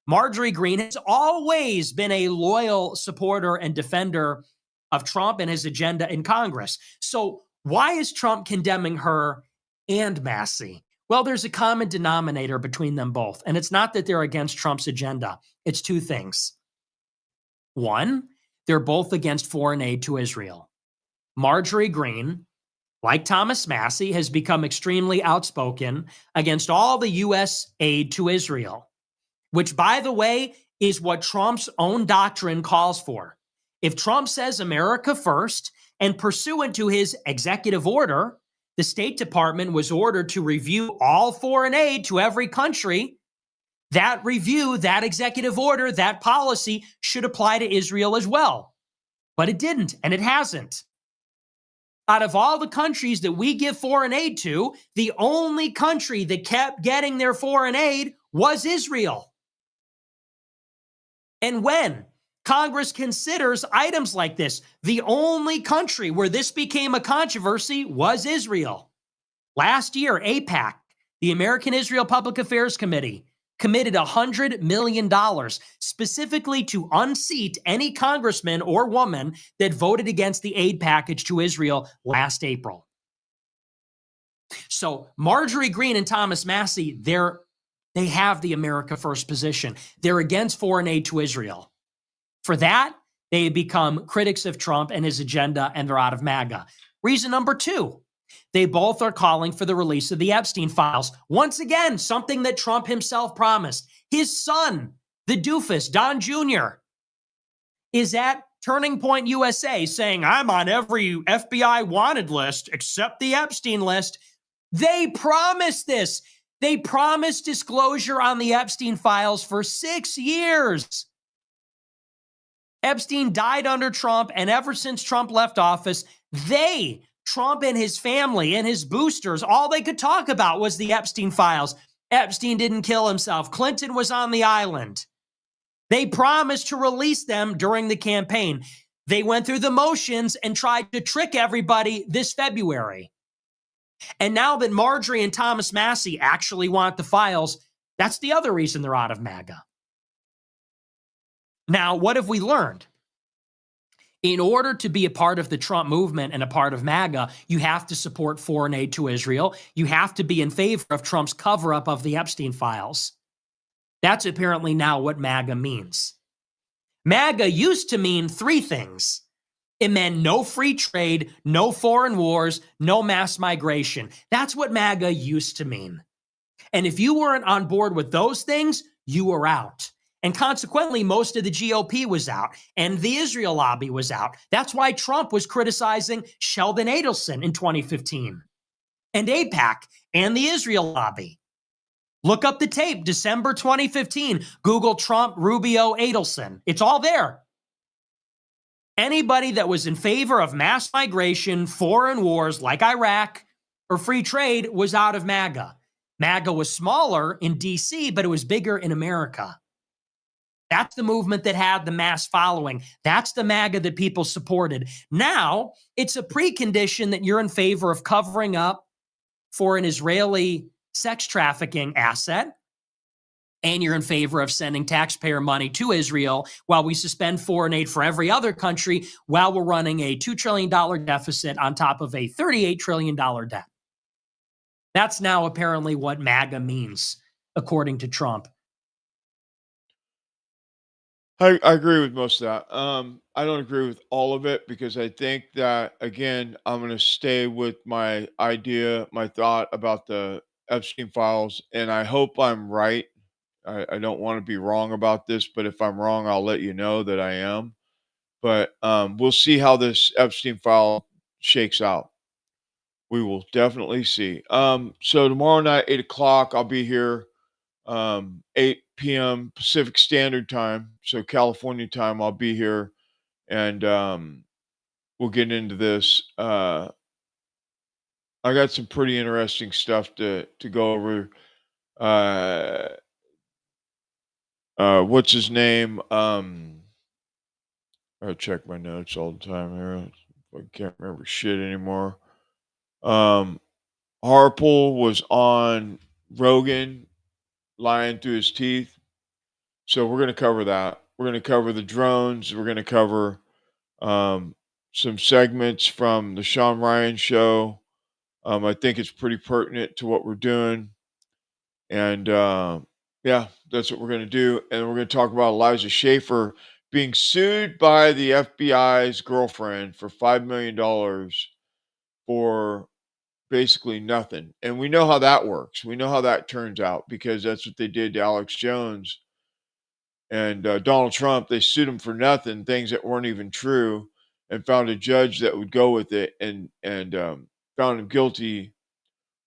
Marjorie Greene has always been a loyal supporter and defender of Trump and his agenda in Congress. So why is Trump condemning her and Massey? Well, there's a common denominator between them both. And it's not that they're against Trump's agenda. It's two things. One, they're both against foreign aid to Israel. Marjorie Greene, like Thomas Massey, has become extremely outspoken against all the U.S. aid to Israel, which, by the way, is what Trump's own doctrine calls for. If Trump says America first, and pursuant to his executive order, the State Department was ordered to review all foreign aid to every country, that review, that executive order, that policy should apply to Israel as well. But it didn't, and it hasn't. Out of all the countries that we give foreign aid to, the only country that kept getting their foreign aid was Israel. And when Congress considers items like this, the only country where this became a controversy was Israel. Last year, AIPAC, the American Israel Public Affairs Committee, committed $100 million specifically to unseat any congressman or woman that voted against the aid package to Israel last April. So Marjorie Greene and Thomas Massey, they have the America First position. They're against foreign aid to Israel. For that, they become critics of Trump and his agenda, and they're out of MAGA. Reason number two, they both are calling for the release of the Epstein files. Once again, something that Trump himself promised. His son, the doofus, Don Jr., is at Turning Point USA saying, I'm on every FBI wanted list except the Epstein list. They promised this. They promised disclosure on the Epstein files for 6 years. Epstein died under Trump, and ever since Trump left office, Trump and his family and his boosters, all they could talk about was the Epstein files. Epstein didn't kill himself. Clinton was on the island. They promised to release them during the campaign. They went through the motions and tried to trick everybody this February. And now that Marjorie and Thomas Massey actually want the files, that's the other reason they're out of MAGA. Now, what have we learned? In order to be a part of the Trump movement and a part of MAGA, you have to support foreign aid to Israel. You have to be in favor of Trump's cover-up of the Epstein files. That's apparently now what MAGA means. MAGA used to mean three things. It meant no free trade, no foreign wars, no mass migration. That's what MAGA used to mean. And if you weren't on board with those things, you were out. And consequently, most of the GOP was out, and the Israel lobby was out. That's why Trump was criticizing Sheldon Adelson in 2015, and AIPAC, and the Israel lobby. Look up the tape, December 2015. Google Trump, Rubio, Adelson. It's all there. Anybody that was in favor of mass migration, foreign wars like Iraq, or free trade was out of MAGA. MAGA was smaller in DC, but it was bigger in America. That's the movement that had the mass following. That's the MAGA that people supported. Now, it's a precondition that you're in favor of covering up for an Israeli sex trafficking asset, and you're in favor of sending taxpayer money to Israel while we suspend foreign aid for every other country while we're running a $2 trillion deficit on top of a $38 trillion debt. That's now apparently what MAGA means, according to Trump. I agree with most of that. I don't agree with all of it because I think that, again, I'm going to stay with my idea, my thought about the Epstein files, and I hope I'm right. I don't want to be wrong about this, but if I'm wrong, I'll let you know that I am. But we'll see how this Epstein file shakes out. We will definitely see. So tomorrow night, 8 o'clock, I'll be here. 8 p.m. Pacific Standard Time, so California time, I'll be here, and we'll get into this. I got some pretty interesting stuff to go over. What's his name? I check my notes all the time here. I can't remember shit anymore. Harple was on Rogan lying through his teeth. So we're going to cover that. We're going to cover the drones. We're going to cover some segments from the Sean Ryan show. I think it's pretty pertinent to what we're doing. And yeah, that's what we're going to do. And we're going to talk about Elijah Schaffer being sued by the FBI's girlfriend for $5 million for basically nothing. And we know how that works. We know how that turns out because that's what they did to Alex Jones and Donald Trump. They sued him for nothing, things that weren't even true, and found a judge that would go with it and found him guilty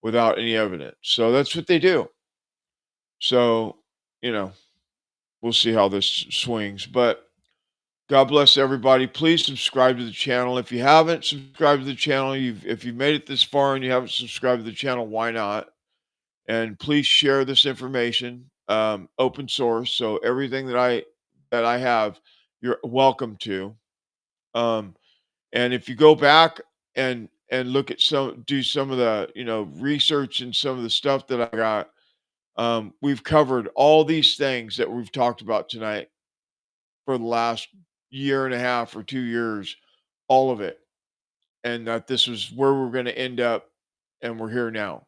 without any evidence. So that's what they do. So, you know, we'll see how this swings. But God bless everybody. Please subscribe to the channel. If you haven't subscribed to the channel, if you've made it this far and you haven't subscribed to the channel, why not? And please share this information, open source. So everything that I have, you're welcome to. And if you go back and look at do some of the research and some of the stuff that I got, we've covered all these things that we've talked about tonight for the last year and a half or 2 years, all of it, and that this was where we're going to end up, and we're here now.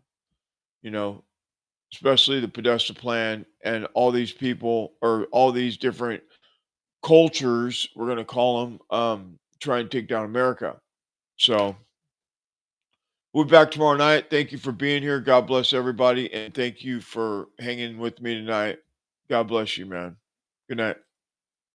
Especially the Podesta plan and all these people or all these different cultures, we're going to call them, try and take down America. So we'll be back tomorrow night. Thank you for being here. God bless everybody. And thank you for hanging with me tonight. God bless you, man. Good night.